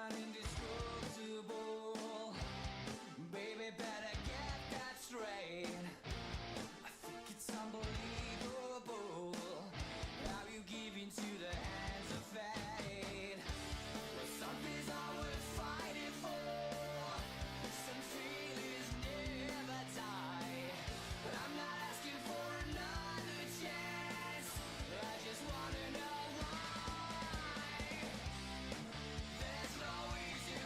not indestructible. Baby, better get that straight. I think it's unbelievable how you give into the hands of fate. But something's always fighting for. Some feelings never die. But I'm not asking for another chance. I just wanna know why. There's no easy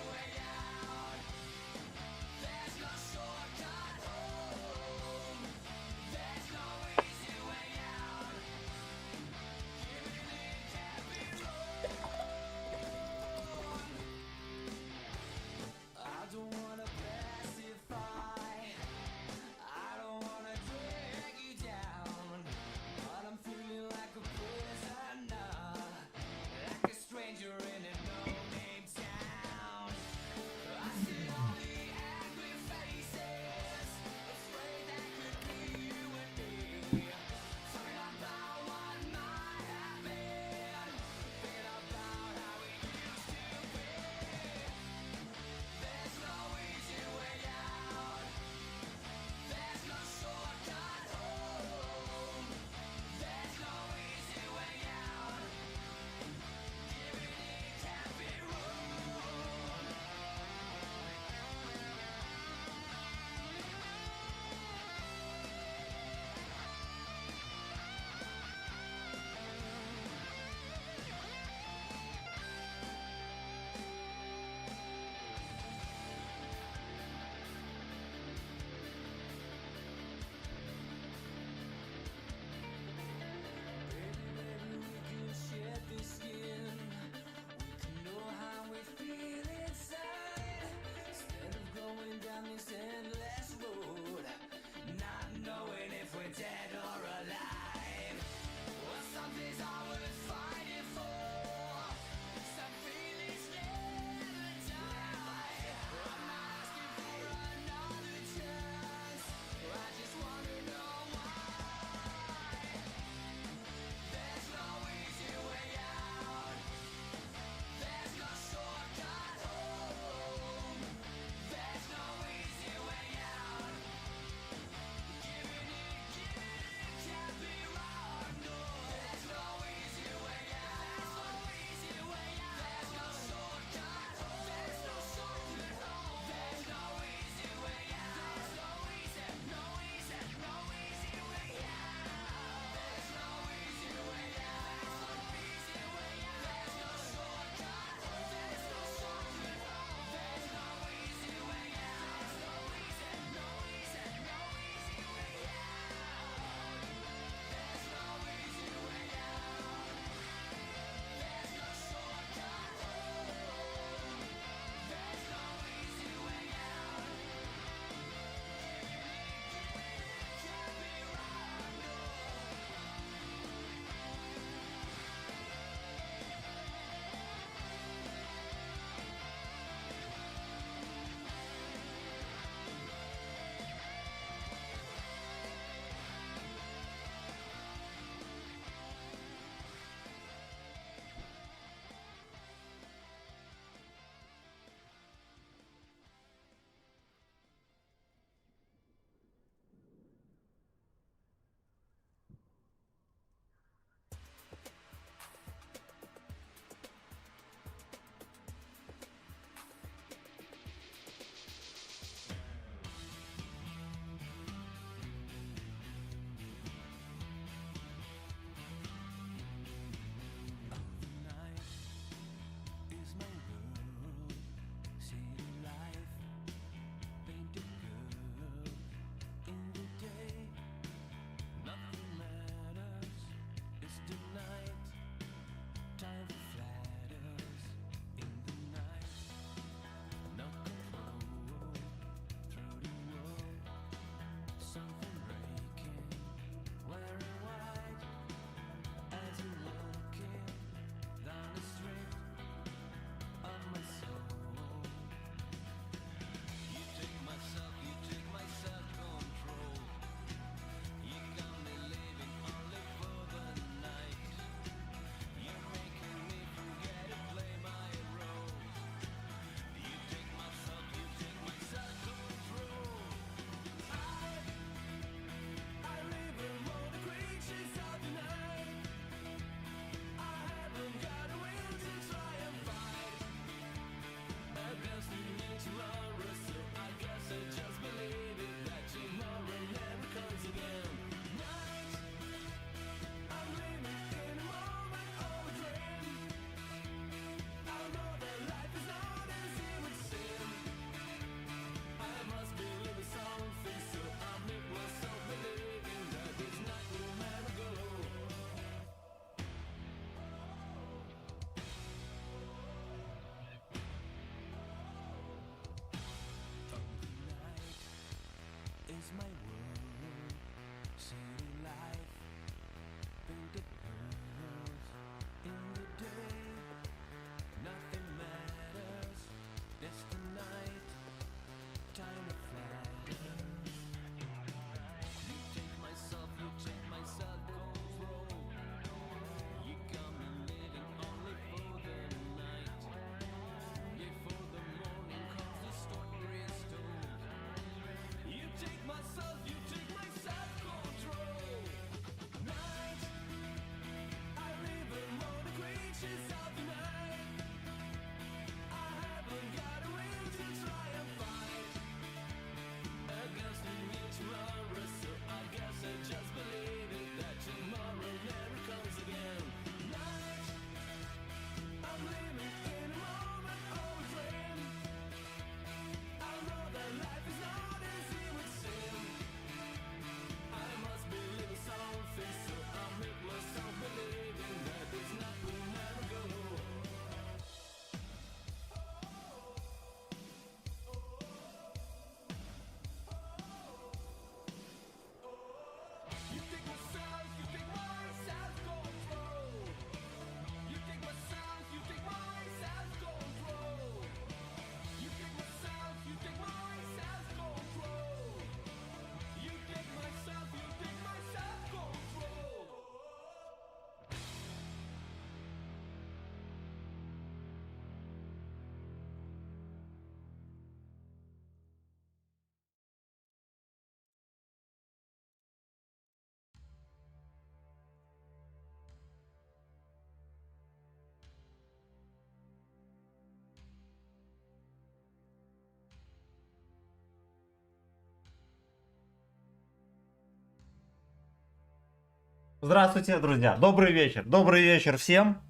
Здравствуйте, друзья. Добрый вечер. Добрый вечер всем.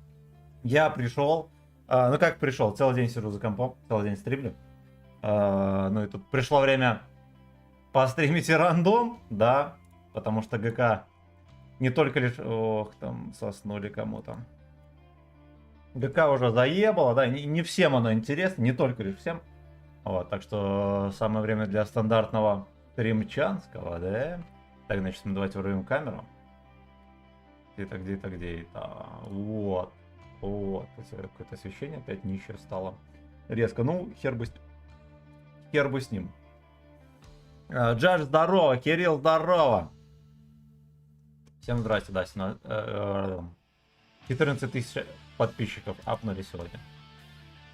Я пришел. Ну как пришел? Целый день сижу за компом, целый день стримлю. Ну и тут пришло время постримить и рандом, да, потому что ГК не только лишь... Ох, там соснули кому-то. ГК уже заебало, да, не всем оно интересно, не только лишь всем. Вот, так что самое время для стандартного стримчанского, да. Так, значит, мы давайте вырвем камеру. Где это? Вот. Вот. Какое-то освещение опять нищее стало. Резко. Ну, хер бы с ним. Джаш, здорово. Кирилл, здорово. Всем здрасте, да. 14 тысяч подписчиков апнули сегодня.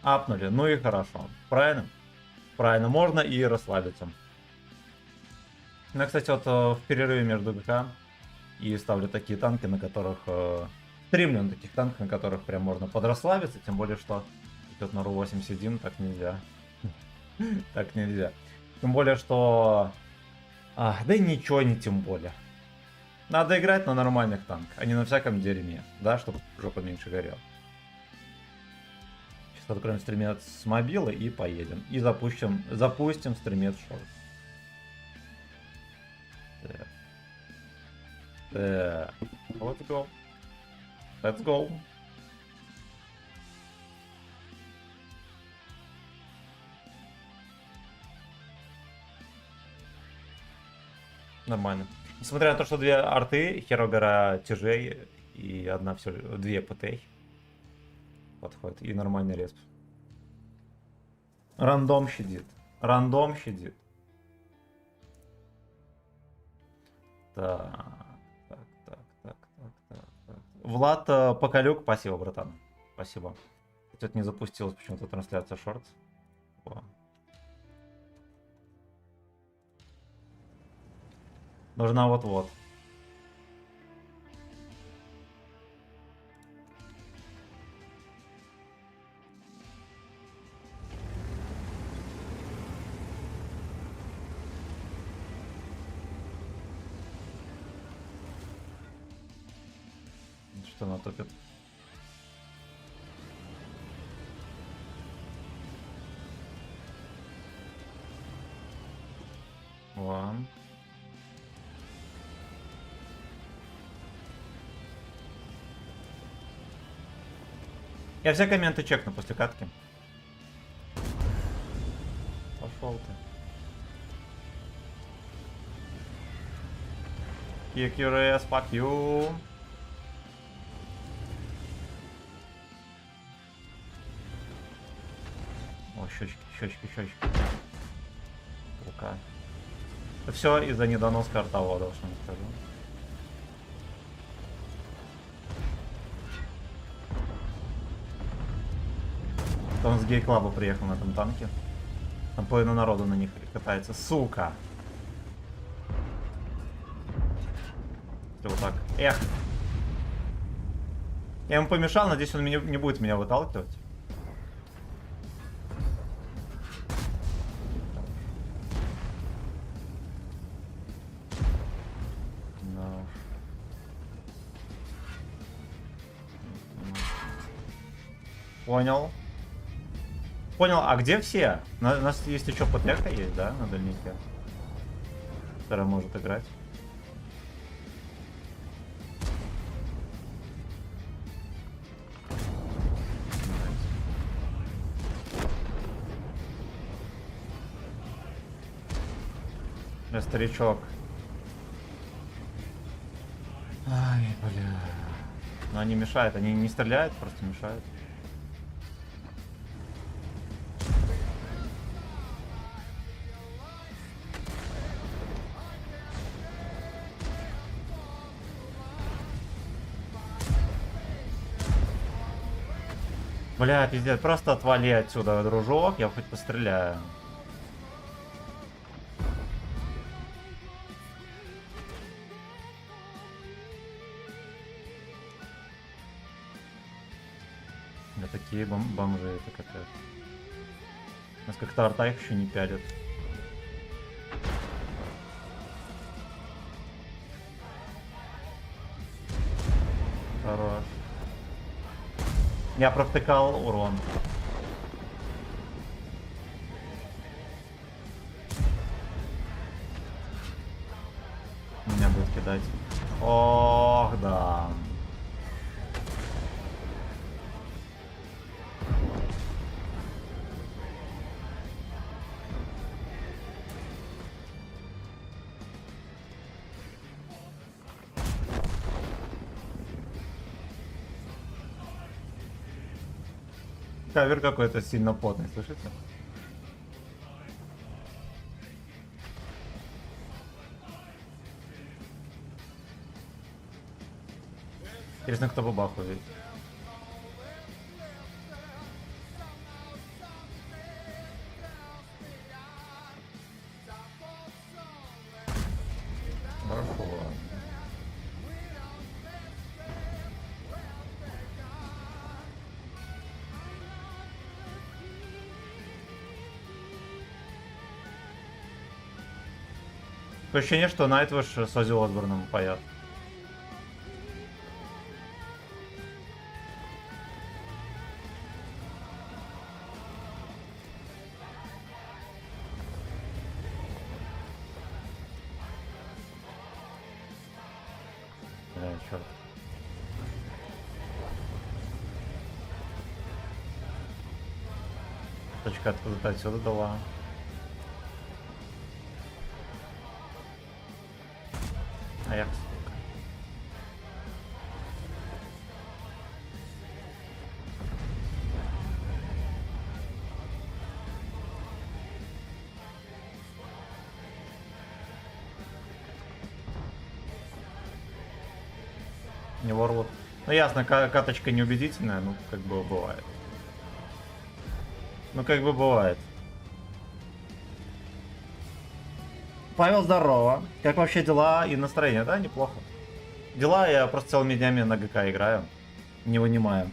Апнули. Ну и хорошо. Правильно? Правильно. Можно и расслабиться. Ну, кстати, вот в перерыве между ГК и ставлю такие танки, на которых... стримлю на таких танках, на которых прям можно подрасслабиться, тем более, что идет на РУ-8 сидим, так нельзя. Так нельзя. Тем более, что... да и ничего не тем более. Надо играть на нормальных танках, а не на всяком дерьме, да, чтобы жопа меньше горела. Сейчас откроем стримет с мобила и поедем. И запустим стримет шорт. Let's go. Let's go. Нормально. Несмотря на то, что две арты, Херогора тяжей и две ПТ подходит. И нормальный респ. Рандом щадит. Рандом щадит. Так. Влад Покалюк, спасибо, братан. Спасибо. Тут не запустилась почему-то трансляция шортс. Нужна вот-вот. Что натопит? Вон. Я все комменты чекну после катки. Пошел ты. Kick your ass, fuck you. О, щечки. Рука. Это все из-за недоноска ртовода, что не скажу. Он с гей-клаба приехал на этом танке. Там половина народу на них катается. Сука! Вот так. Эх! Я ему помешал, надеюсь, он не будет меня выталкивать. Понял. Понял, а где все? У нас есть еще подлека есть, да, на дальнике? Которая может играть. Старичок. Ай, бля. Но они мешают, они не стреляют, просто мешают. Бля, пиздец, просто отвали отсюда, дружок, я хоть постреляю. Да такие бомжи, это капец. Нас как-то арта их еще не пялит. Я провтыкал урон. Меня будет кидать. Ох, да. Кавер какой-то сильно потный, слышите? Интересно, кто по баху видит. Хорошо, ладно. Такое ощущение, что Найтвиш с Оззи Осборном поет. Черт. Точка откуда-то отсюда дала. Аякс. Не Ворлд. Ну ясно, каточка неубедительная, ну как бы бывает. Ну как бы бывает. Павел, здорово. Как вообще дела и настроение? Да, неплохо. Дела, я просто целыми днями на ГК играю. Не вынимаю.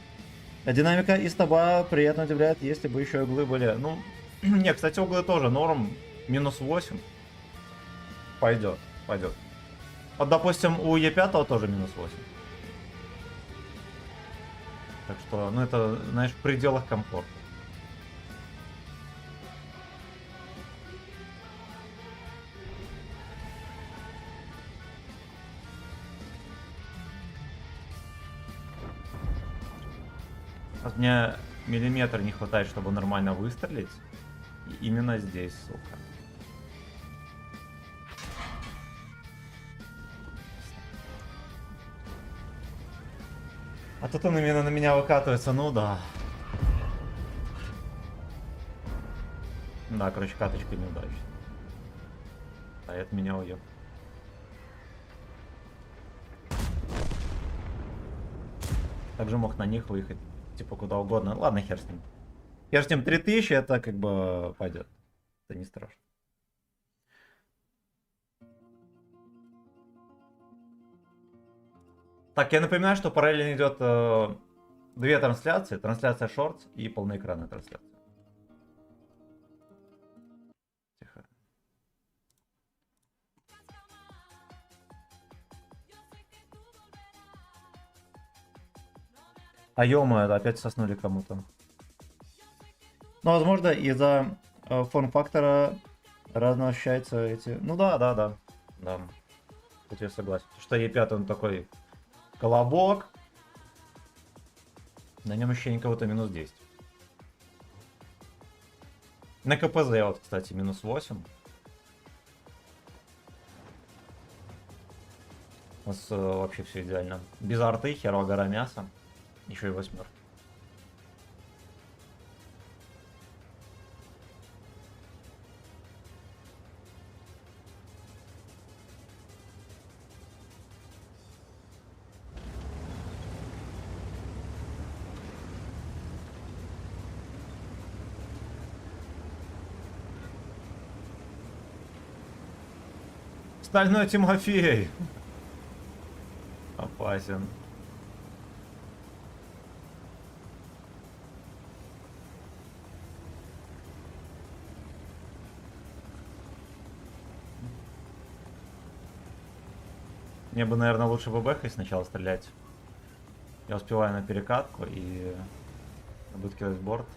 А динамика из таба приятно удивляет, если бы еще углы были. Ну, не, кстати, углы тоже норм. Минус 8. Пойдет, пойдет. Вот, допустим, у Е5 тоже минус 8. Так что, ну это, знаешь, в пределах комфорта. Вот мне миллиметр не хватает, чтобы нормально выстрелить. И именно здесь, сука. А тут он именно на меня выкатывается, ну да. Да, короче, каточка неудачная. А это меня уеб. Также мог на них выехать. Типа куда угодно. Ладно, хер с ним. Хер с ним 3000, это как бы пойдет. Это не страшно. Так, я напоминаю, что параллельно идет две трансляции. Трансляция шортс и полноэкранная трансляция. Тихо. А ё-моё, опять соснули кому-то. Ну, возможно, из-за форм-фактора разно ощущаются эти... Ну да. Да. Тут я согласен. Что Е5 он такой колобок. На нем ощущение кого-то минус 10. На КПЗ вот, кстати, минус 8. У нас вообще все идеально. Без арты, херово гора мяса. Еще и восьмерки. Стальной Тимофей. Опасен. Мне бы, наверное, лучше ББХой сначала стрелять. Я успеваю на перекатку и Будет кидать борт.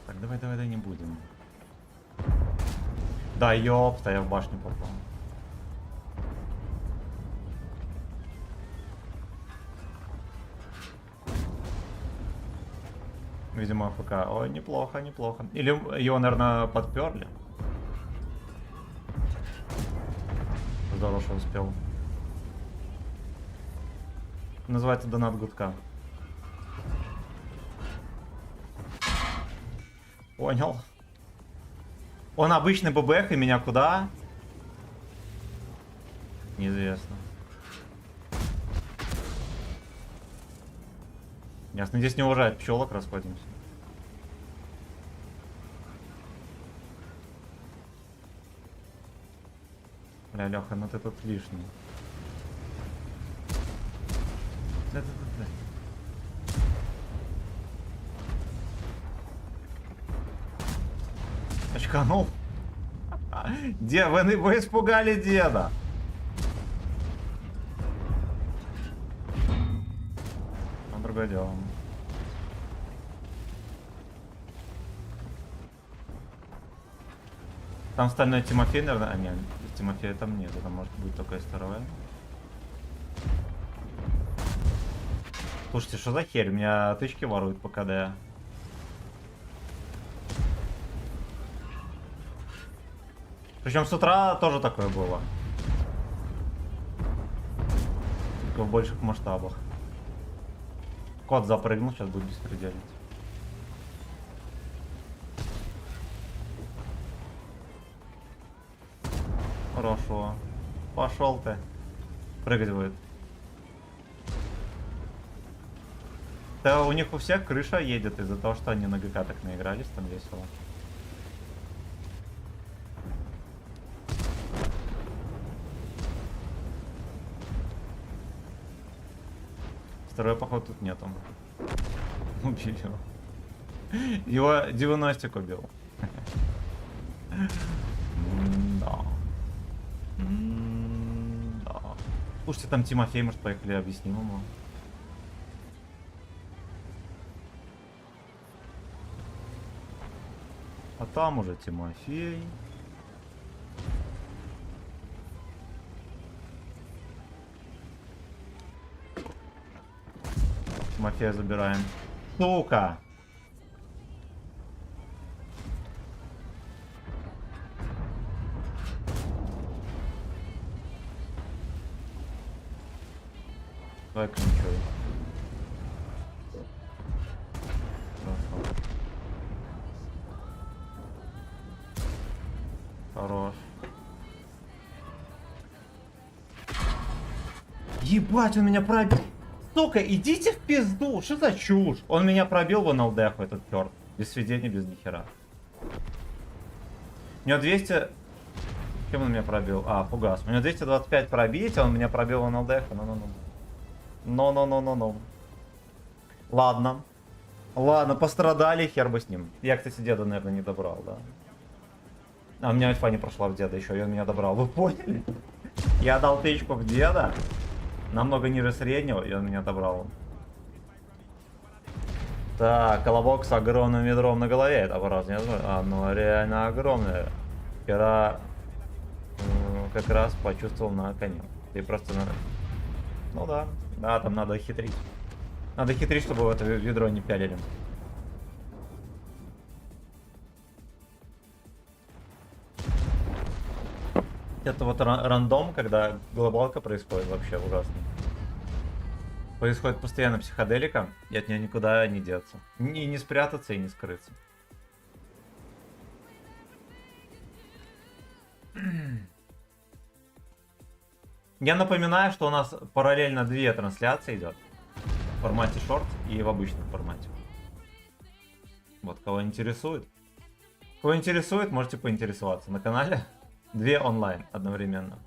Так, давай, не будем. Да, ёпта, я в башню попал. Видимо, АФК. Ой, неплохо, неплохо. Или его, наверное, подперли. Здорово, что успел. Называется донат гудка. Понял. Он обычный ББХ, и меня куда? Неизвестно. Ясно, здесь не уважает пчелок, расходимся. Бля, Леха, ну ты тут лишний. Да. Очканул. Вы испугали деда. Ну, другое дело. Там стальной Тимофей, наверное. А, нет, Тимофея там нет. Это может быть только второе. Слушайте, что за херь? У меня тычки воруют по КД. Причем с утра тоже такое было. Только в больших масштабах. Кот запрыгнул, сейчас будет беспределить. Хорошо. Пошел ты. Прыгать будет. Да у них у всех крыша едет из-за того, что они на ГК так наигрались, там весело. Второй, походу, тут нету. Убил его. Его 90 убил. Да. Да. Слушайте, там Тимофей, может, поехали объясним ему. А там уже Тимофей. Тимофея забираем. Сука! Давай ключой. Хорош. Ебать, он меня пробил. Сука, идите в пизду. Что за чушь? Он меня пробил в НЛДху, этот черт. Без сведения, без нихера. У него 200... Кем он меня пробил? А, фугас. У него 225 пробить, а он меня пробил в НЛДху. Ну. Ладно. Ладно, пострадали, хер бы с ним. Я, кстати, деда, наверное, не добрал, да. А у меня альфа не прошла в деда еще, и он меня добрал. Вы поняли? Я дал тычку в деда. Намного ниже среднего, и он меня добрал. Так, колобок с огромным ведром на голове. Это раз не знаю. Оно реально огромное. Вчера как раз почувствовал на коне. Ты просто надо. Ну да. Да, там надо хитрить. Надо хитрить, чтобы в это ведро не пялили. Это вот рандом, когда глобалка происходит, вообще ужасно. Происходит постоянно психоделика, и от нее никуда не деться. Не спрятаться и не скрыться. Я напоминаю, что у нас параллельно две трансляции идет. В формате шорт и в обычном формате. Вот, кого интересует. Кого интересует, можете поинтересоваться на канале. Две онлайн одновременно.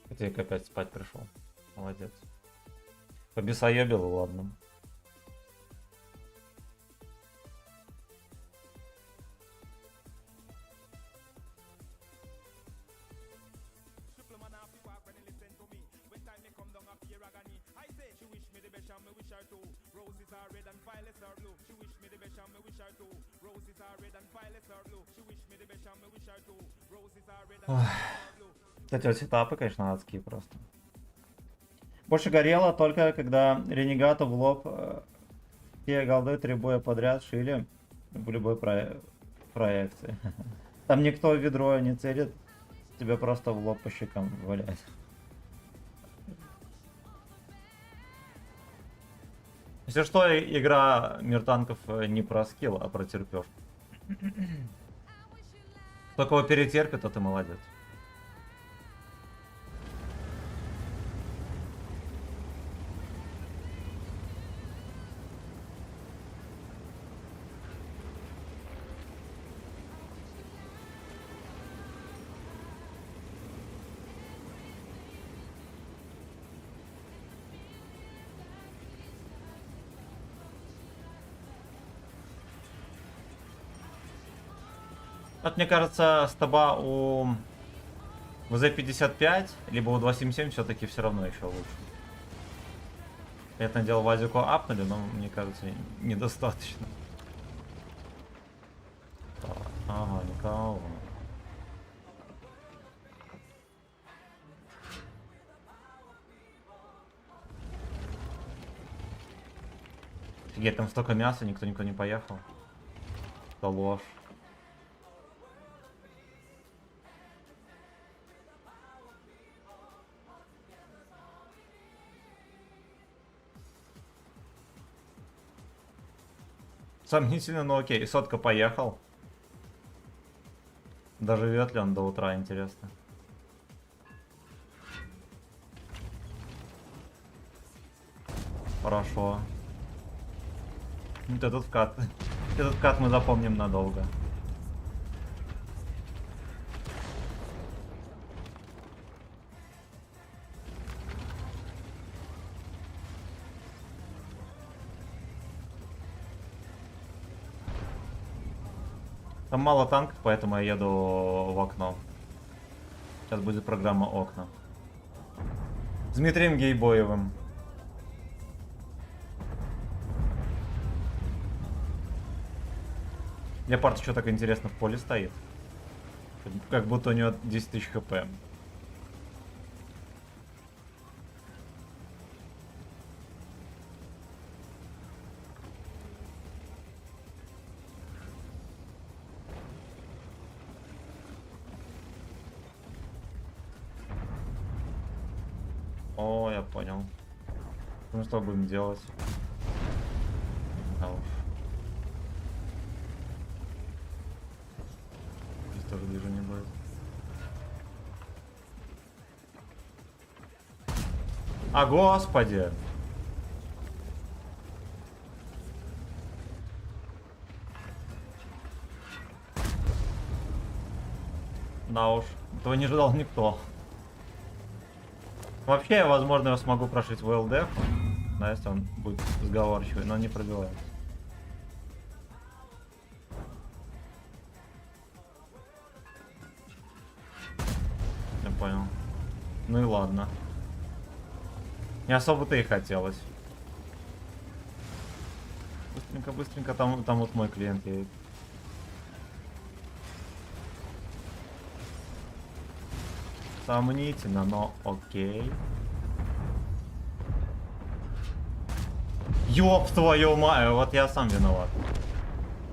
Котейка опять спать пришел. Молодец. Побесоебил, ладно. Ох. Эти вот сетапы, конечно, адские просто. Больше горело только когда ренегату в лоб все голды 3 боя подряд шили в любой проекции. Там никто в ведро не целит, тебе просто в лоб по щекам валяет. Если что, игра Мир танков не про скилл, а про терпеж. Кто кого перетерпит, то ты молодец. Вот мне кажется, стаба у ВЗ-55, либо у 277 все-таки все равно еще лучше. Понятное дело, Вазику апнули, но мне кажется, недостаточно. Ага, никого. Офигеть, там столько мяса, никто никуда не поехал. Это ложь. Сомнительно, но окей. Сотка поехал. Доживет ли он до утра, интересно. Хорошо. Вот этот вкат. Этот вкат мы запомним надолго. Там мало танков, поэтому я еду в окно. Сейчас будет программа окна. С Дмитрием Гейбоевым. Леопард что так интересно в поле стоит. Как будто у него 10 тысяч хп. О, я понял. Ну что будем делать? Да уж. Здесь тоже движения будет. А господи! Да уж, этого не ожидал никто. Вообще, я, возможно, я смогу прошить в ЛДФ, да, если он будет сговорчивый, но не пробивается. Я понял. Ну и ладно. Не особо-то и хотелось. Быстренько, быстренько, там вот мой клиент едет. Сомнительно, но окей. Ёб твою мать, вот я сам виноват.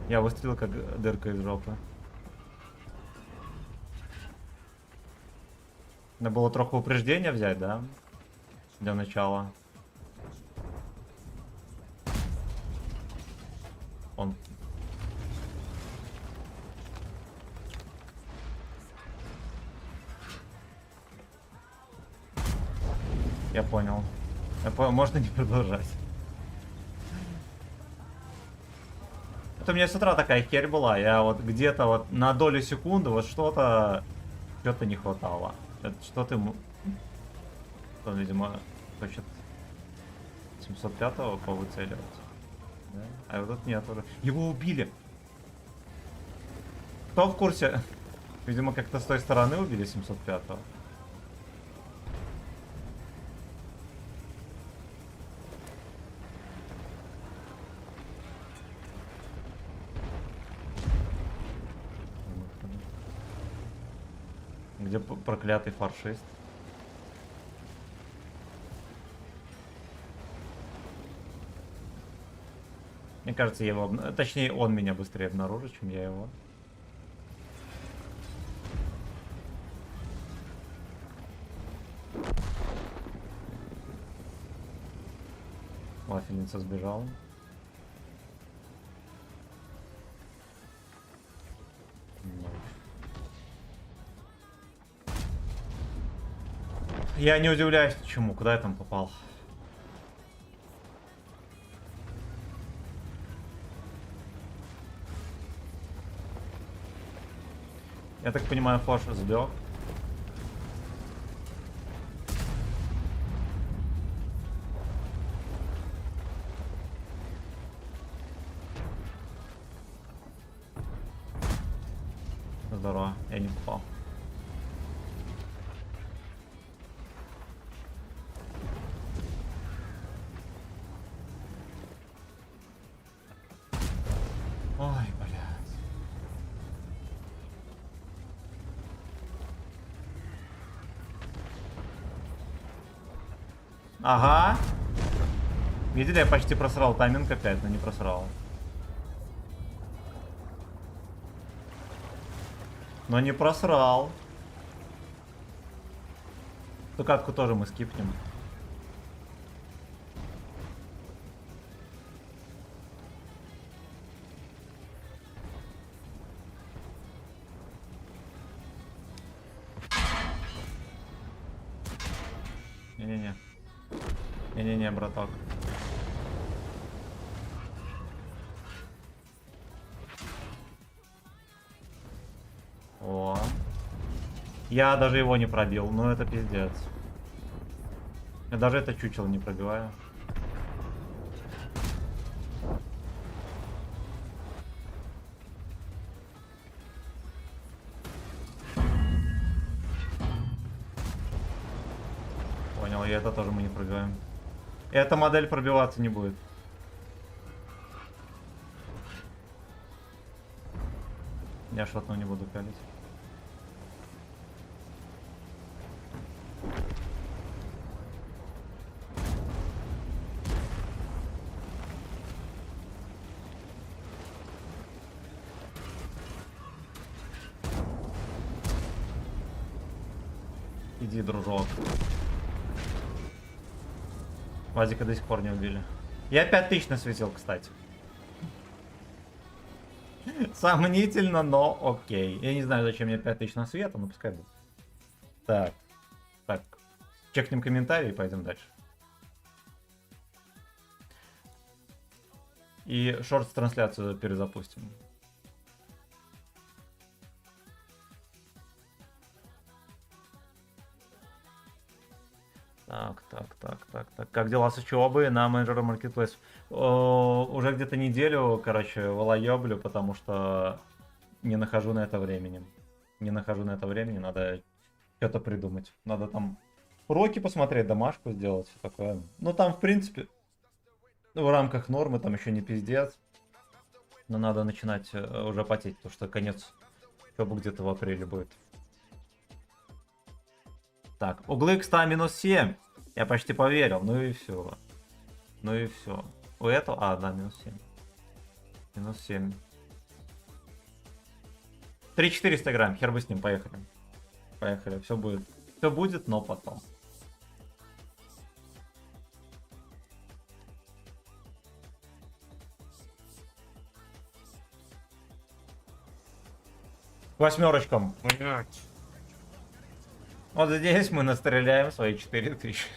Я выстрелил как дырка из жопы. Надо было троху упреждения взять, да? Для начала. Он... Я понял. Можно не продолжать. Это у меня с утра такая херь была. Я вот где-то вот на долю секунды вот что-то не хватало. Что-то ему... Он, видимо, хочет 705-го повыцеливать. Да? А вот тут нет. Его убили. Кто в курсе? Видимо, как-то с той стороны убили 705-го. Где проклятый фаршист? Мне кажется, я его... Точнее, он меня быстрее обнаружит, чем я его. Вафельница сбежала. Я не удивляюсь, почему. Куда я там попал? Я так понимаю, Фош сбег. Здорово, я не попал. Ой, блядь. Ага. Видели, я почти просрал тайминг опять, но не просрал. Но не просрал. Ту катку тоже мы скипнем. Не-не-не. Не-не-не, браток. О. Я даже его не пробил, ну это пиздец. Я даже это чучело не пробиваю. Понял, и это тоже мы не пробиваем. Эта модель пробиваться не будет. Я шотну не буду пялить. Иди, дружок. Вазика до сих пор не убили. Я 5000 насветил, кстати. Сомнительно, но окей. Я не знаю, зачем мне 5000 на света, но пускай будет. Так. Так. Чекнем комментарии и пойдем дальше. И шортс-трансляцию перезапустим. Так. Как дела с учебой на менеджера Marketplace? Уже где-то неделю, короче, волоеблю, потому что не нахожу на это времени. Не нахожу на это времени, надо что-то придумать. Надо там уроки посмотреть, домашку сделать, все такое. Ну там, в принципе, в рамках нормы, там еще не пиздец. Но надо начинать уже потеть, потому что конец учебы где-то в апреле будет. Так, углы к 100 минус 7. Я почти поверил, ну и все. Ну и все. У этого... А, да, минус 7. Минус 7. 3400 играем, хер бы с ним, поехали. Поехали, все будет. Все будет, но потом. Восьмерочком. Вот здесь мы настреляем свои 4000.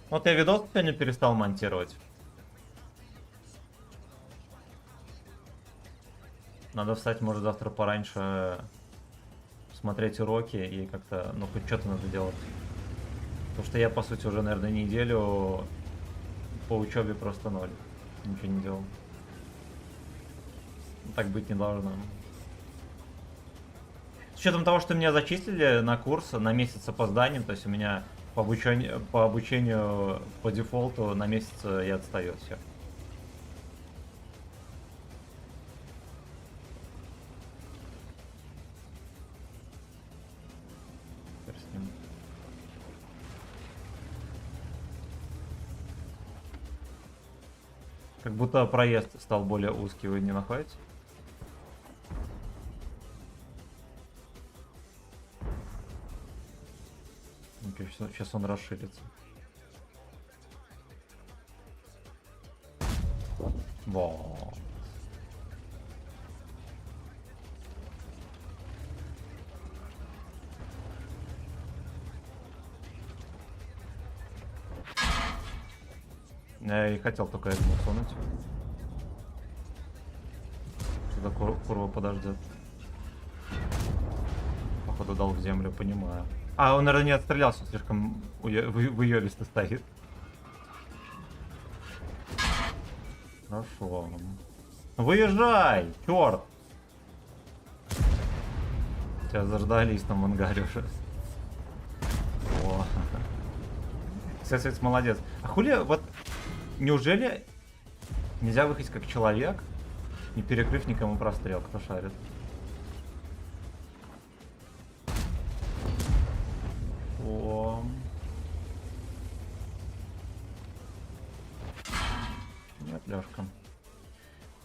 Вот я видос сегодня перестал монтировать. Надо встать, может, завтра пораньше, смотреть уроки и как-то, ну, хоть что-то надо делать. Потому что я, по сути, уже, наверное, неделю по учебе просто ноль. Ничего не делал. Так быть не должно. С учетом того, что меня зачислили на курс на месяц с опозданием, то есть у меня по обучению по дефолту на месяц я отстаю от всех. Хер с ним. Как будто проезд стал более узкий, вы не находите? Сейчас он расширится. Во. Я и хотел только этому сунуть. Сюда курва подождет. Походу дал в землю, понимаю. А, он, наверное, не отстрелялся, слишком выёбисто стоит. Хорошо. Выезжай, черт! Сейчас заждались там в ангаре уже. О. Кстати, молодец. А хули, вот, неужели нельзя выходить как человек, не перекрыв никому прострел? Кто шарит? О. Нет, Лёшка.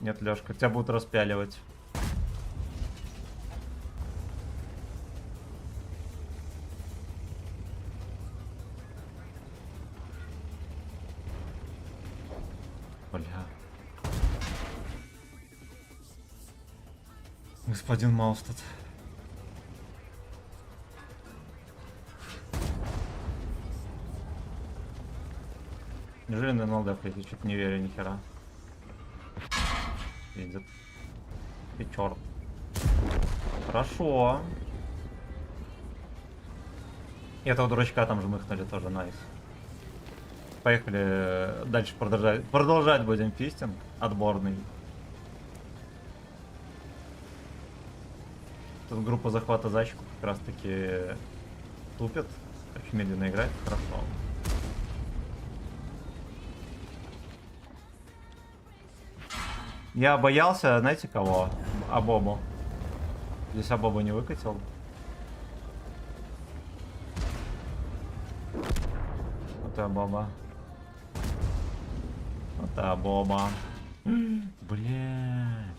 Нет, Лёшка, тебя будут распяливать. Бля. Господин Маус тут. Неужели на НЛД пойти? Что-то не верю, ни хера. Видит. И черт. Хорошо. И этого дурачка там жмыхнули тоже, найс. Поехали дальше продолжать будем фистинг отборный. Тут группа захвата зайчиков как раз таки тупит. Очень медленно играет, хорошо. Я боялся, знаете кого? Абобу. Здесь Абобу не выкатил. Вот и Абоба. Вот и Абоба. Блять.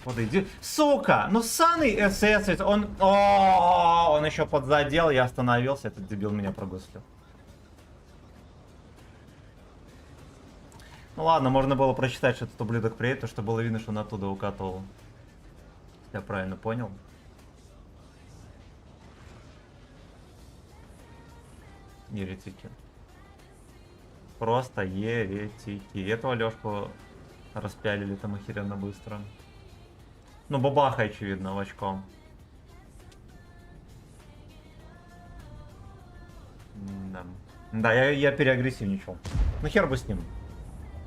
Вот иди. Сука! Ну саный СС, он... О, он еще подзадел, я остановился, этот дебил меня прогуслил. Ну ладно, можно было прочитать, что этот ублюдок приедет, то что было видно, что он оттуда укатывал. Я правильно понял. Еретики. Просто еретики. Этого Лёшку распялили там охеренно быстро. Ну, бабаха, очевидно, в очком. Да, да, я переагрессивничал. Ну хер бы с ним.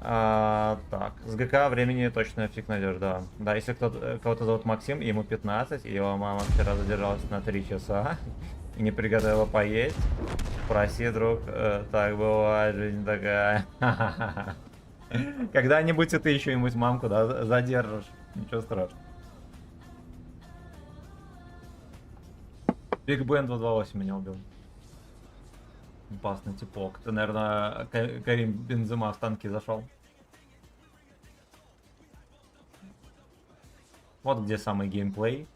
Так, с ГК времени точно фиг найдешь, да. Да, если кого-то зовут Максим, ему 15, и его мама вчера задержалась на 3 часа и не приготовила поесть, проси, друг, так бывает, жизнь такая. Когда-нибудь и ты еще-нибудь мамку, да, задержишь, ничего страшного. Биг Бен 228 меня убил. Опасный типок. Ты, наверное, Карим Бензема в танки зашел. Вот где самый геймплей.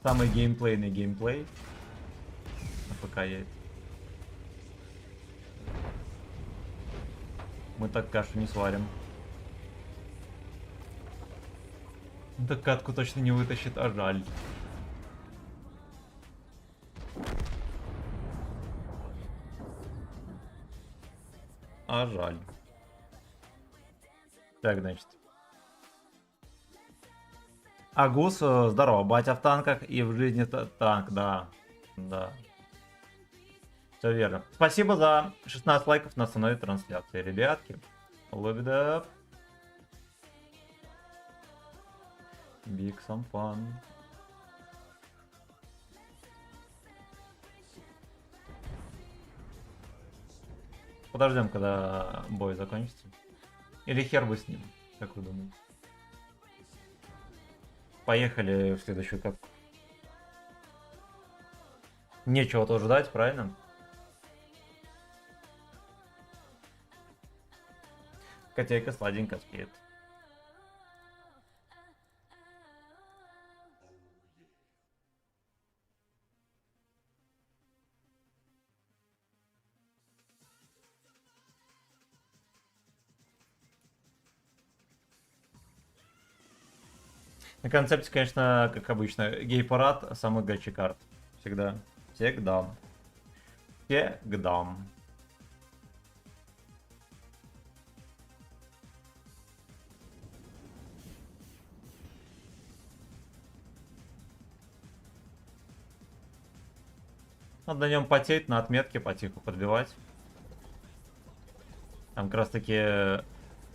Самый геймплейный геймплей. На ПК едет. Мы так кашу не сварим. Так катку точно не вытащит, а жаль. А жаль. Так, значит. Агус, здорово. Батя в танках и в жизни танк, да. Да. Все верно. Спасибо за 16 лайков на основной трансляции, ребятки. Love it up. Big some fun. Подождем, когда бой закончится. Или хер бы с ним, как вы думаете? Поехали в следующую катку. Нечего то ждать, правильно? Котейка сладенько спит. На концепте, конечно, как обычно, гей-парад самых гачи карт. Всегда. Всегда. Всегда. Надо на нем потеть, на отметке потиху подбивать. Там как раз таки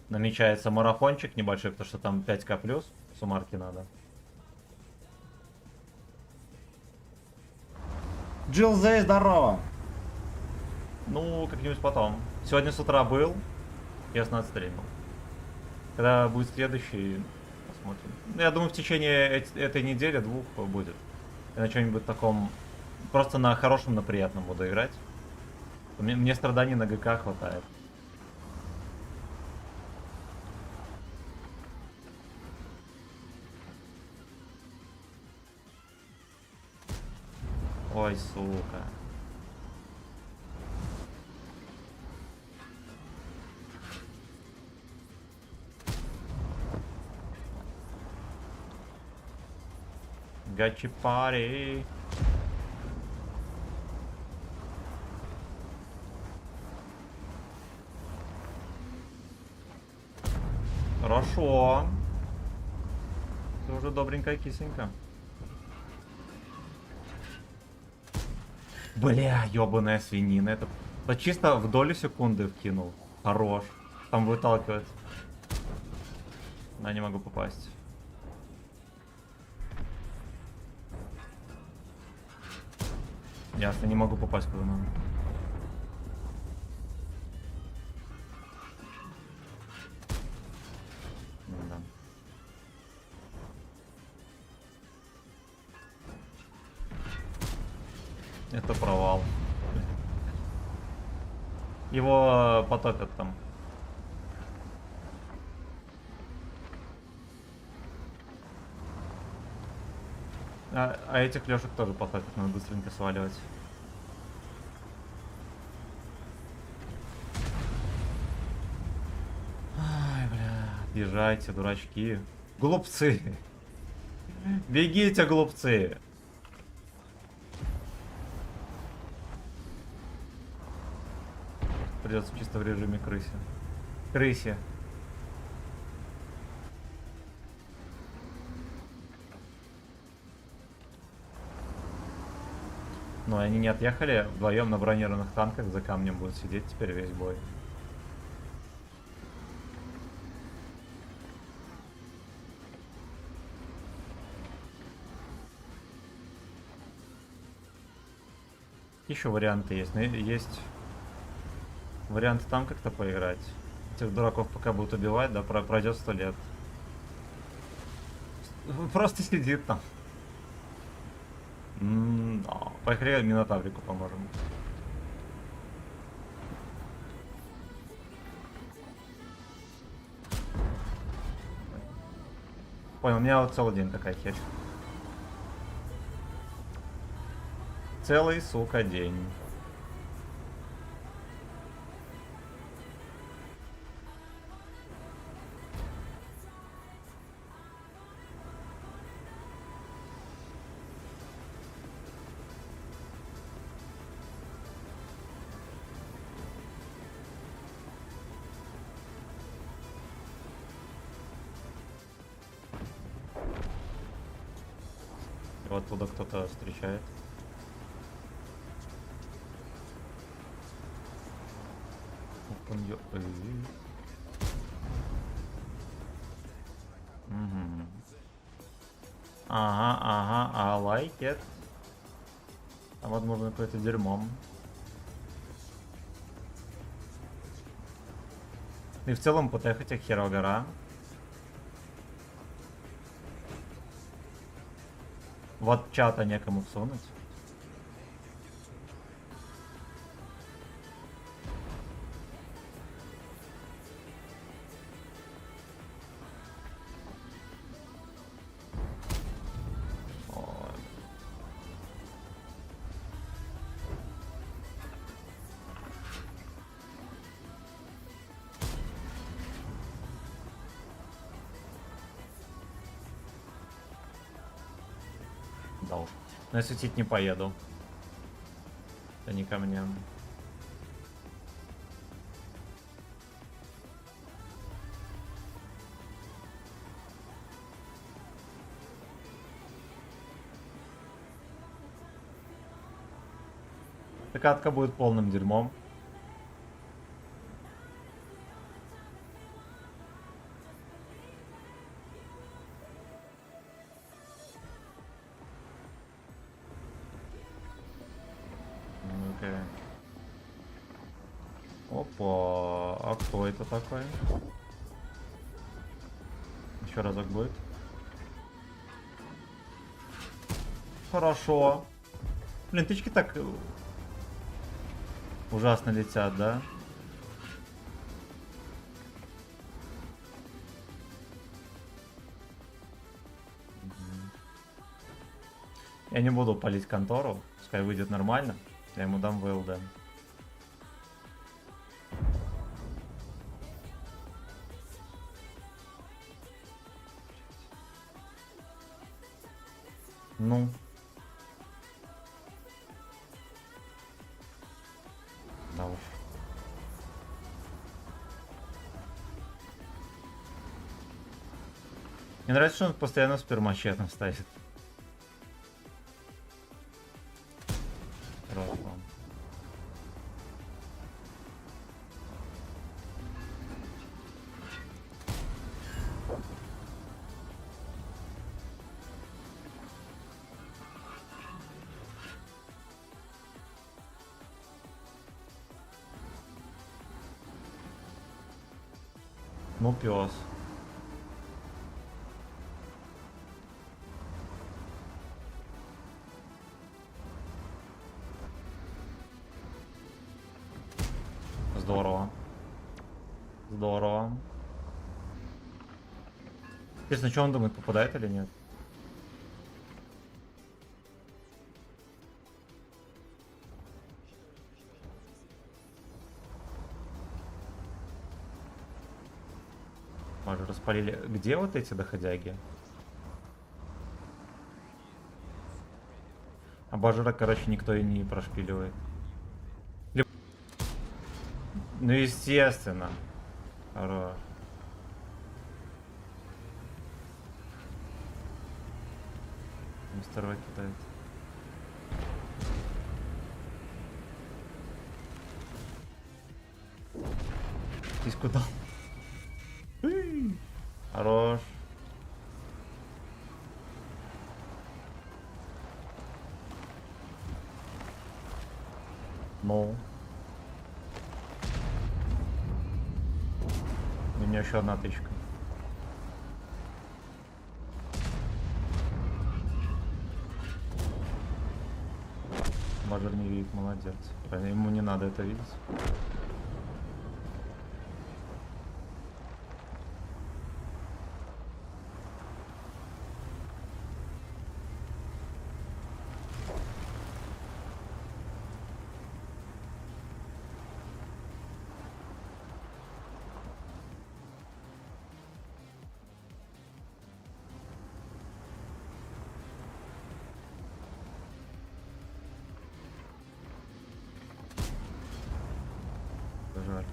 намечается марафончик небольшой, потому что там 5к плюс суммарки надо. Джилл Зей, здорово! Ну, как-нибудь потом. Сегодня с утра был, ясно отстримил. Когда будет следующий, посмотрим. Ну, я думаю, в течение этой недели, двух будет. Я на чем-нибудь таком, просто на хорошем, на приятном буду играть. Мне страданий на ГК хватает. Ой, сука. Гачи пари. Хорошо. Это уже добренькая кисенька. Бля, ёбаная свинина. Это чисто в долю секунды вкинул. Хорош. Там выталкивает. Да, не могу попасть. Ясно, не могу попасть куда надо. Да. Это провал. Его потопят там. А этих лёшек тоже потопят, надо быстренько сваливать. Ай, бля, езжайте, дурачки. Глупцы. Бегите, глупцы. Придется чисто в режиме крысе. Но они не отъехали, вдвоем на бронированных танках за камнем будут сидеть теперь весь бой. Еще варианты есть. Есть варианты там как-то поиграть. Этих дураков пока будут убивать, да, пройдет 100 лет. Просто сидит там. Поехали Минотаврику поможем. Понял, у меня вот целый день такая херь. Целый, сука, день. Вот туда кто-то встречает. Ага, I like it. Там, возможно, какое-то дерьмом. И в целом потехать як херова гора. Вот чата некому всунуть. Ой. Да уж. Но я светить не поеду. Это не ко мне. Эта катка будет полным дерьмом. Окей. Опа, а кто это такой? Еще разок будет. Хорошо. Блин, тычки так ужасно летят, да? Я не буду палить контору, пускай выйдет нормально. Я ему дам ВЛД. Ну. Да уж. Мне нравится, что он постоянно с пермачетом ставит. Хорошо. Ну, пес. Здорово. Здорово. Интересно, что он думает, попадает или нет? Может, распалили. Где вот эти доходяги? А бажера, короче, никто и не прошпиливает. Ну, естественно. Хорош. Мистер Вайт кидает. Здесь куда? Хорош. Ну. У меня еще одна тычка. Бажер не видит, молодец. Ему не надо это видеть. Жаль.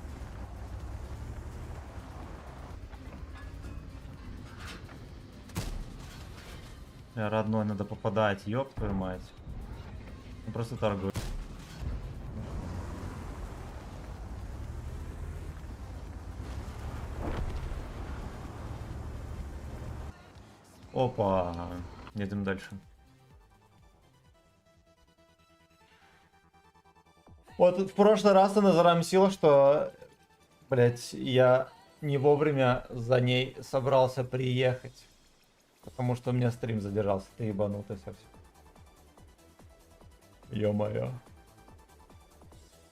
Родной, надо попадать, ёб твою мать. Он просто торгует. Опа, едем дальше. Вот в прошлый раз ты назарамсил, что, блять, я не вовремя за ней собрался приехать. Потому что у меня стрим задержался. Ты ебанутый совсем. Ё-моё.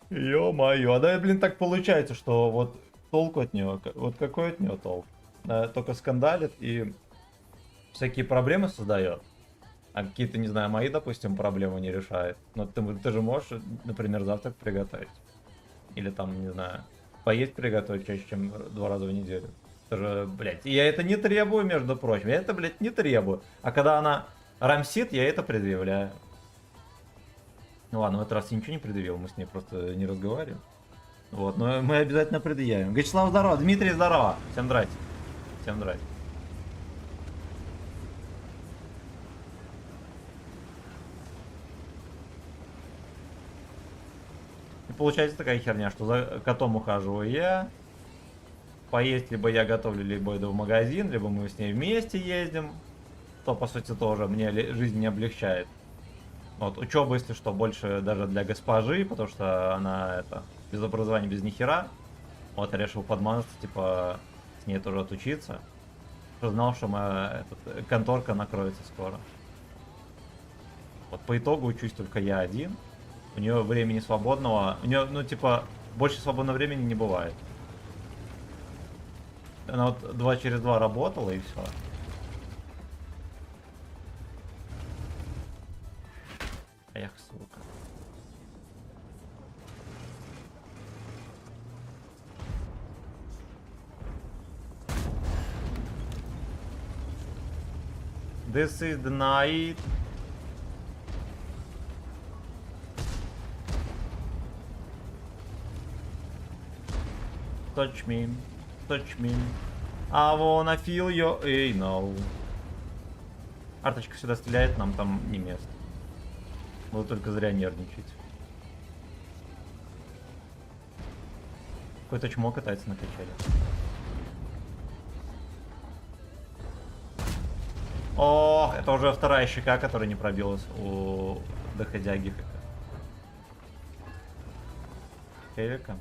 Ё-моё. Да, блин, так получается, что вот толку от нее. Вот какой от нее толк? Только скандалит и всякие проблемы создает. А какие-то, не знаю, мои, допустим, проблемы не решает. Но ты же можешь, например, завтрак приготовить. Или там, не знаю, поесть приготовить чаще, чем 2 раза в неделю. Это же, блядь, я это не требую, между прочим. Я это, блядь, не требую. А когда она рамсит, я это предъявляю. Ну ладно, в этот раз я ничего не предъявил, мы с ней просто не разговариваем. Вот, но мы обязательно предъявим. Гачеслав, здорово. Дмитрий, здорово. Всем здрасте. Всем здрасте. И получается такая херня, что за котом ухаживаю я. Поесть либо я готовлю, либо иду в магазин, либо мы с ней вместе ездим. То, по сути, тоже мне жизнь не облегчает. Вот, учеба, если что, больше даже для госпожи, потому что она, это, без образования, без нихера. Вот, я решил подмазаться, типа, с ней тоже отучиться. Что знал, что моя конторка накроется скоро. Вот, по итогу учусь только я один. У нее времени свободного, у нее, ну, типа, больше свободного времени не бывает. Она вот 2 через 2 работала и все. Эх, сука. This is the night. Touch me. Touch me. I wanna feel your... Эй, no. Арточка сюда стреляет, нам там не место. Буду только зря нервничать. Какой-то чмо катается на качеле. О, это уже вторая щека, которая не пробилась у доходяги. Хевика.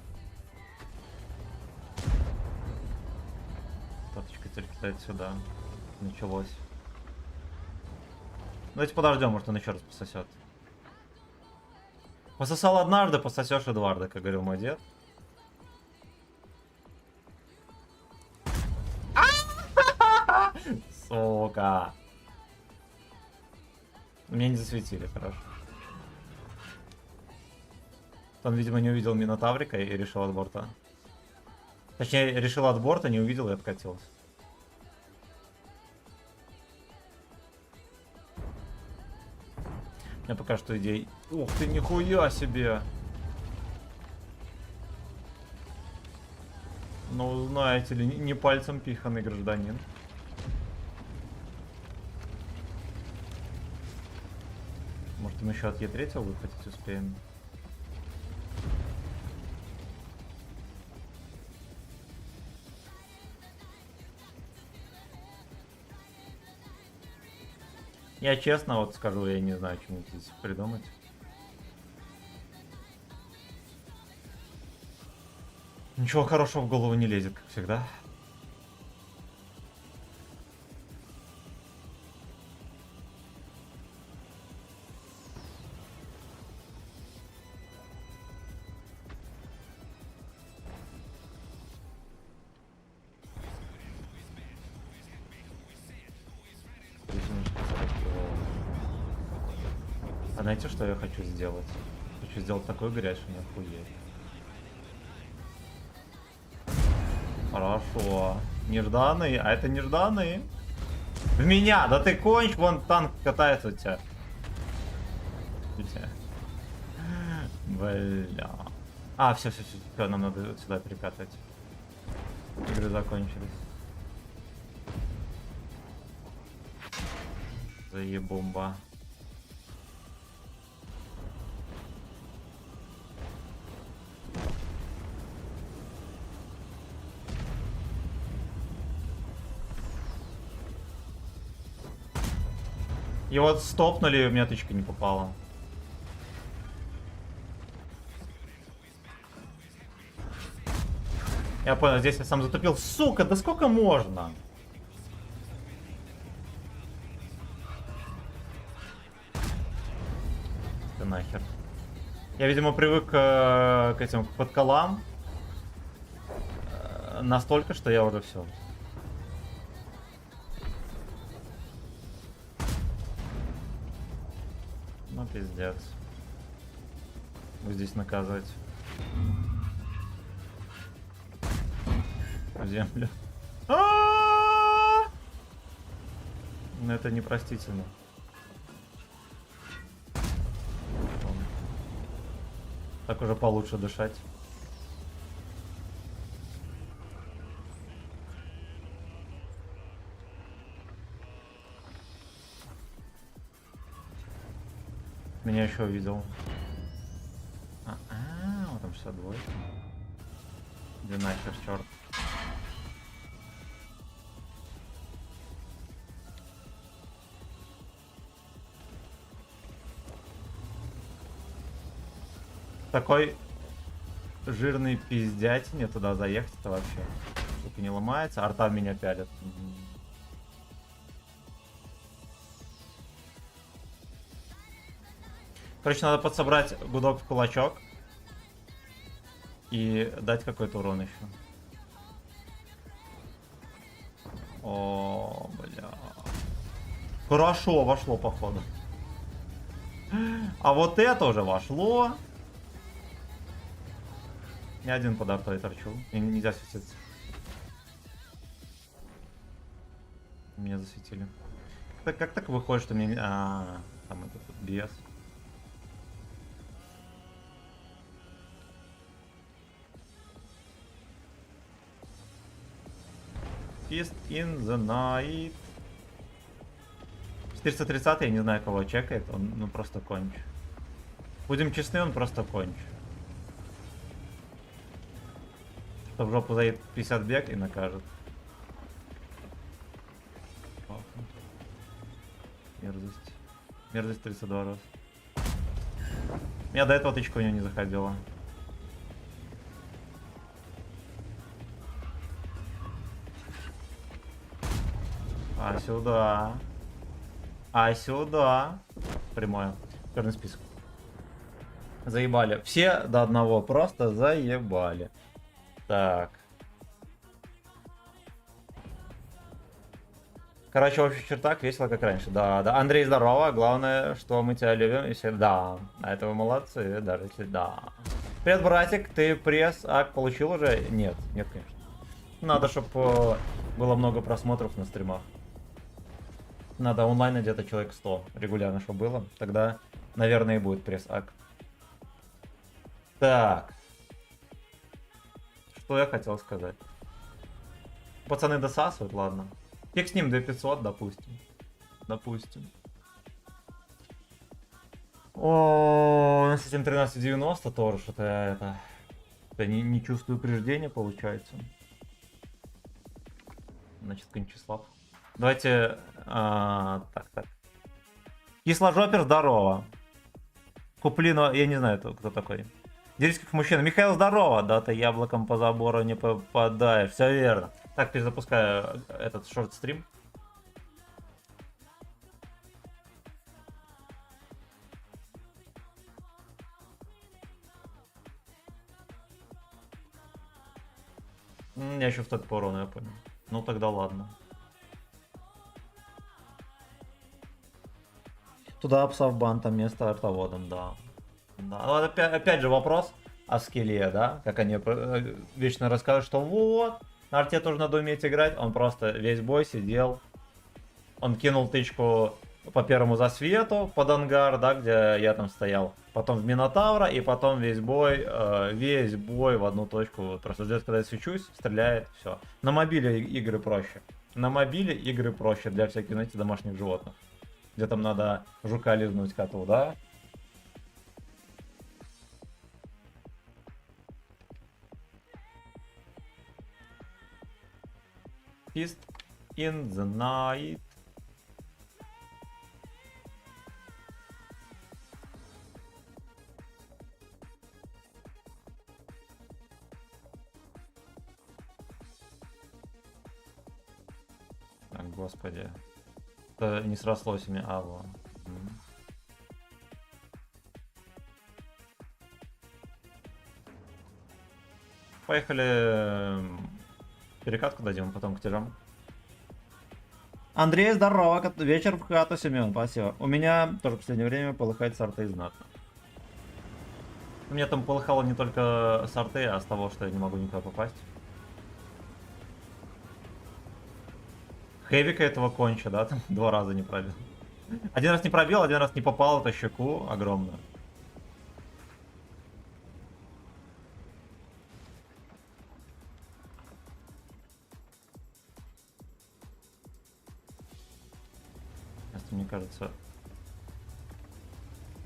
Таточка теперь кидает сюда. Началось. Давайте подождем, может он еще раз пососет. Пососал однажды, пососешь Эдварда, как говорил мой дед. Сука. Меня не засветили, хорошо. Он, видимо, не увидел Минотаврика и решил от борта. Точнее, решил от борта, не увидел и откатился. У меня пока что идей. Ух ты, нихуя себе! Ну, знаете ли, не пальцем пиханный гражданин. Может, мы еще от Е3 выхватить успеем? Я честно вот скажу, я не знаю, что здесь придумать. Ничего хорошего в голову не лезет, как всегда. А знаете, что я хочу сделать? Хочу сделать такой горячий, не охуеть. Хорошо. Нежданный, а это нежданный. В меня! Да ты конч, вон танк катается у тебя. Бля. А, все, нам надо сюда перекатывать. Игры закончились. Заебумба. И вот стопнули, у меня тычка не попала. Я понял, здесь я сам затупил. Сука, да сколько можно? Ты нахер. Я, видимо, привык к этим подколам. Настолько, что я уже все. Ну, пиздец. Вы здесь наказывать. В землю. Ну, это непростительно. Так уже получше дышать. Меня еще увидел. Вот там 62. Где нахер, черт. Такой жирный пиздятине туда заехать-то вообще. Штука не ломается, арта в меня пялит. Короче, надо подсобрать гудок в кулачок и дать какой-то урон еще. О, бля. Хорошо вошло, походу. А вот это уже вошло. Я один под артой торчу. Мне нельзя светиться. Меня засветили. Как так выходит, что мне... там этот BS. Fist in the night. 430, я не знаю, кого чекает. Он ну просто конч. Будем честны, он просто конч. Что в жопу заедет 50 бег и накажет. Мерзость. Мерзость 32 раз. Меня до этого тычка у него не заходила. А сюда. А сюда. Прямое. Черный список. Заебали. Все до одного. Просто заебали. Так. Короче, в общих чертах весело, как раньше. Да, да. Андрей, здорово. Главное, что мы тебя любим. Если да. А это вы молодцы, даже если да. Привет, братик. Ты пресс-ак получил уже? Нет. Нет, конечно. Надо, чтобы было много просмотров на стримах. Надо онлайн где-то человек 100 регулярно, чтобы было. Тогда, наверное, и будет пресс-ак. Так. Что я хотел сказать? Пацаны досасывают, ладно. Фиг с ним 2500, допустим. Допустим. О, с этим 1390 тоже что-то это не чувствую упреждения, получается. Значит, Кончислав. Давайте... так. Кисложопер, здорово. Куплино, я не знаю, кто такой. Деревских мужчин. Михаил, здорово. Да, ты яблоком по забору не попадаешь. Все верно. Так, перезапускаю этот шорт-стрим. Я еще в тот по урону, я понял. Ну тогда ладно. Туда пса в бан, там место артоводом, да. Да. Ну, опять же вопрос о скилле, да? Как они вечно рассказывают, что вот, на арте тоже надо уметь играть. Он просто весь бой сидел. Он кинул тычку по первому засвету под ангар, да, где я там стоял. Потом в Минотавра, и потом весь бой в одну точку. Просто ждет, когда я свечусь, стреляет, все. На мобиле игры проще. На мобиле игры проще для всяких, знаете, домашних животных. Где там надо жука лизнуть коту, да? Fist in the night. Господи. Это не срослось у меня. А, во. Поехали. Перекатку дадим, потом к тяжам. Андрей, здорово. Вечер в хату, Семен, спасибо. У меня тоже в последнее время полыхает с артой знатно. У меня там полыхало не только с арты, а с того, что я не могу никуда попасть. Хэвика этого конча, да, там 2 раза не пробил. Один раз не пробил, один раз не попал, это щеку огромную. Если, мне кажется,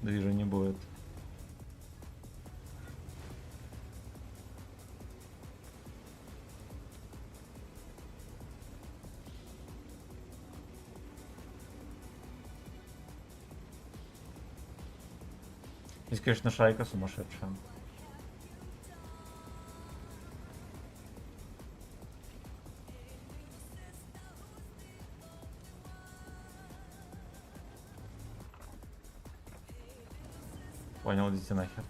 движения не будет. Здесь, конечно, шайка сумасшедшая. Понял, идите нахер.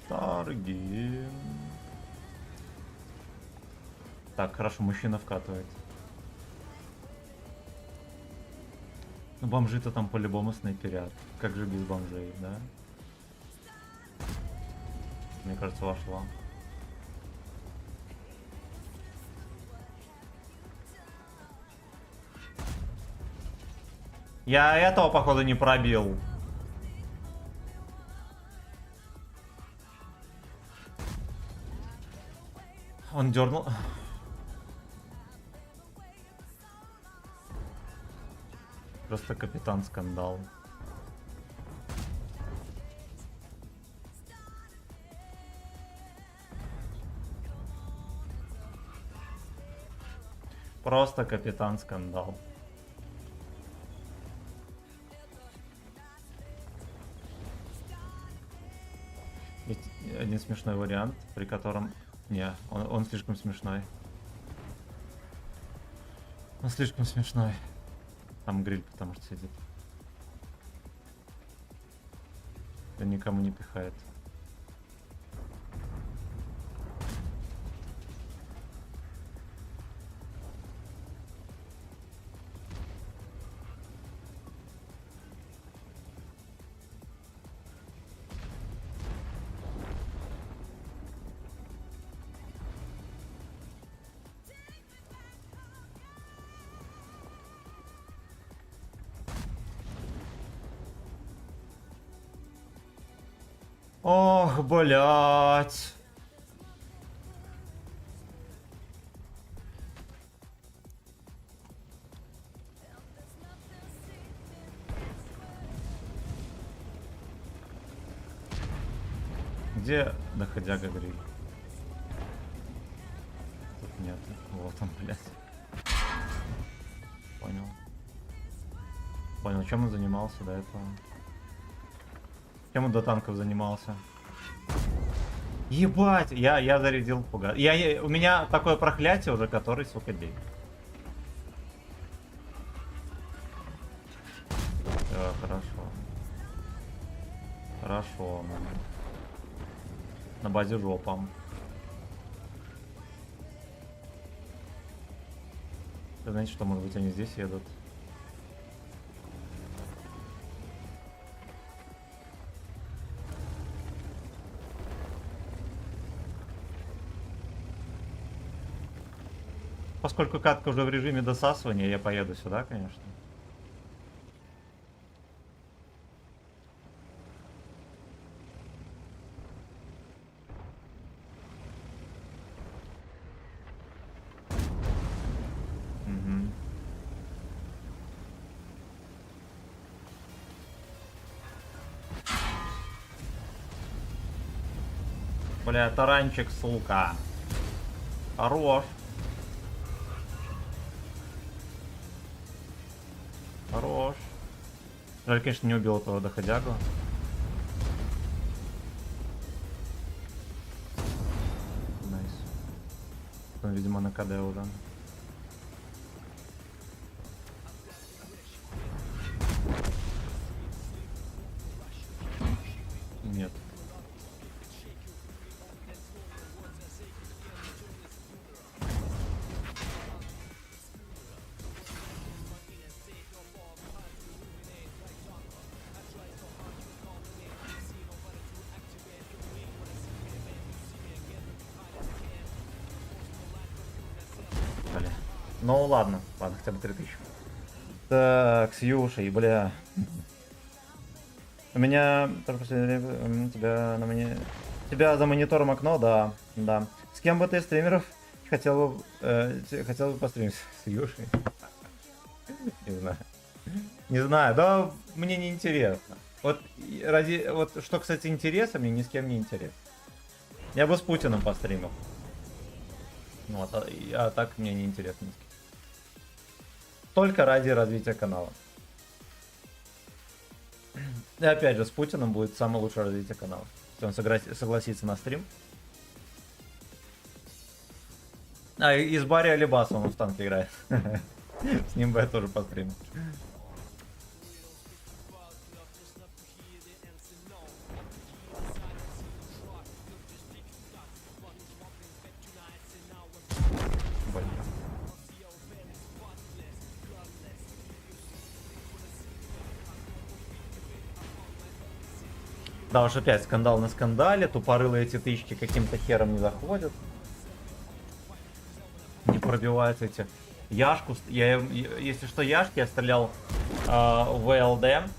Торги. Так, хорошо, мужчина вкатывает. Ну, бомжи-то там по-любому снайперят. Как же без бомжей, да? Мне кажется, вошло. Я этого, походу, не пробил. Он дернул. Просто капитан скандал. Просто капитан скандал. Есть один смешной вариант, при котором... Не, он слишком смешной. Он слишком смешной. Там гриль, потому что сидит. Да никому не пихает. Ох, блять. Где доходяга гриль? Тут нет. Вот он, блядь. Понял. Понял, чем он занимался до этого? Чем он до танков занимался? Ебать! Я зарядил пугать. У меня такое проклятие уже, который, сука, день. Всё, хорошо. Хорошо. На базе жопам. Вы знаете, что, может быть, они здесь едут? Поскольку катка уже в режиме досасывания, я поеду сюда, конечно. Угу. Бля, таранчик, сука. Хорош. Хорош. Жаль, конечно, не убил этого доходягу. он, видимо, на КД уже. Нет. Бля. Ну ладно, хотя бы 3000. Так, с Юшей, бля. У меня только последнее время тебя за монитором окно, да, да. С кем бы ты из стримеров хотел бы постримить? С Юшей? Не знаю. Не знаю, да мне не интересно. Вот вот что, кстати, интереса, мне ни с кем не интересно. Я бы с Путиным постримил. Вот, а так мне не интересно ни с кем. Только ради развития канала. И опять же, с Путиным будет самое лучшее развитие канала. Если он согласится на стрим. А, и с Барри Алибасом он в танке играет. С ним бы я тоже постримил. Да уж опять скандал на скандале, тупорылые эти тычки каким-то хером не заходят. Не пробиваются эти. Яшку, если что, Яшки я стрелял в ЛД.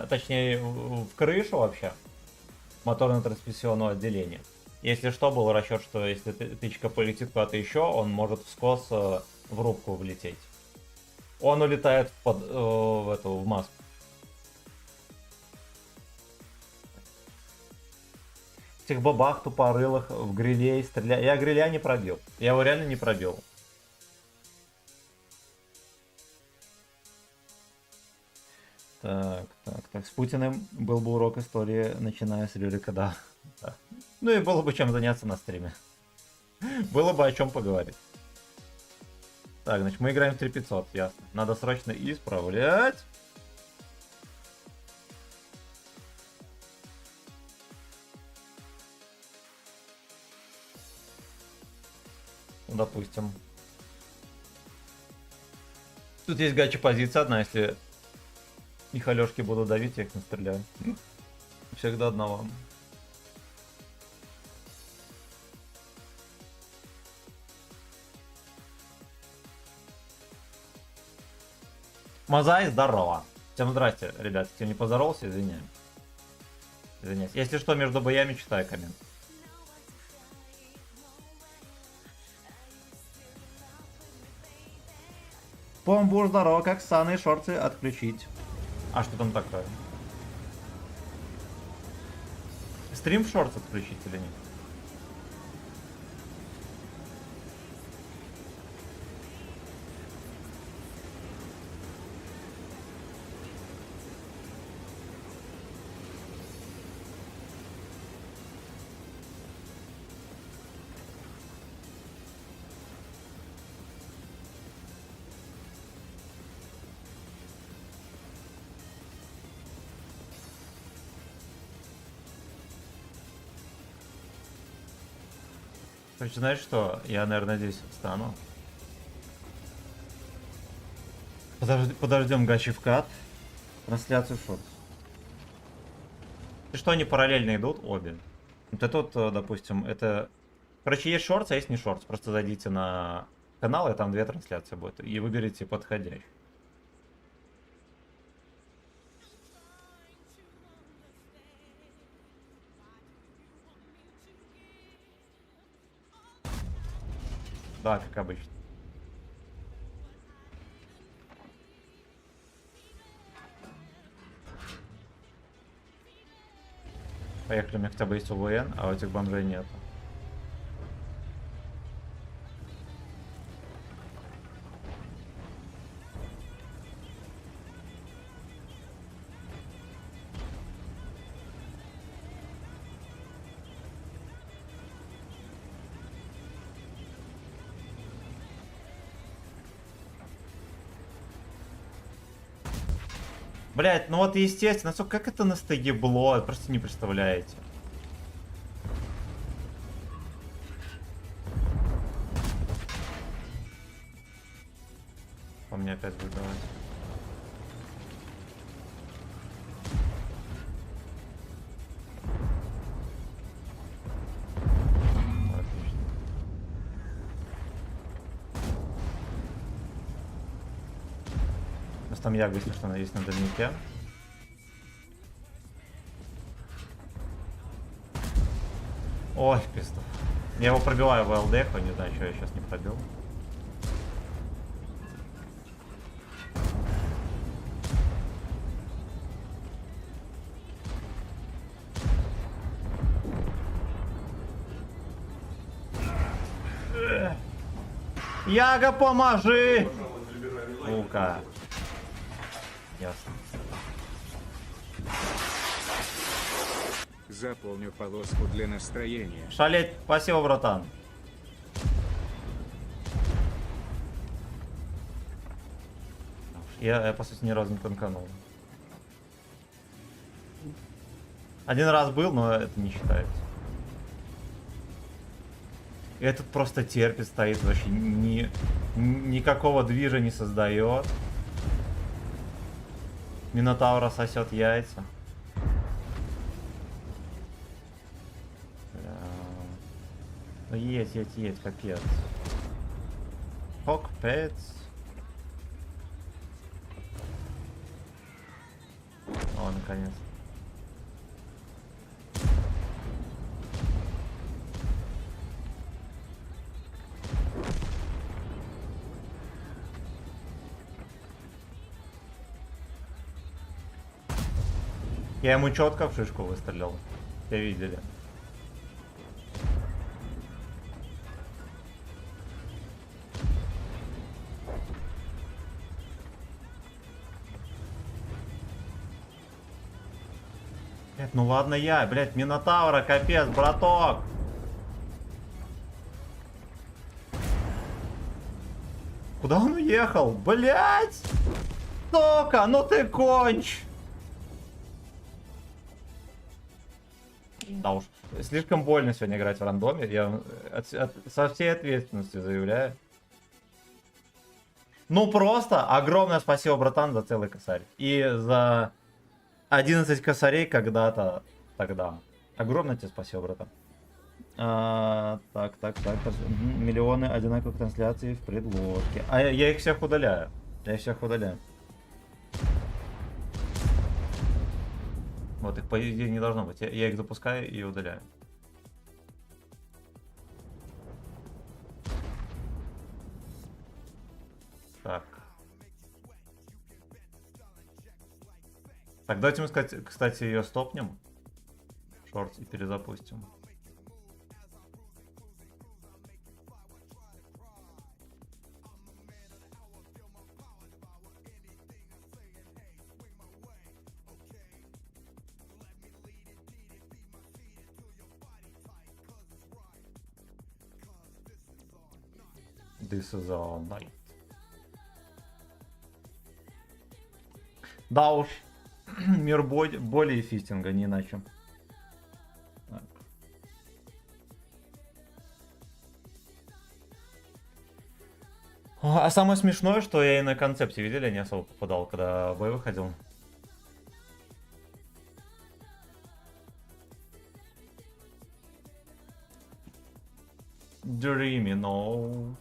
Точнее, в крышу вообще. Моторно-трансмиссионного отделения. Если что, был расчет, что если тычка полетит куда-то еще, он может вскос в рубку влететь. Он улетает в маску. Этих бабах тупорылых в грилей стреляю. Я гриля не пробил. Я его реально не пробил. Так. С Путиным был бы урок истории, начиная с Рюрика, да. Ну и было бы чем заняться на стриме. Было бы о чем поговорить. Так, значит, мы играем в 3500, ясно. Надо срочно исправлять. Допустим. Тут есть гача позиция одна, если их Алёшки будут давить, я их настреляю. Всегда одного. Мозаи, здорово. Всем здрасте, ребят. Кто не поздоровался, извиняюсь. Если что, между боями читаю коммент. Помбур, здорово, как ссаные шорты отключить. А что там такое? Стрим в шорт отключить или нет? Короче, знаешь что? Я, наверное, здесь встану. Подождем гачи вкат. Трансляцию шорт. И что, они параллельно идут? Обе. Вот это вот, допустим, это... Короче, есть шортс, а есть не шортс. Просто зайдите на канал, и там две трансляции будет. И выберите подходящий. Да, как обычно. Поехали, у меня хотя бы есть УВН, а у этих бомжей нет. Блять, ну вот естественно, как это настаебло, просто не представляете. По мне опять будет давать. Отлично. У нас там Яга, если что, есть на дальнике. Ой, пиздов. Я его пробиваю в ЛДХ, не знаю, что я сейчас не пробил. Яга, поможи! Сука. Ясно. Заполню полоску для настроения. Шалеть, спасибо, братан. Я, по сути, ни разу не танканул. Один раз был, но это не считается. И этот просто терпит, стоит, вообще никакого движа не создает. Минотавра сосет яйца. Ну едь, капец. Капец. О, наконец. Я ему четко в шишку выстрелил. Все видели. Блять, ну ладно я, блять, Минотавра, капец, браток. Куда он уехал? Блять! Сука, ну ты конч! Да уж, слишком больно сегодня играть в рандоме. Я со всей ответственностью заявляю. Ну просто огромное спасибо, братан, за целый косарь. И за 11 косарей когда-то тогда. Огромное тебе спасибо, братан. Так. Миллионы одинаковых трансляций в предложке. А я их всех удаляю. Вот их, по идее, не должно быть. Я их запускаю и удаляю. Так. Так, давайте мы, кстати, ее стопнем. Шорт и перезапустим. This is our night. Да уж. Мир боли и фистинга, не иначе. Так. А самое смешное, что я и на концепте, видели, не особо попадал, когда в бой выходил. Dreamy, no.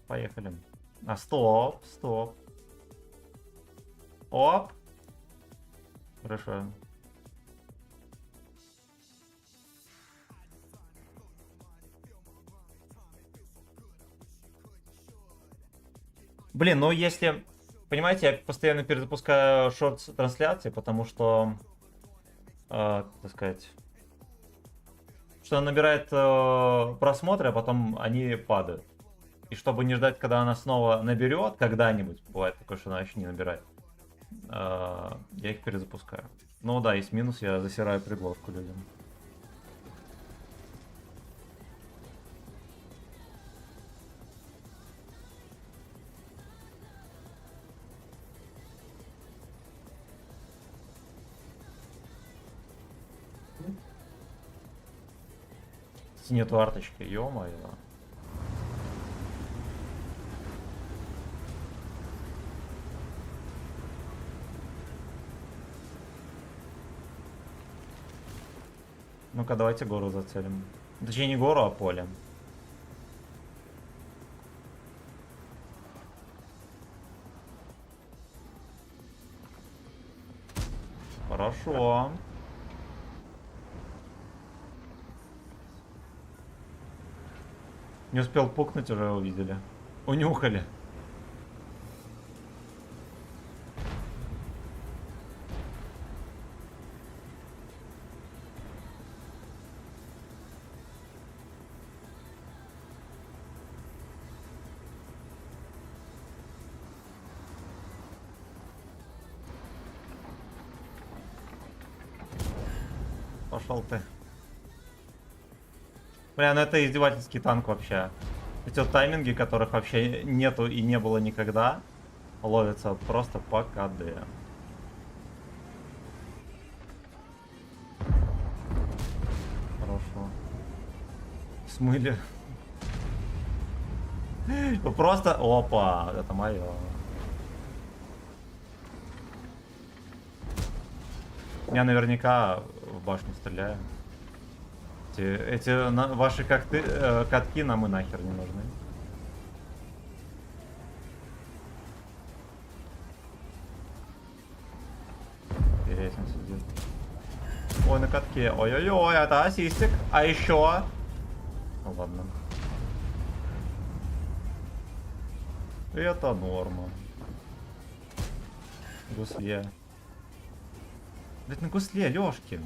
Поехали. А, стоп. Оп. Хорошо. Блин, ну если... Понимаете, я постоянно перезапускаю шорт-трансляции, потому что... так сказать... Что она набирает просмотры, а потом они падают. И чтобы не ждать, когда она снова наберет, когда-нибудь, бывает такое, что она еще не набирает, я их перезапускаю. Ну да, есть минус, я засираю предложку людям. Нету арточки, ё-моё. Ну-ка, давайте гору зацелим. Точнее, не гору, а поле. Хорошо. Не успел пукнуть, уже увидели. Унюхали. Пошел ты. Бля, ну это издевательский танк вообще. Эти вот тайминги, которых вообще нету и не было никогда, ловятся просто по КД. Хорошо. Смыли. Просто... Опа, это мое. Я наверняка в башню стреляю. Ваши катки нам и нахер не нужны. Интересно сидит. Ой, на катке. Ой-ой-ой, это ассистик. А еще... Ну ладно. Это норма. Гусле. Блять, на гусле, Лёшкин.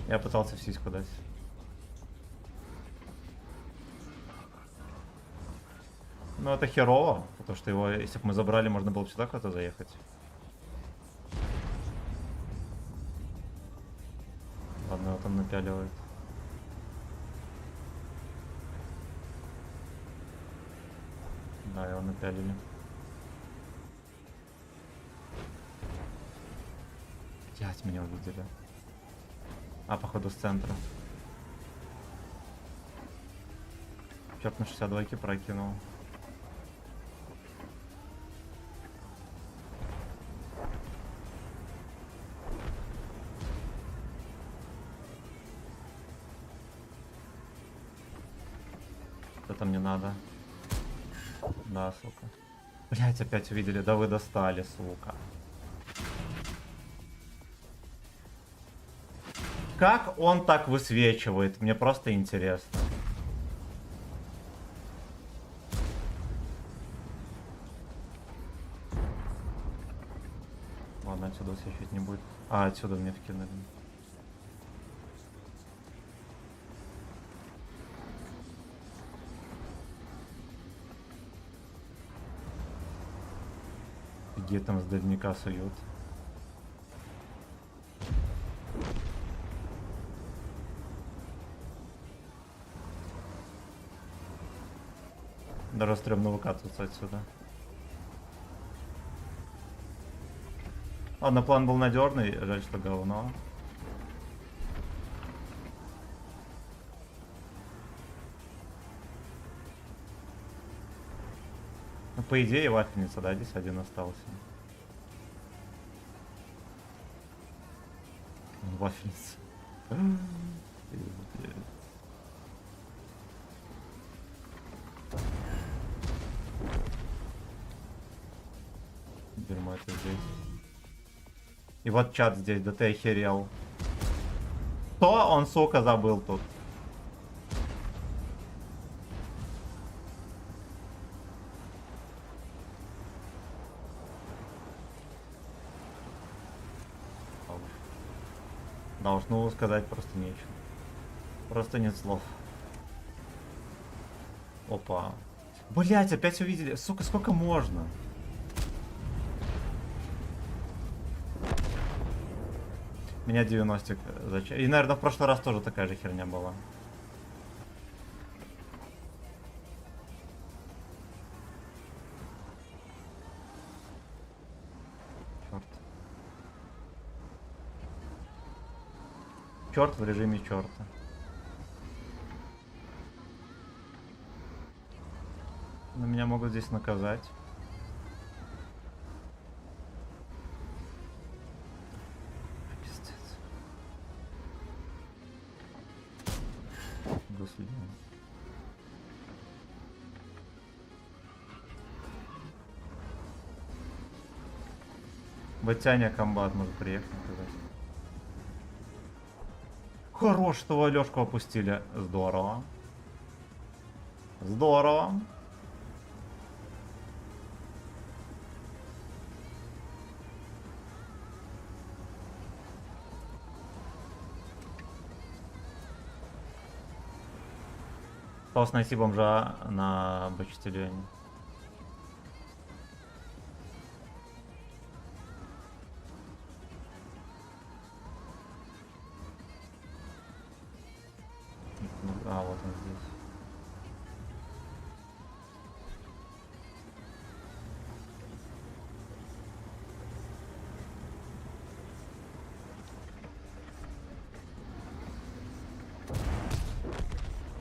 Я пытался в сиську дать. Ну это херово, потому что его, если бы мы забрали, можно было бы сюда куда-то заехать. Ладно, его там напяливает. Да, его напялили. Блять, меня увидели. А, походу, с центра. Черт, на 62-ки прокинул. Это мне надо. Да, сука. Блять, опять увидели. Да вы достали, сука. Как он так высвечивает? Мне просто интересно. Ладно, отсюда высвечивать не будет. А, отсюда мне вкинули. Где там с дальника суют? Даже стрёмно выкатываться отсюда. Ладно, план был надежный, жаль, что говно. Ну, по идее, вафельница, да, здесь один остался. Вафельница. Дерьмо это здесь. И вот чат здесь, да ты охерел. Что он, сука, забыл тут? Должно сказать просто нечего. Просто нет слов. Опа. Блять, опять увидели. Сука, сколько можно? Меня 90 зачем? И, наверное, в прошлый раз тоже такая же херня была. Черт. Черт в режиме черта. Но меня могут здесь наказать. Пиздец. Господи. Батяня комбат может приехать наказать. Хорош, что Алёшку опустили. Здорово. Здорово. Осталось найти бомжа на Бочтальоне. А, вот он здесь.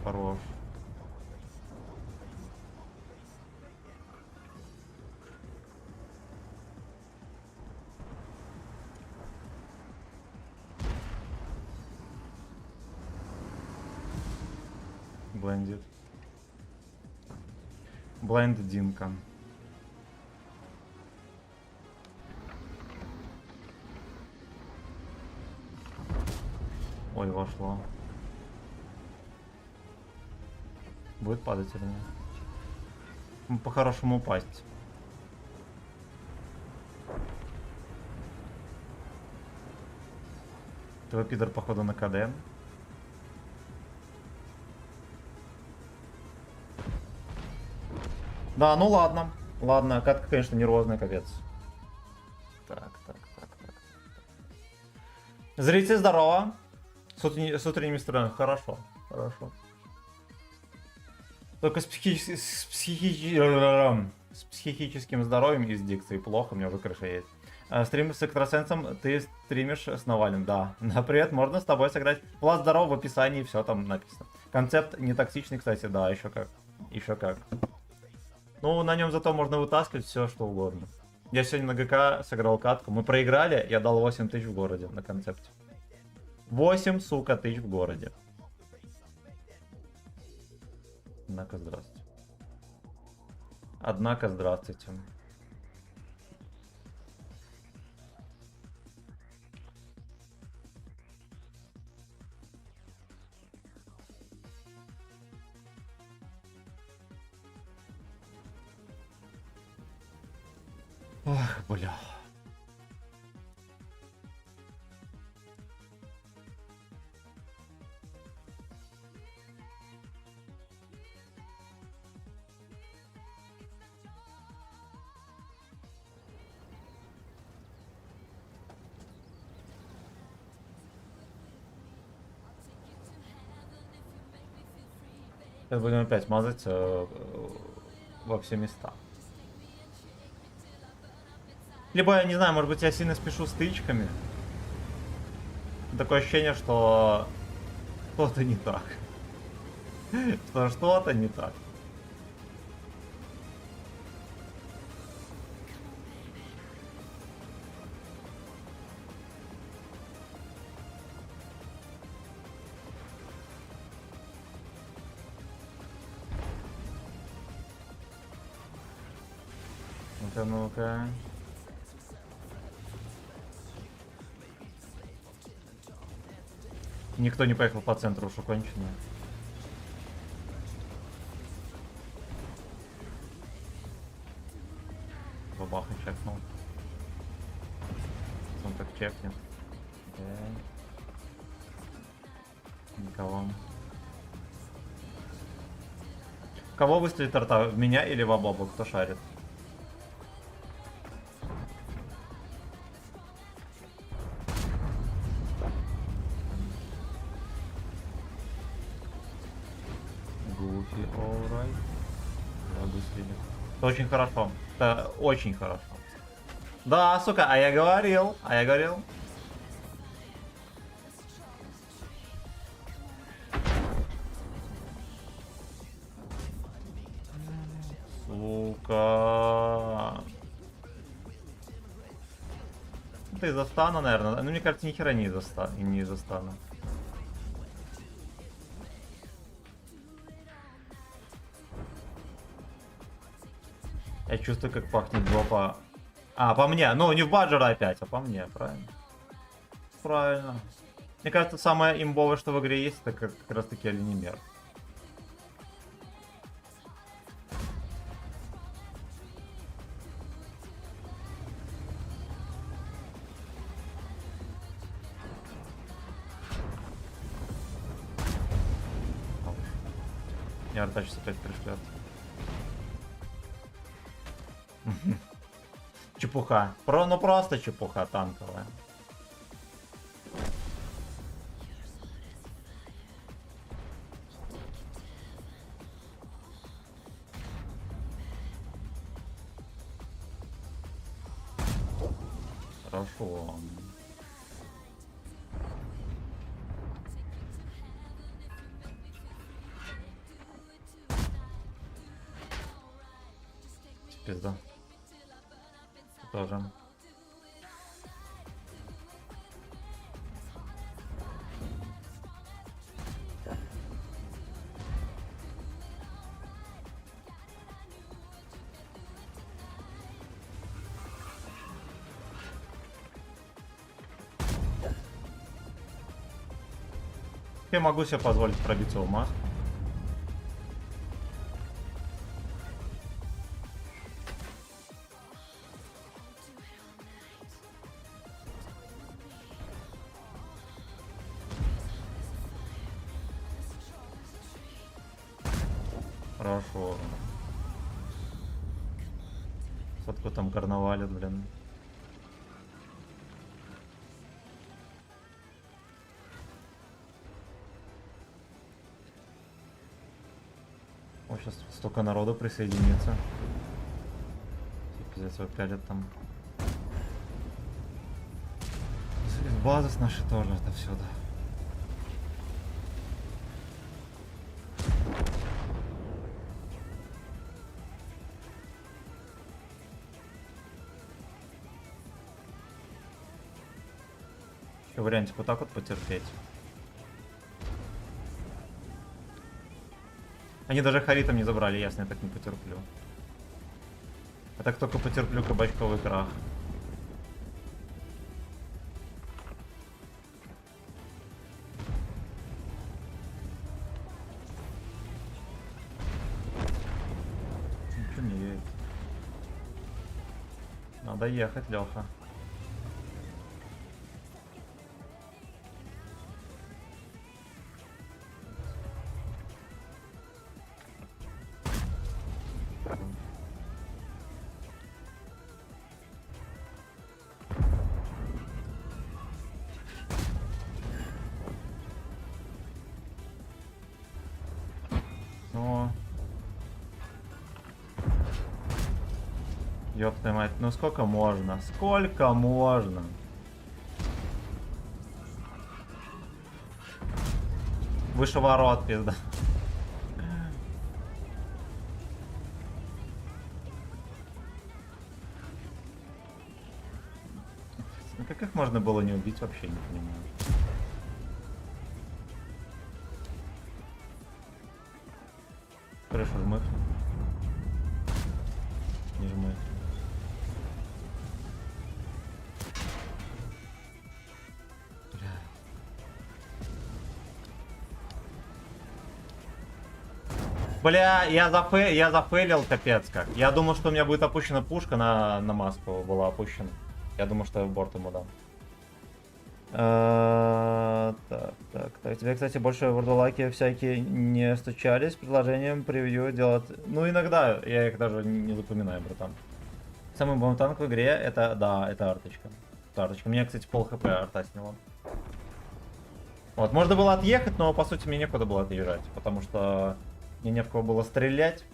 Хорош. Блендит. Блендинка. Ой, вошло. Будет падать или нет? По-хорошему упасть. Твой пидор походу на КД. Да, ну ладно. Ладно, катка, конечно, нервозная, капец. Так. Зритель, здорово. С утренними стороны. Хорошо. Только с психическим здоровьем и с дикцией плохо, у меня уже крыша есть. Стрим с экстрасенсом, ты стримишь с Навальным, да. Привет, можно с тобой сыграть. Влад, здорово, в описании все там написано. Концепт не токсичный, кстати, да, еще как. Ну, на нем зато можно вытаскивать все, что угодно. Я сегодня на ГК сыграл катку, мы проиграли, я дал 8 тысяч в городе на концепте. 8, сука, тысяч в городе. Однако, здравствуйте. Ох, бля. Сейчас будем опять мазать во все места. Либо, я не знаю, может быть, я сильно спешу с тычками. Такое ощущение, что что-то не так. Что-то не так. Ну-ка. Никто не поехал по центру, уж кончено. Бабаха чекнул. Он так чекнет. Никого. Кого выстрелит арта? В меня или в Абобу? Кто шарит? Очень хорошо. Это очень хорошо. Да, сука, а я говорил. сука. Это из-за стана, наверное. Ну, мне кажется, ни хера не из-за стана. Я чувствую, как пахнет дропа. А, по мне. Ну, не в баджера опять, а по мне, правильно? Правильно. Мне кажется, самое имбовое, что в игре есть, это как раз таки оленемер. Я Артач опять пришлет. Чепуха. Ну просто чепуха танковая. Хорошо. Пизда. Тоже. Я могу себе позволить пробиться в маску. Хорошо. Сотку там карнавалит, блин. О, сейчас столько народу присоединится. Пиздец, пялят там. Базы с нашей тоже отовсюду. Еще вариантик вот так вот потерпеть. Они даже Харитом не забрали, ясно, я так не потерплю. Я так только потерплю кабачковый крах. Ничего не едет. Надо ехать, Леха. Ёб твою мать, ну сколько можно? Сколько можно? Выше ворот, пизда. Ну как их можно было не убить, вообще не понимаю. Крышу жмых. Не жмых. Бля, я зафейлил капец как. Я думал, что у меня будет опущена пушка на маску, была опущена. Я думал, что я в борт ему дам. Так. Тебе, кстати, больше вурдалаки всякие не стучались с предложением превью делать. Ну, иногда я их даже не запоминаю, братан. Самый бомб танк в игре это, да, это арточка. Это арточка. Меня, кстати, пол хп арта сняло. Вот, можно было отъехать, но по сути мне некуда было отъезжать, потому что мне не в кого было стрелять.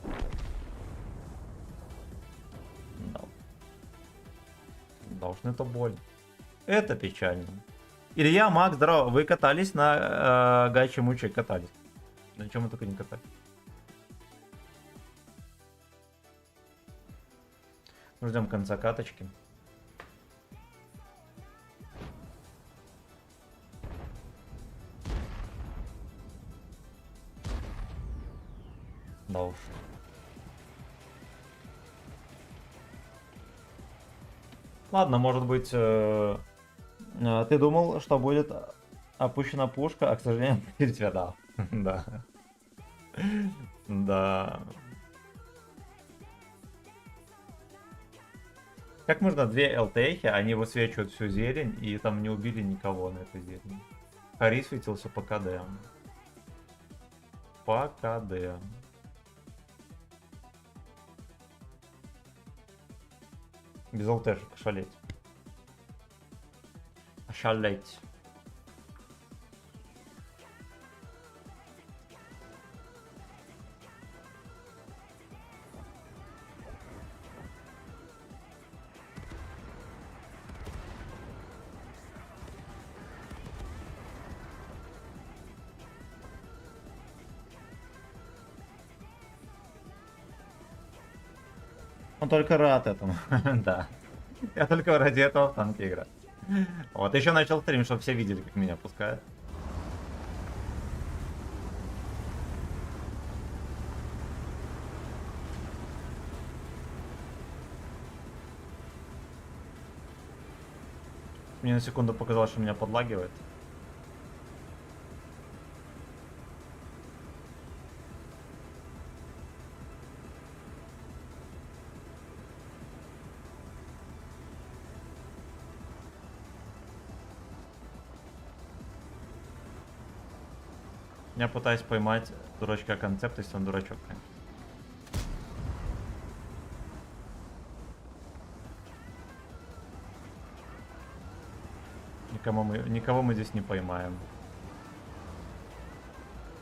Да уж, это боль. Это печально. Илья, Макс, здорово. Вы катались на Гайче Муче? Катались. На чем мы только не катались. Ждем конца каточки. Да уж. Ладно, может быть, ты думал, что будет опущена пушка, а к сожалению, перед тебя, да. Да. Да. Как можно две ЛТХи, они высвечивают всю зелень, и там не убили никого на этой зелени. Хари светился по КД. По КД. Без ЛТшек шалеть. Шалеть. Он только рад этому. Да. Я только ради этого в танки играю. Вот, еще начал стрим, чтобы все видели, как меня пускают. Мне на секунду показалось, что меня подлагивает. Я пытаюсь поймать дурачка концепт, если он дурачок, конечно. Никого мы здесь не поймаем.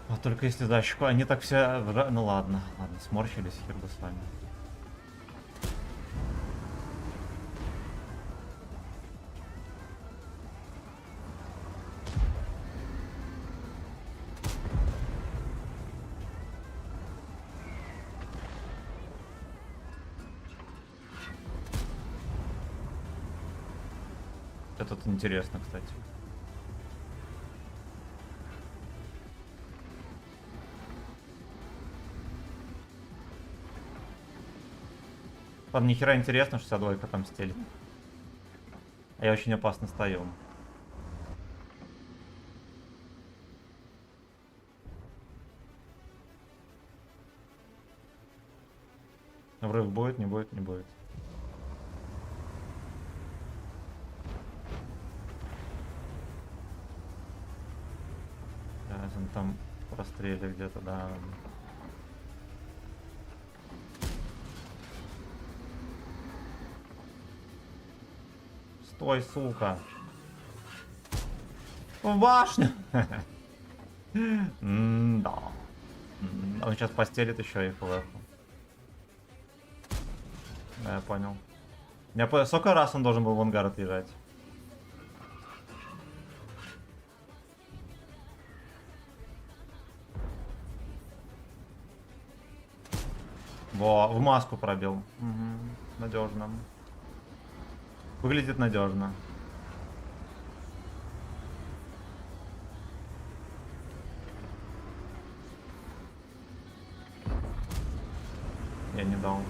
А только если да, щука, они так все... Ну ладно, ладно, сморщились, хер бы с вами. Это тут интересно, кстати. Ладно, нихера интересно, 62 там стелит. А я очень опасно стою. Врыв будет, не будет, не будет. Он там прострели где-то, да. Стой, сука. В башню. Да. Он сейчас постелит еще и флэху. Да, я понял. Сколько раз он должен был в ангар отъезжать? Во, в маску пробил. Угу. Надежно. Выглядит надежно. Я не дал.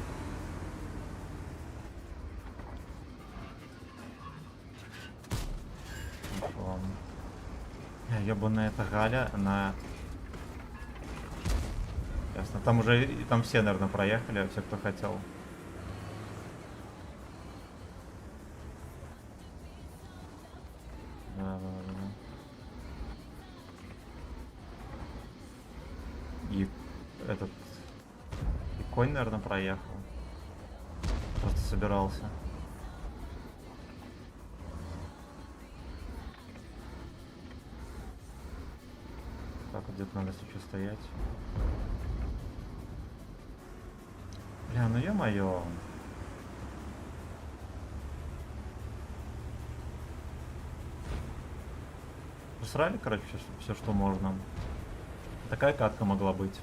Ебаная эта Галя, она... Ясно. Там уже, там все, наверное, проехали, все, кто хотел. Да. И этот... И конь, наверное, проехал. Просто собирался. Так, вот где-то надо сейчас стоять. Бля, ну ё-моё. Посрали, короче, все, что можно. Такая катка могла быть.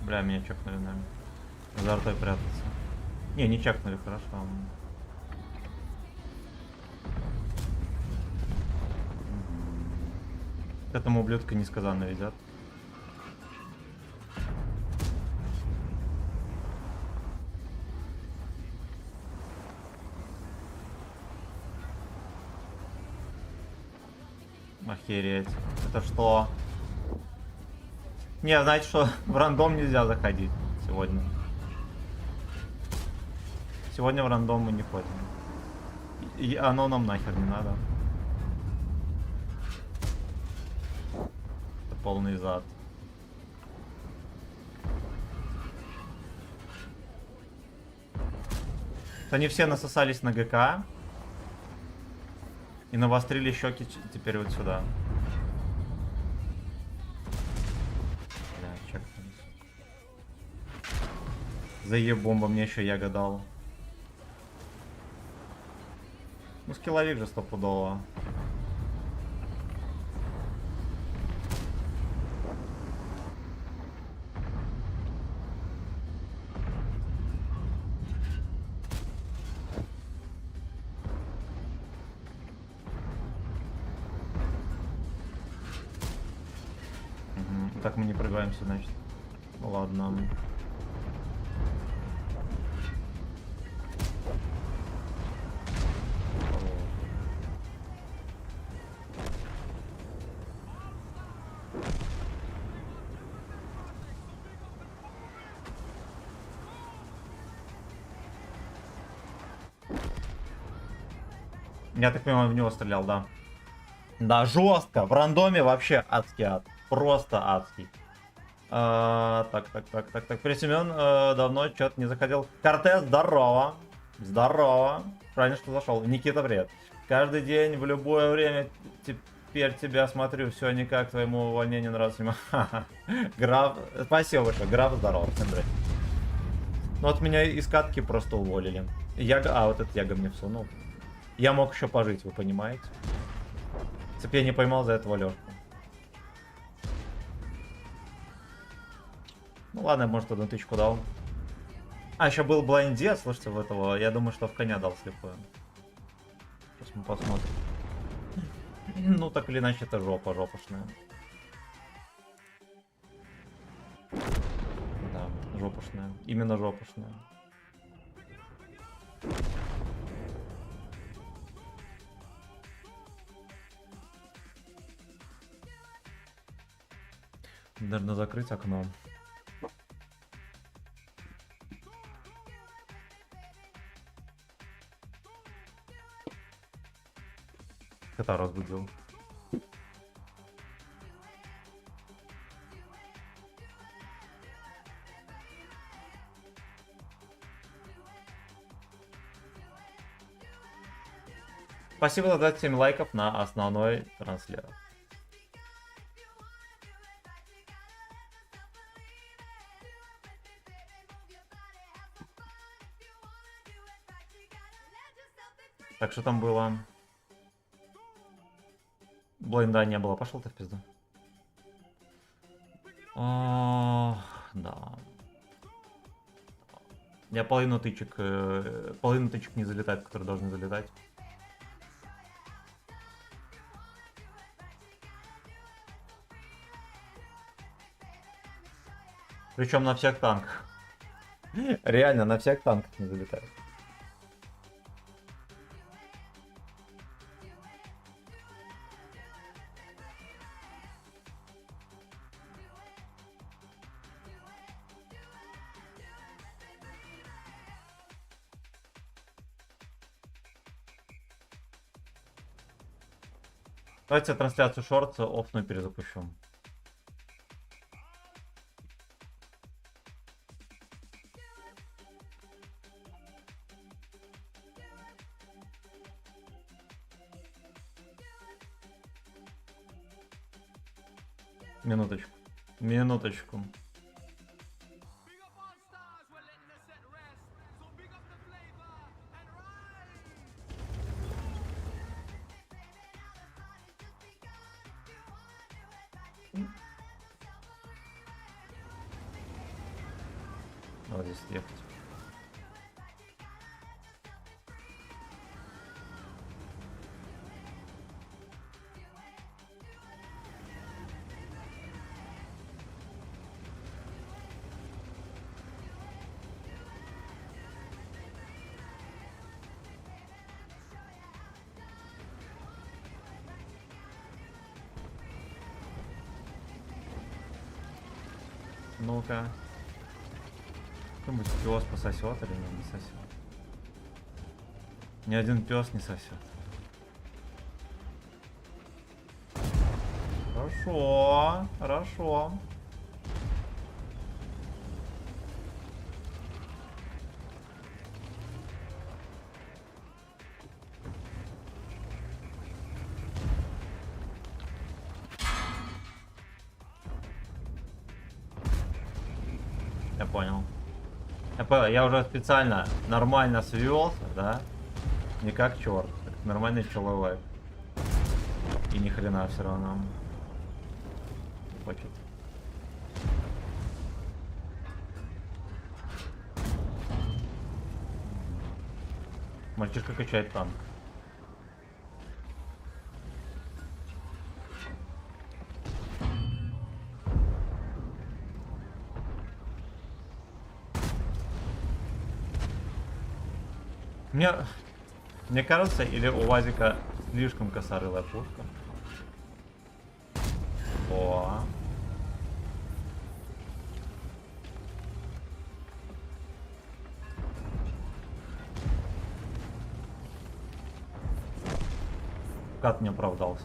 Бля, меня чекнули, наверное. За артой прятаться. Не чекнули, хорошо. К этому ублюдку несказанно везет. Охереть. Это что? Не, знаете что? В рандом нельзя заходить сегодня. Сегодня в рандом мы не ходим. И оно нам нахер не надо. Это полный зад. Они все насосались на ГК. И навострили щеки теперь вот сюда. Бля, чекнулись. Заебомба, мне еще я гадал. Ну, скилловик же стопудово. Так мы не прыгаемся, значит. Ну ладно. Я так понимаю, в него стрелял, да. Да, жестко. В рандоме вообще адский ад. Просто адский. Так. При Семен давно что-то не заходил. Кортес, здорово. Здорово. Правильно, что зашел. Никита, привет. Каждый день, в любое время теперь тебя смотрю. Все никак твоему увольнению нравится. Граф, спасибо большое. Граф, здорово. Всем привет. Ну вот меня из катки просто уволили. Вот этот Яга мне всунул. Я мог еще пожить, вы понимаете? Если бы я не поймал за этого Лёшку. Ну ладно, может, одну тычку дал. А, еще был блайндец, слушайте, в этого. Я думаю, что в коня дал слепую. Сейчас мы посмотрим. Ну, так или иначе, это жопошная. Да, жопошная. Именно жопошная. Наверное, закрыть окно. Кота разбудил. Спасибо за 27 лайков на основной трансляции. Так, что там было? Блайнда не было. Пошел ты в пизду. Да. Я половину тычек не залетает, которые должны залетать. Причем на всех танках. Реально, на всех танках не залетает. Давайте трансляцию шорта оффную перезапущу. Минуточку. Минуточку. Вот здесь ехать. Ну-ка. Кто-нибудь пес пососет или не сосет? Ни один пес не сосет. Хорошо, хорошо. Я понял. Я уже специально нормально свелся, да? Не как черт, как нормальный человек. И ни хрена все равно. Хочет. Мальчишка качает танк. Мне кажется, или у Вазика слишком косорылая пушка. О. Кат не оправдался.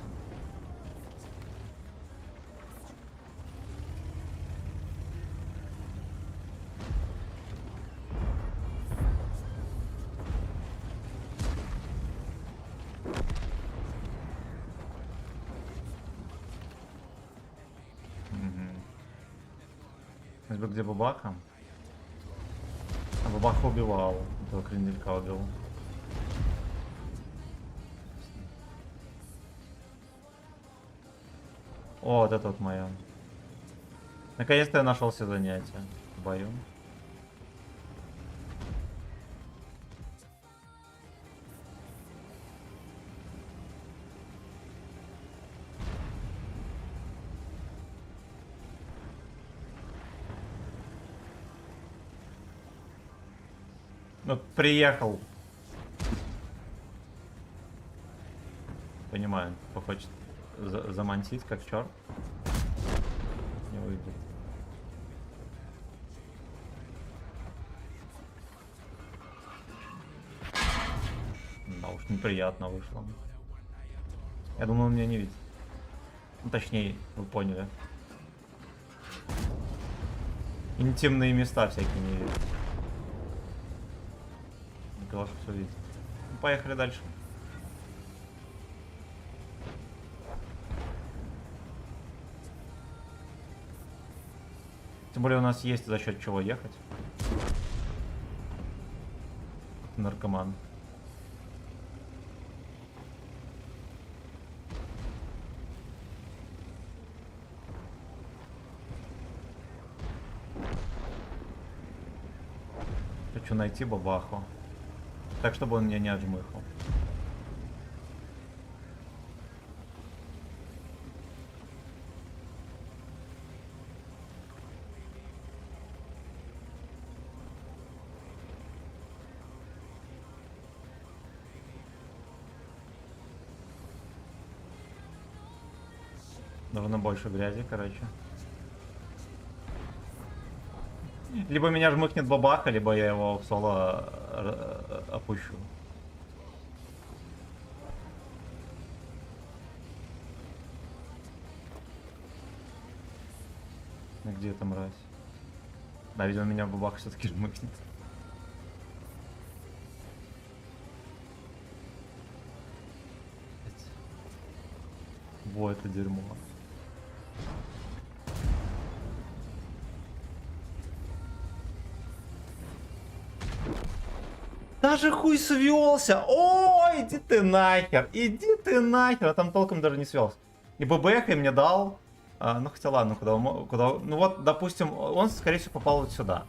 Где бабаха? А бабаха убивал. Этого кренделька убил. О, вот это вот моя. Наконец-то я нашел себе занятие в бою. Ну, приехал. Понимаю, хочет замантить как черт. Не выйдет. Да уж, неприятно вышло. Я думал, он меня не видит. Ну, точнее, вы поняли. Интимные места всякие не видят. Николаш все видит. Ну, поехали дальше. Тем более у нас есть за счет чего ехать. Наркоман. Хочу найти бабаху. Так, чтобы он меня не отжмыхал. Нужно больше грязи, короче. Либо меня жмыхнет бабаха, либо я его в соло опущу. Где эта мразь? Да, видимо, меня бабаха все-таки жмыхнет. Во, это дерьмо. Даже хуй свелся! Ой, иди ты нахер! Иди ты нахер! А там толком даже не свелся. И ББХ мне дал. Ну хотя ладно, куда. Ну вот, допустим, он, скорее всего, попал вот сюда.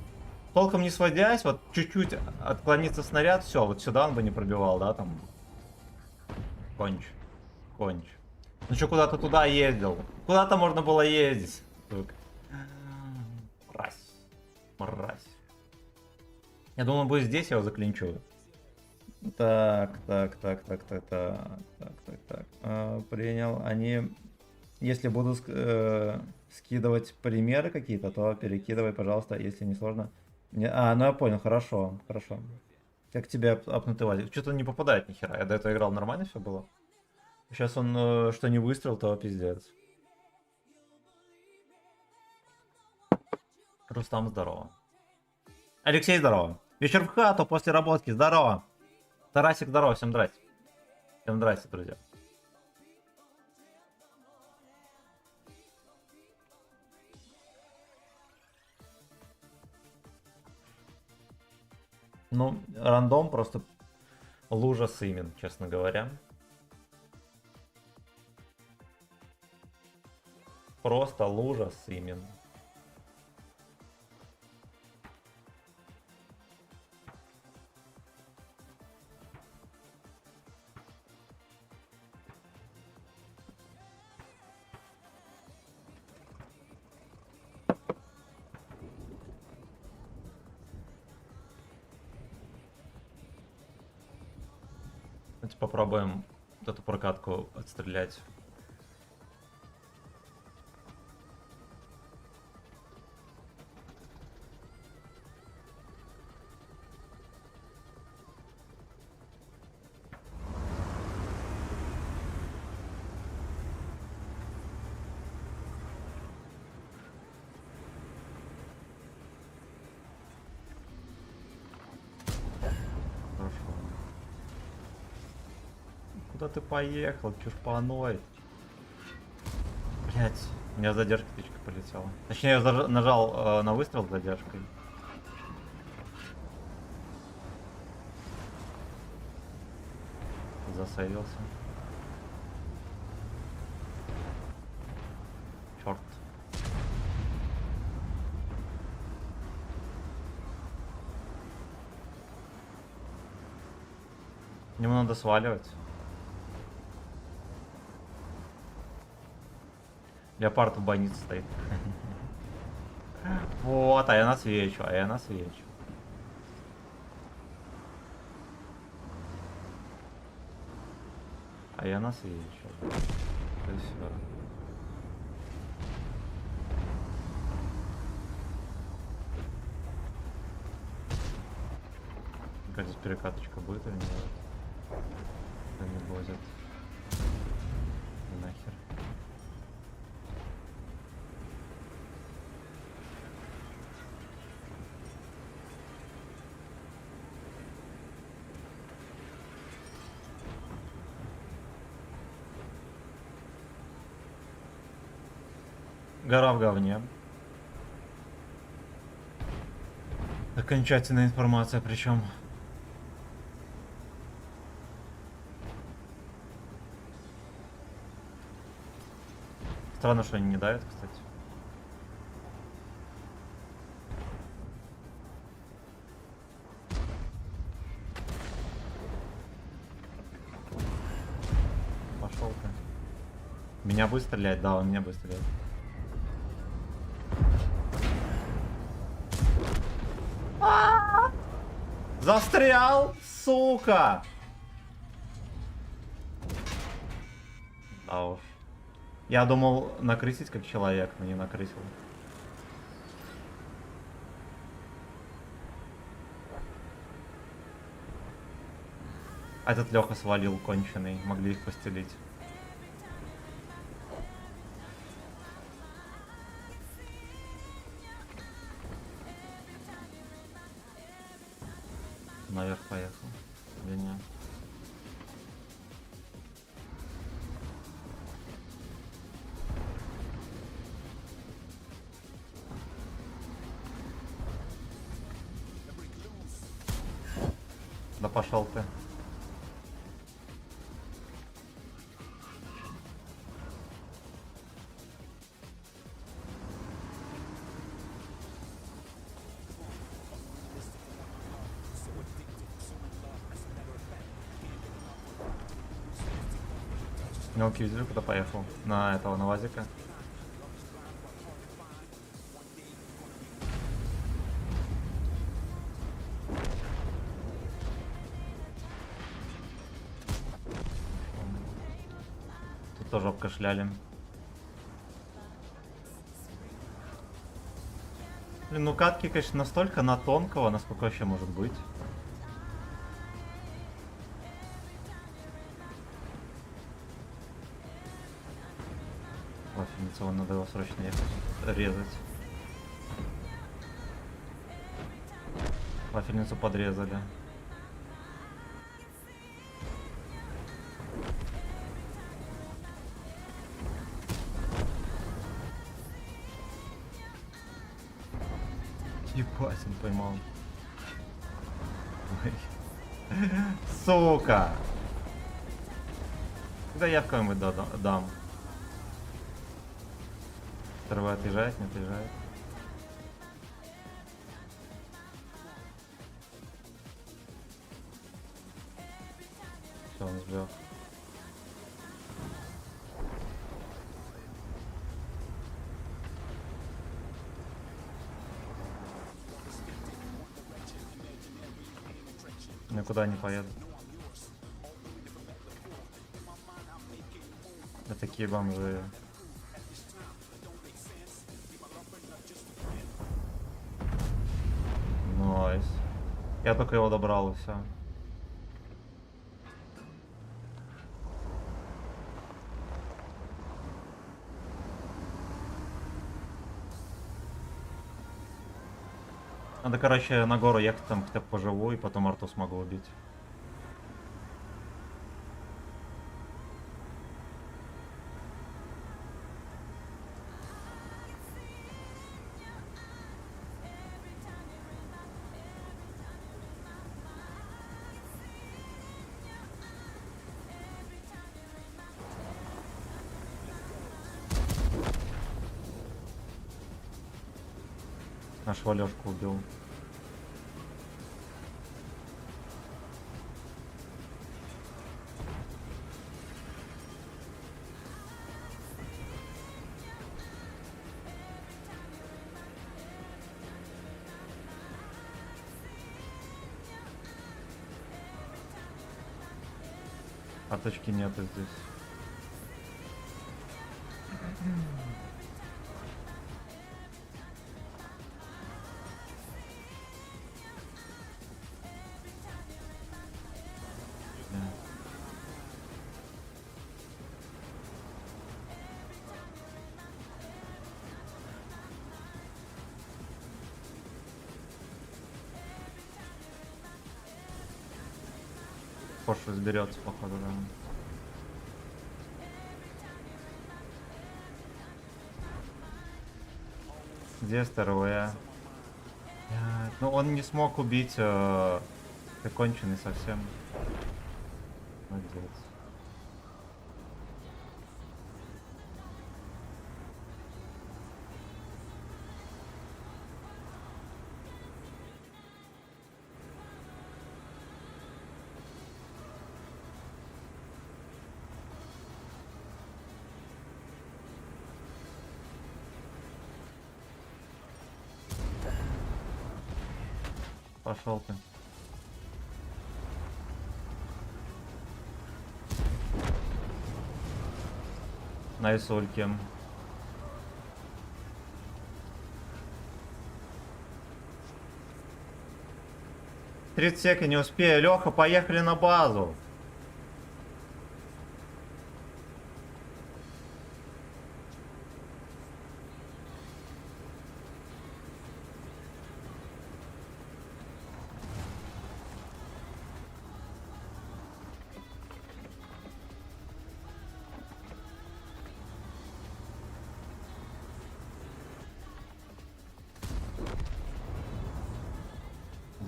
толком не сводясь, вот чуть-чуть отклонится снаряд, все, вот сюда он бы не пробивал, да, там. Конч. Конч. Ну что, куда-то туда ездил? Куда-то можно было ездить. Сука. Мразь. Мразь. Я думал, он будет здесь, я его заклинчу. Так. Принял. Они, если буду скидывать примеры какие-то, то перекидывай, пожалуйста, если не сложно. Ну я понял, хорошо. Как тебе апнутый вазик? Что-то не попадает ни хера. Я до этого играл, нормально все было. Сейчас он что не выстрел, то пиздец. Рустам, здорово. Алексей, здорово. Вечер в хату после работки, здорово. Тарасик, здорово, всем здрасте. Всем здрасте, друзья. Ну, рандом просто лужа с имен, честно говоря. Просто лужа с имен. Давайте попробуем вот эту прокатку отстрелять. Хорошо. Куда ты поехал, чушпаной? Блять, у меня задержка птичка полетела. Точнее, я нажал на выстрел с задержкой. Засейвился. Черт. Ему надо сваливать. Леопард в больнице стоит. Вот, а я насвечу, То есть, как здесь перекаточка будет или нет? Да не будет. Нахер. Гора в говне. Окончательная информация, причем. Странно, что они не давят, кстати. Пошел ты. Меня будет стрелять, да, он меня будет стрелять. Застрял, сука! Да уж. Я думал накрысить как человек, но не накрысил. Этот Леха свалил конченый, могли их постелить. Наверх поехал. Или нет? Да пошел ты. Мелкий видели, куда поехал? На этого, на Вазика. Тут тоже обкашляли. Блин, ну катки, конечно, настолько на тонкого, насколько вообще может быть. Вафельница, вон надо его срочно ехать резать. Вафельницу подрезали. Ебать, он поймал. Ой. Сука! Да я в кого-нибудь дам. Второй отъезжает, не отъезжает. Все, он сбег. Никуда не поеду. Да такие бомжи. Найс. Я только его добрал и все. Надо, короче, на гору ехать, там хотя бы поживу, и потом арту смогу убить. Нашего Лёшку убил. Карточки нету здесь. Пош разберется, походу, да. Где СТРВ? Ну он не смог убить законченный совсем. Молодец. Пошел ты. На Исульке. Тридцать секунд не успею. Леха, поехали на базу.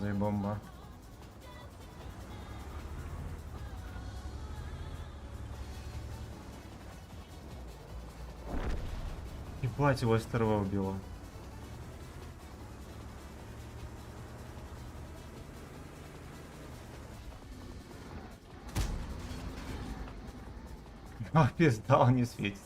Заебомба. Ебать, его СТРВ убило. А, пизда, он не светится.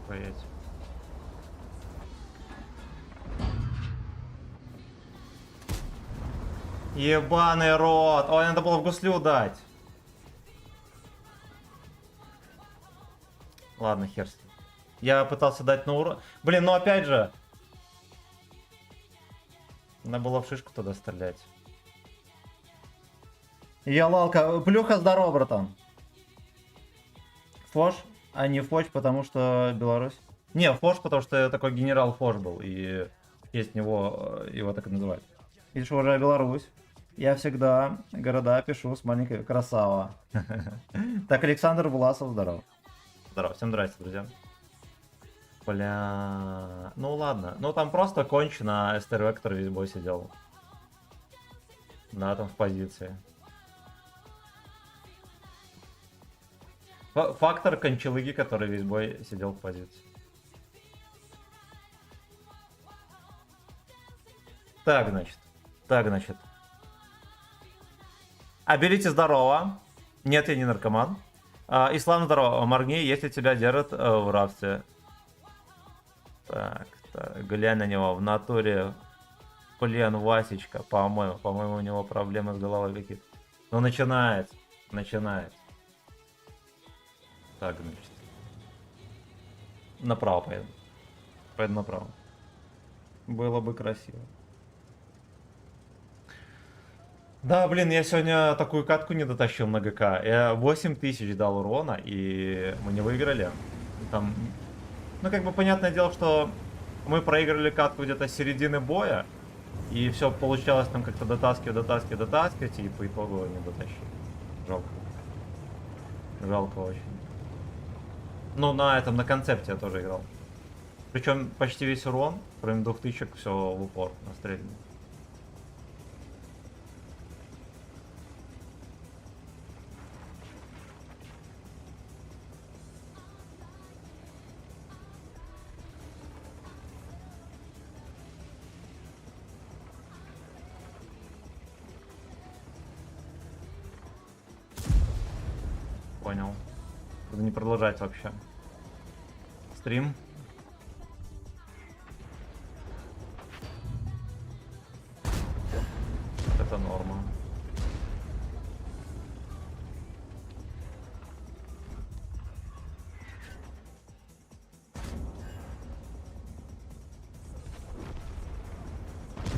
Поедь. Ебаный рот. Ой, надо было в гуслю дать. Ладно, хер с ним. Я пытался дать на урон. Блин, ну опять же. Надо было в шишку туда стрелять. Я лалка. Плюха, здорово, братан. Фош, а не Фоч, потому что Беларусь. Не, Фош, потому что такой генерал Фош был. И в честь него его так и называют. Видишь, уже Беларусь. Я всегда города пишу с маленькой красава. Так, Александр Власов, здорово. Здорово, всем здрасте, друзья. Бля... Ну ладно. Ну там просто кончено Эстер Вектор весь бой сидел. Да, там в позиции. Фактор кончалыги, который весь бой сидел в позиции. Так, значит. Так, значит. Абелите, здорово. Нет, я не наркоман. Ислам, здорово. Моргни, если тебя держат в рабстве. Так, глянь на него. В натуре плен Васечка, по-моему. По-моему, у него проблемы с головой какие-то. Ну, начинается. Начинается. Так, значит. Направо поеду. Поеду направо. Было бы красиво. Да, блин, я сегодня такую катку не дотащил на ГК. Я 8000 дал урона, и мы не выиграли. Там, ну, как бы, понятное дело, что мы проиграли катку где-то с середины боя, и все получалось там как-то дотаскивать, и по итогу не дотащили. Жалко. Жалко очень. Ну, на этом, на концепте я тоже играл. Причем почти весь урон, кроме 2000, все в упор настреляно. Понял. Буду не продолжать вообще. Стрим. Это норма.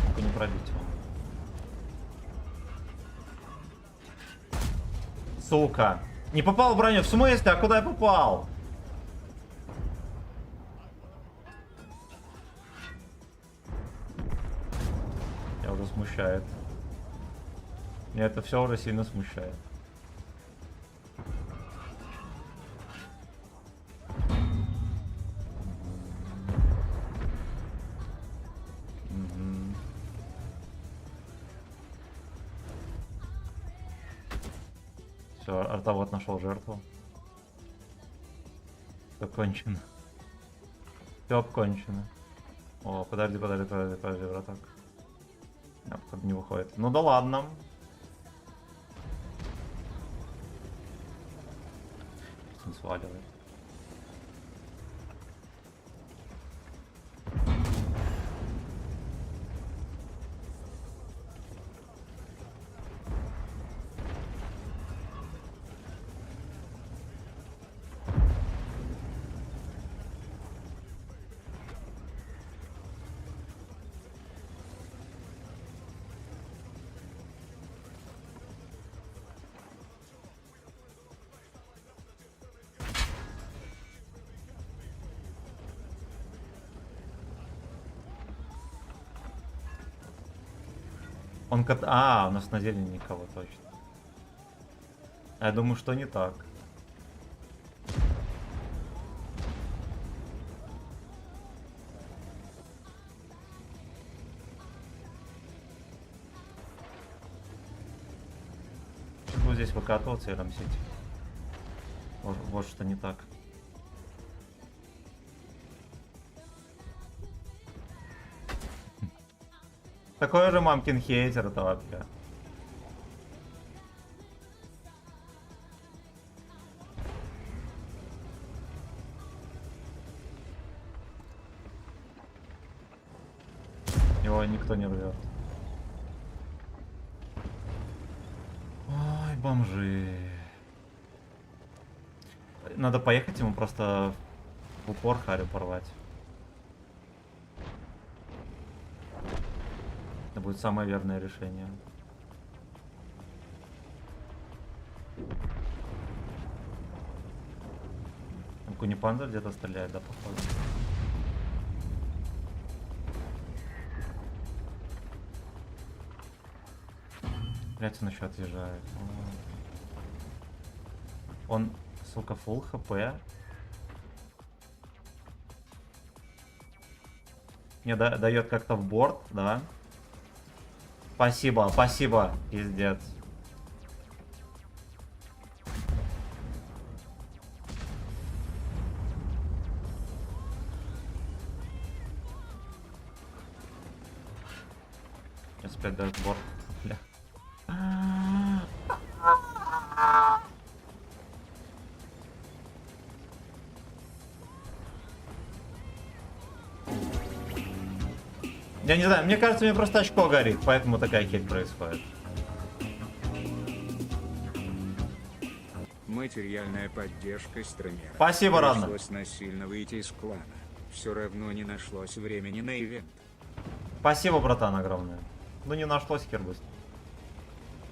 Только не пробить его. Сука. Не попал в броню. В смысле? А куда я попал? Меня уже смущает. Меня это все уже сильно смущает. Все, артовод нашел жертву. Все кончено. Все обкончено. О, подожди, браток. Походу не выходит. Ну да ладно. Он сваливает. Он у нас на деле никого точно. Я думаю, что не так. смысла здесь выкатываться и рамсить. Вот что не так. Такой же мамкин хейтер это вообще. Его никто не рвет. Ой, бомжи. Надо поехать ему просто в упор харю порвать. Это будет самое верное решение. Там Кунипанда где-то стреляет, да, походу. Блять, он еще отъезжает. Он, сука, фулл хп. Мне дает как-то в борт, да? Спасибо, спасибо, пиздец. Сейчас опять дает борт. Бля. Я не знаю, мне кажется, мне просто очко горит, поэтому такая херь происходит. Материальная поддержка стримера. Спасибо, Ранна. Пришлось насильно выйти из клана. Все равно не нашлось времени на ивент. Спасибо, братан, огромное. Ну не нашлось, хер быстро.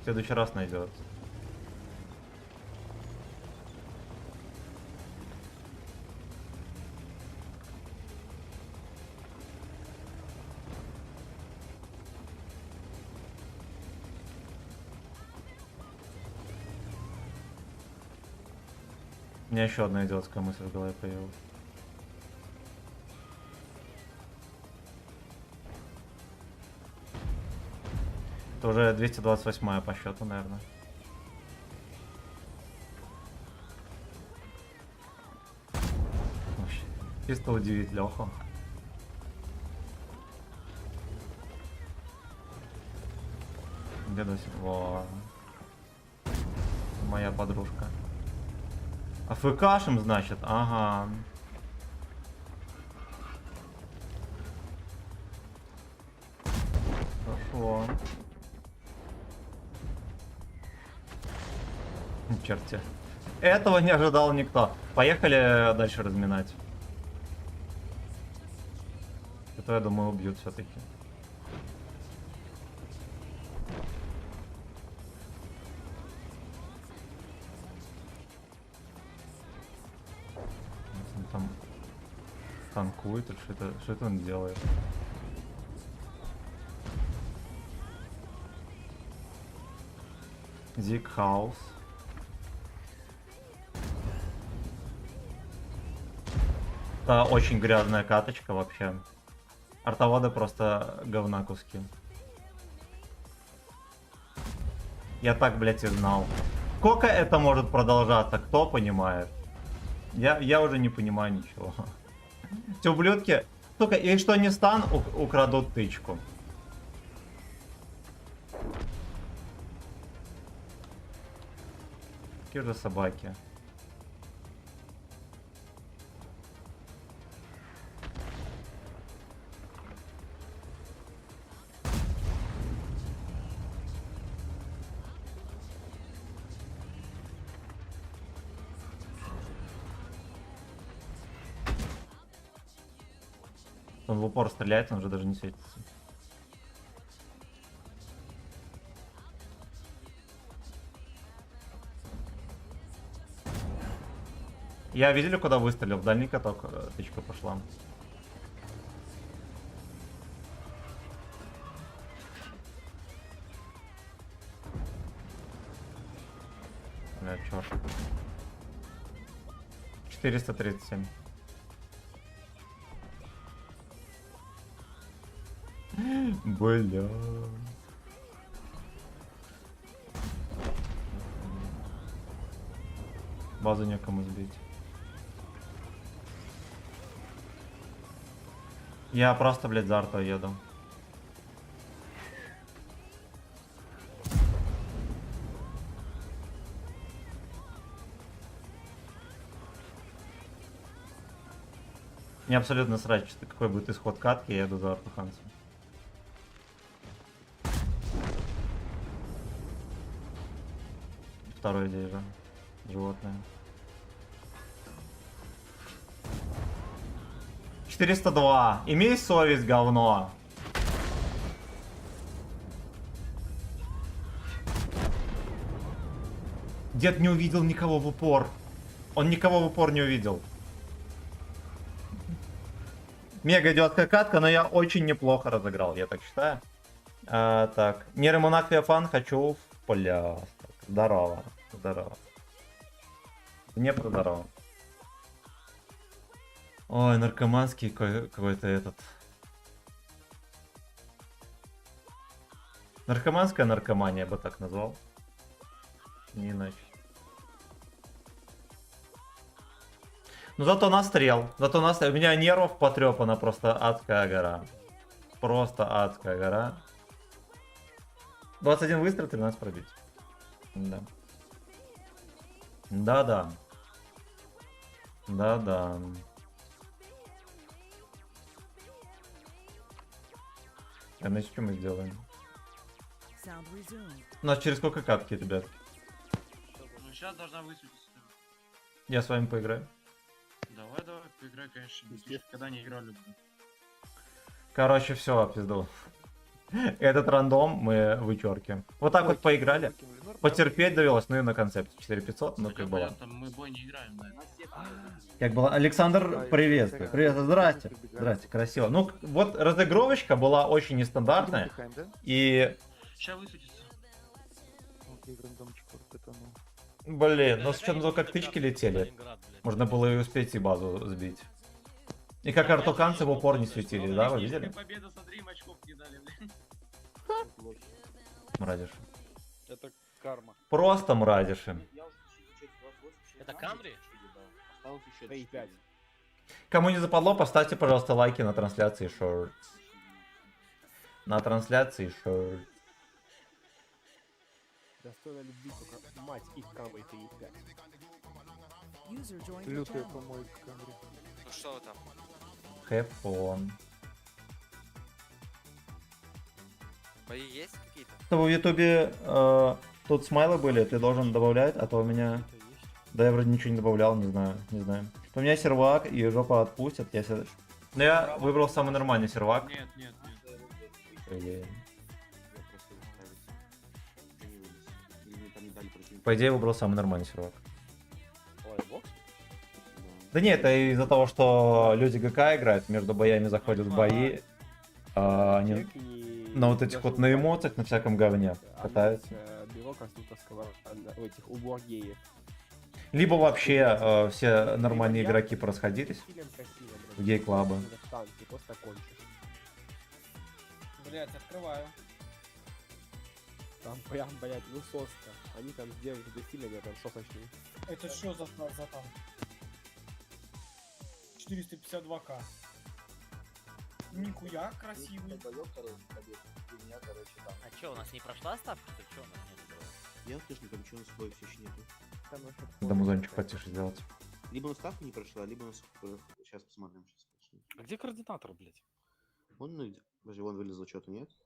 В следующий раз найдет. У меня еще одна идиотская мысль в голове появилась. Это уже 228 по счету, наверное. Вообще, чисто удивить Леху. Где до сих пор? Моя подружка. АФКшим, значит? Ага. Хорошо. Черти. Этого не ожидал никто. Поехали дальше разминать. Это, я думаю, убьют все-таки. Он там танкует, что это он делает? Зиг Хаус. Это очень грязная каточка вообще. Артоводы просто говна куски. Я так, блядь, и знал. Сколько это может продолжаться, кто понимает? Я уже не понимаю ничего. Эти ублюдки. Сука, и что не стан, украдут тычку. Какие же собаки. Он в упор стреляет, он уже даже не светится. Я видели, куда выстрелил? В дальний каток тычка пошла. Бля, черт. 437. Бля. Базу некому сбить. Я просто, блядь, за артой еду. Мне абсолютно срать, что какой будет исход катки, я еду за арту Хансом. Второй здесь же. Животное. 402. Имей совесть, говно. Дед не увидел никого в упор. Он никого в упор не увидел. Мега идиотская катка, но я очень неплохо разыграл, я так считаю. Так, Нейромонах Феофан, хочу в пляс. Здорово, здорово. Не про здорово. Ой, наркоманский какой-то этот. Наркоманская наркомания, я бы так назвал. Не иначе. Ну зато настрел. Зато настрел. У меня нервов потрепана просто адская гора. Просто адская гора. 21 выстрел, 13 пробить. Да. Да-да. Да-да. А на что мы сделаем? У нас через сколько катки, ребят? Ну сейчас должна высветиться. Я с вами поиграю. Давай, поиграй, конечно. Когда не играли. Короче, все, пизду. Этот рандом мы вычеркиваем. Вот так вот поиграли. Потерпеть довелось, ну и на концепте 4500, ну как было. Мы бой не играем, да. Как было. Александр, приветствую. Привет, здрасте. Здрасте, красиво. Ну, вот разыгровочка была очень нестандартная. И... Сейчас высветится. Блин, ну с учетом того, как тычки летели, можно было и успеть и базу сбить. И как артуканцы в упор не светили, да, вы видели? Победа, смотри, им очков не дали, блин. Мразишь. Это карма. Просто мразиши. Это Камри? Эй, 5. Кому не западло, поставьте, пожалуйста, лайки на трансляции шорт. На трансляции шорт. Достойно любви только мать их камры 3.5. Лютая помойка Камри. Ну что там? Have fun. Бои есть какие-то? Чтобы в ютубе тут смайлы были, ты должен добавлять, а то у меня... Да я вроде ничего не добавлял, не знаю, не знаю. У меня сервак и жопа отпустят, я себе... Ну я выбрал самый нормальный сервак. Нет, нет, нет. По идее выбрал самый нормальный сервак. Лайвбокс? Да нет, это из-за того, что люди ГК играют, между боями заходят в бои, они на вот этих вот на эмоциях, на всяком говне катаются. Бюро конструкторского в этих уборгеев. Либо вообще все нормальные игроки порасходились Фильм красиво, блядь. в гей-клабы. В танке просто кончишь. Блять, открываю. Там прям, блядь, высоска. Они там сделали дефиле, там сосочный. Это что за там? 452к. Нихуя красивый. А чё, у нас не прошла ставка? Что, чё у нас не было? Я вот тоже не помню, что у нас боев все еще нету. Там вообще Надо музончик потише сделать. Либо у нас ставка не прошла, либо у нас... Сейчас посмотрим. Сейчас. А где координатор, блядь? Вон, ну, подожди, вон вылезло что-то, нет?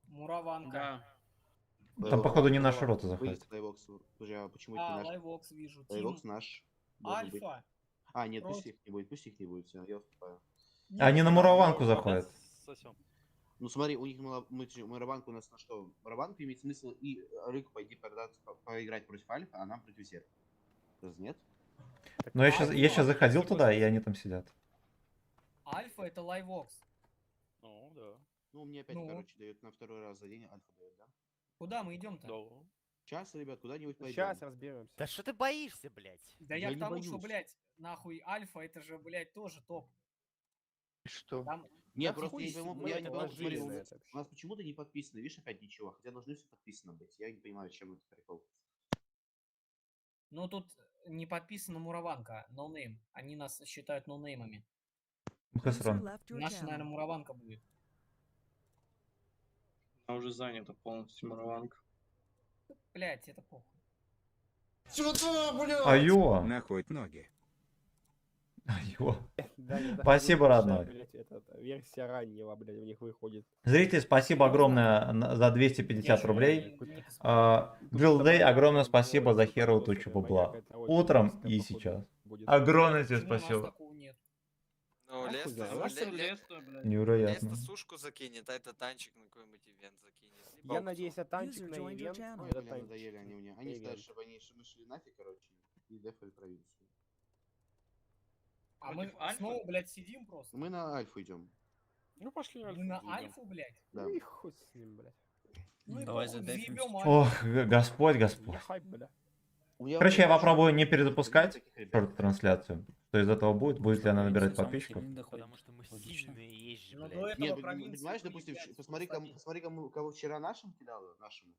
Мураванка. Да. Там, походу, не наши роты заходят. Лайвокс. Подожди, а почему это не наш? Лайвокс вижу. Тим. Лайвокс наш. должен быть. Альфа. А, нет, Рот. пусть их не будет, все, я уступаю. Они на мураванку заходят. Ну смотри, у них Мураванку у нас на что? Мураванку имеет смысл и Рыку пойди поиграть против Альфа, а нам против Зерка. Разве нет? Но я сейчас заходил туда, и они там сидят. Альфа это лайвокс. Ну, да. Ну, мне опять, Ну. короче, дает на второй раз за день Альфа дает, да? Куда мы идем-то? Да. Сейчас, ребят, куда-нибудь пойдем. Сейчас разберемся. Да что ты боишься, блядь? Да Я я к не тому, что, боюсь. блядь, нахуй Альфа это же, блядь, тоже топ. Что? Там Не, Да просто хуй я не с пойму, ним, я мы не это пойму, положили смотри, на у это нас почему-то не подписано, видишь, опять ничего, хотя должны все подписано быть. Я не понимаю, чем это прикол. Ну тут не подписана Мураванка, ноунейм. Они нас считают ноунеймами. Хесрон. Наша, наверное, Мураванка будет. Она уже занята полностью Мураванка. Блять, это похуй. Айо. На хоть ноги. Айо. Да, не, да, Спасибо, не родной. мешай, блядь, версия раннего, блядь, у них выходит. Зрители, спасибо огромное за 250 Я рублей. не посмотрел. Drill Day, огромное спасибо за херовую тучу бабла. Утром и сейчас. Огромное тебе Почему у нас спасибо. такого нет? Ну, Нахуй Леста, знает. Мастер Леста, блядь. Невероятно. Леста сушку закинет, а это танчик на какой-нибудь ивент закинет. Либо Я аукцион. надеюсь, а танчик на ивент. Ну, это бля, танчик. надоели они мне. Они Ивент. сказали, чтобы мы шли нафиг, короче, и дефали провинцию. А мы Против Альфы? снова, блядь, сидим просто. Мы на Альфу идем. Ну пошли Альфу. Мы на зайдем. Альфу, блядь. Да. Ну и хуй с ним, блядь. Ну и Давай похуй, задефимся. заебем Альфу. Ох, Господь, Господь. Я хайп, бля. У меня Короче, я вопрос, попробую не нет перезапускать таких ребят? шорт-трансляцию. Что из этого будет? Будет ли она набирать подписчиков? Потому что мы сильные есть же, Но блядь. до этого Нет, провинции понимаешь, были допустим, пять посмотри, стабильных. кого вчера нашим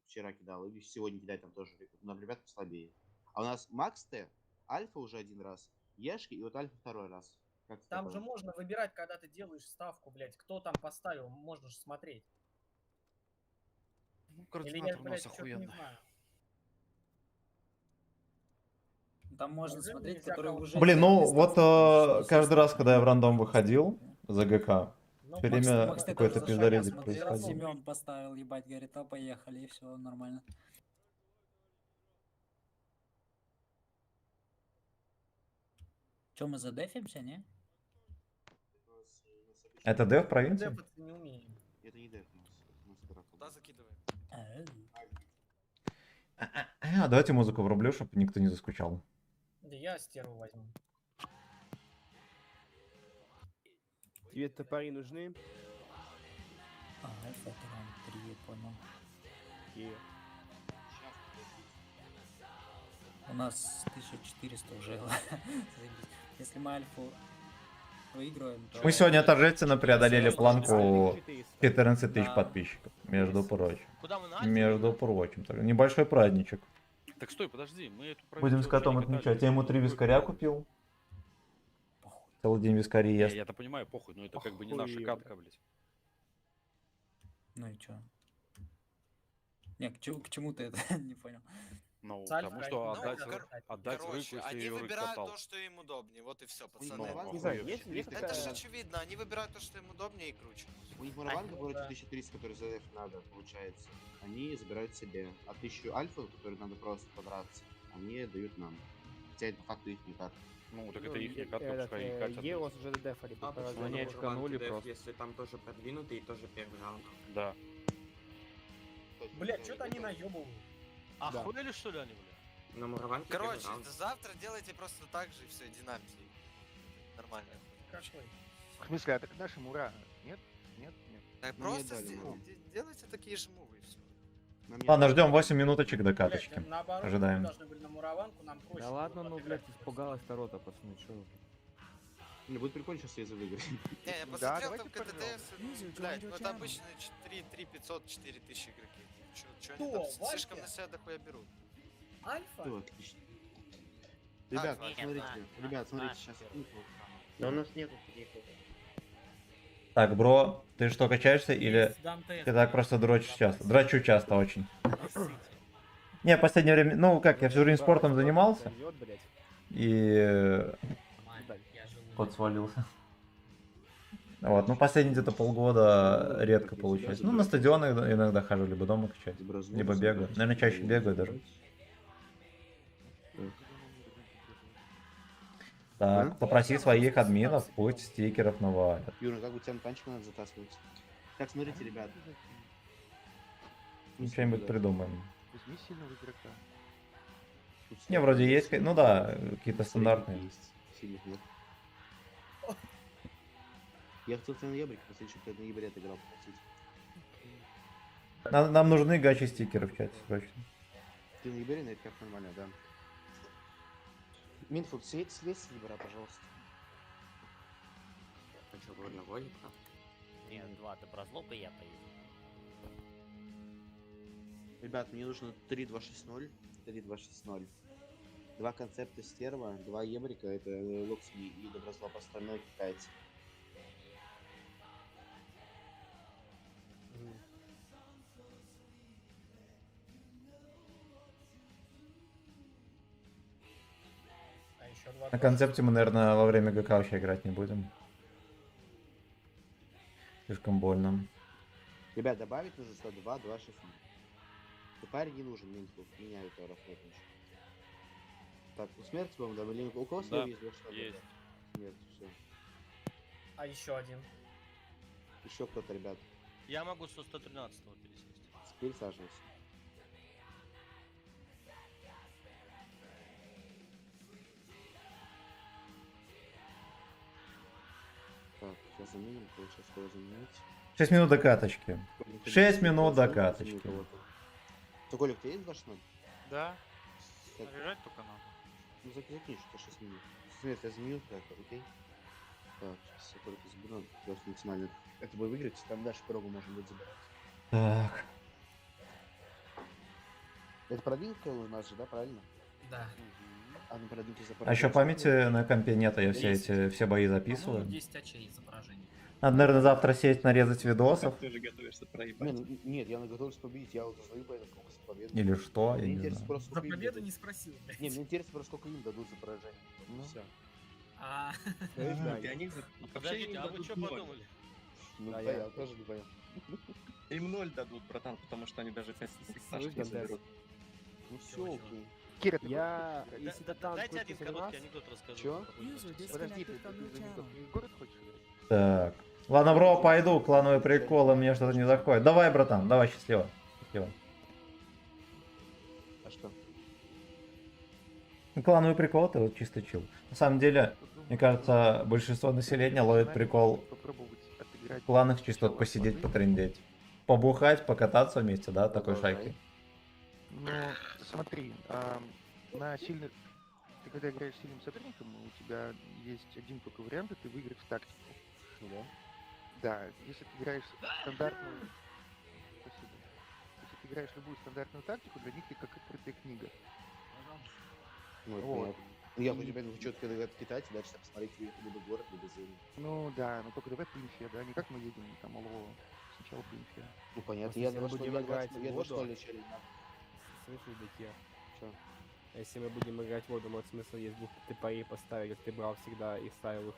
вчера кидал, или сегодня кидать там тоже, нам ребят послабее. А у нас Макс Т, Альфа уже один раз, Ешки и вот Альфа второй раз. Как с Там такое? же можно выбирать, когда ты делаешь ставку, блядь. Кто там поставил, можно же смотреть. Ну, Или я, блядь, что-то не знаю. Там можно Неужели смотреть, нельзя которые кого-то- уже... Блин, ну листов вот смотришь, каждый раз, естественно, когда я в там рандом тоже выходил за ГК, Ну, всё Макс, время Макс, ты какой-то тоже пиздоредик смотрел, происходил. Семен поставил, ебать, говорит, а поехали, и все нормально. Че, мы задефимся, не? Это дев провинции? Дефаться не умеем. Это не деф у нас игра. Куда закидываем? Давайте музыку врублю, чтобы никто не заскучал. Да я стерву возьму. Тебе топори нужны? Альфа, это 3, понял. И У нас 1400 уже. Если мы Альфу выиграем, то... Мы сегодня торжественно преодолели планку 400. 14 тысяч Да. подписчиков, между прочим. Куда мы на Между прочим. Так, небольшой праздничек. Так стой, подожди, мы эту Будем с котом отмечать. Я ему 3 вискаря купил. Целый день вискари ест. Я-то понимаю, похуй, но это как бы не Охуенно. наша катка, блядь. Ну и чё? Не, к чему ты это? Не понял. Ну, С Альфой потому что один, отдать, ну, отдать Короче, рыку, если они ее рык выбирают катал. то, что им удобнее. Вот и все, У них пацаны. Мараванка Не знаю, против есть 1300, Это же такая- очевидно, они выбирают то, что им удобнее и круче. У них Мараванка Ну против да. 1300, который за деф надо, получается. Они забирают себе. А 1000 альфа, который надо просто подраться, они дают нам. Хотя это по факту их не карта. Ну, так это их катка, пускай и катят. Евос уже дефали. Они очканули просто. Если там тоже продвинутый, тоже первый раунд. Да. Блядь, что-то они наебывают. Охуели, что ли, они, блядь? На Мураванке Короче, первый раунд. завтра делайте просто так же и все, динамики. Нормально. Какой? В смысле, а так наши Мура? Нет? Нет? Нет. Так Ну, не просто дали нам. делайте такие же мувы и все. Нам не Ладно, дали. ждем 8 минуточек до Блядь, каточки. наоборот, Ожидаем. мы должны были на Мураванку, нам проще. Да было ладно, ну, отыграть. блядь, испугалась Тарота, пацаны, чё вы? Не, будет прикольно сейчас если выиграть. Не, я Да, посмотрел давайте там КТД, блядь, ну это обычно 3 500, 4 тысячи игроки. Чё они Кто, там слишком Васька? на себя дохуя берут? Альфа? Все, отлично. Ребят, нет, смотрите, ребят, смотрите, наш сейчас. первый. Но у нас нету никакого. Так, бро, ты что, качаешься или Есть Дантес. ты так просто дрочишь часто? Дрочу часто очень. Сити. Не, в последнее время, ну как, я всю жизнь спортом занимался, Сольёт, блядь. и Нормально, я живу. кот свалился. Вот, ну последние где-то полгода редко получается. Ну, на стадионы иногда хожу, либо дома качать, либо бегаю. Наверное, чаще бегаю даже. Так, попроси своих админов, пусть стикеров навалят. Юра, как у тебя на танчик надо затаскивать? Так, смотрите, ребят. Ну, что-нибудь придумаем. Возьми сильного игрока. Тут Не, вроде есть, ну да, какие-то стандартные. Есть. Сильных нет. Я хотел тебя на ноябрь попросить, чтобы ты на ноябре отыграл попросить. Нам нужны гачи стикеры в чате, срочно. Ты на ноябре на это как нормально, да. Минфуд, слезь с ноября, пожалуйста. А что, вы одного не прав? Нет, 2 доброзлоба и я поеду. Ребят, мне нужно 3260. 3260. 2 концепта стерва, 2 ебрика, это Локсми и Доброзла, остальное китайцы. А еще два. На концепте мы, наверное, во время ГК вообще играть не будем. Слишком больно. Ребят, добавить нужно 102, 2, 6. Парень не нужен, меня это расходит. Так, у смерти, по-моему, да, или у кого Да, есть больше? есть. Смерть, все. А еще один. Еще кто-то, ребят, Я могу со 113-го пересесть. пересаживайся. Так, сейчас заменим, сейчас скоро заменить. 6 минут до каточки. 6 минут до каточки. Ты, Коля, у тебя есть 2-0? Да. Так, Наряжать только надо. ну закинь, что 6 минут. Смерть, я заменю как-то, окей? Так, сейчас я только заберу, просто максимально. Это будет выиграть, там дальше пирогу можно будет забирать. Так. Это продвинутая у нас же, да, правильно? Да. А на продвинутый А еще памяти на компе нет, а я все бои По-моему, записываю. 10 очей изображений. Надо, наверное, завтра сесть, нарезать видосов. Ты же готовишься проебать. Нет, я готовлюсь победить, я вот узнаю поэтому сколько за победу. Или что, я Мне не интересно знаю. просто, За сколько им победу дадут. не спросил, блядь. Не, мне интересно просто, сколько им дадут за поражение. Ну, все. А, Для них Подождите, а вы что подумали? Ну, Да, да, я я тоже не понял. Им 0 дадут, братан, потому что они даже 5 Сашки не заберут. Ну все, окей. Кира, ты Я... хочешь Если дайте один короткий анекдот расскажу. Чё? Подожди, ты в город хочешь играть? Так. Ладно, бро, пойду, клановые приколы, мне что-то не заходит. Давай, братан, давай, счастливо. Счастливо. А что? Ну, клановый прикол, это вот чисто чил. На самом деле, мне кажется, большинство населения ловит прикол Попробовать отыграть. в кланах чисто вот посидеть, потрындеть. Побухать, покататься вместе, да, такой шайкой. Ну, смотри, на сильных... Ты когда играешь с сильным соперником, у тебя есть один только вариант, это выиграть в тактику. Ну да. Да, если ты играешь стандартную... Спасибо. Если ты играешь любую стандартную тактику, для них ты как открытая книга. Ну, это Вот. понятно. Ну, я хоть тебя четко кидать, дальше посмотреть либо город, либо зону. Ну да, но только давай по инфе, да, не как мы едем там Алло, сначала по инфе. Ну понятно, Просто я если мы 2 будем играть в я воду, 2 начали. Слышишь, Декер? Чё? Если мы будем играть в воду, может смысл есть двух ТПИ поставить, как ты брал всегда и ставил их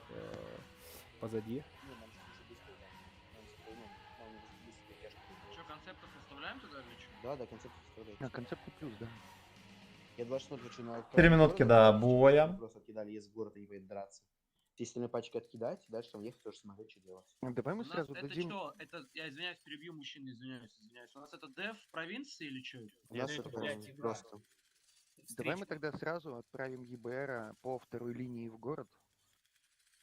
позади. Что, концептов оставляем туда или что? Да, концепт составляет. На концепты плюс, да. Я 2-0 хочу на... 4 минутки до боя. Просто откидали, если в город они поедут драться. Если на пачку откидать, дальше там ехать тоже смотреть, что делать. Давай мы У нас сразу это дадим... что? Это, я извиняюсь, перебью мужчины, извиняюсь. У нас это дев в провинции или что? У нас это, это блядь, игра. просто. Давай мы Встречка. тогда сразу отправим ЕБРа по второй линии в город.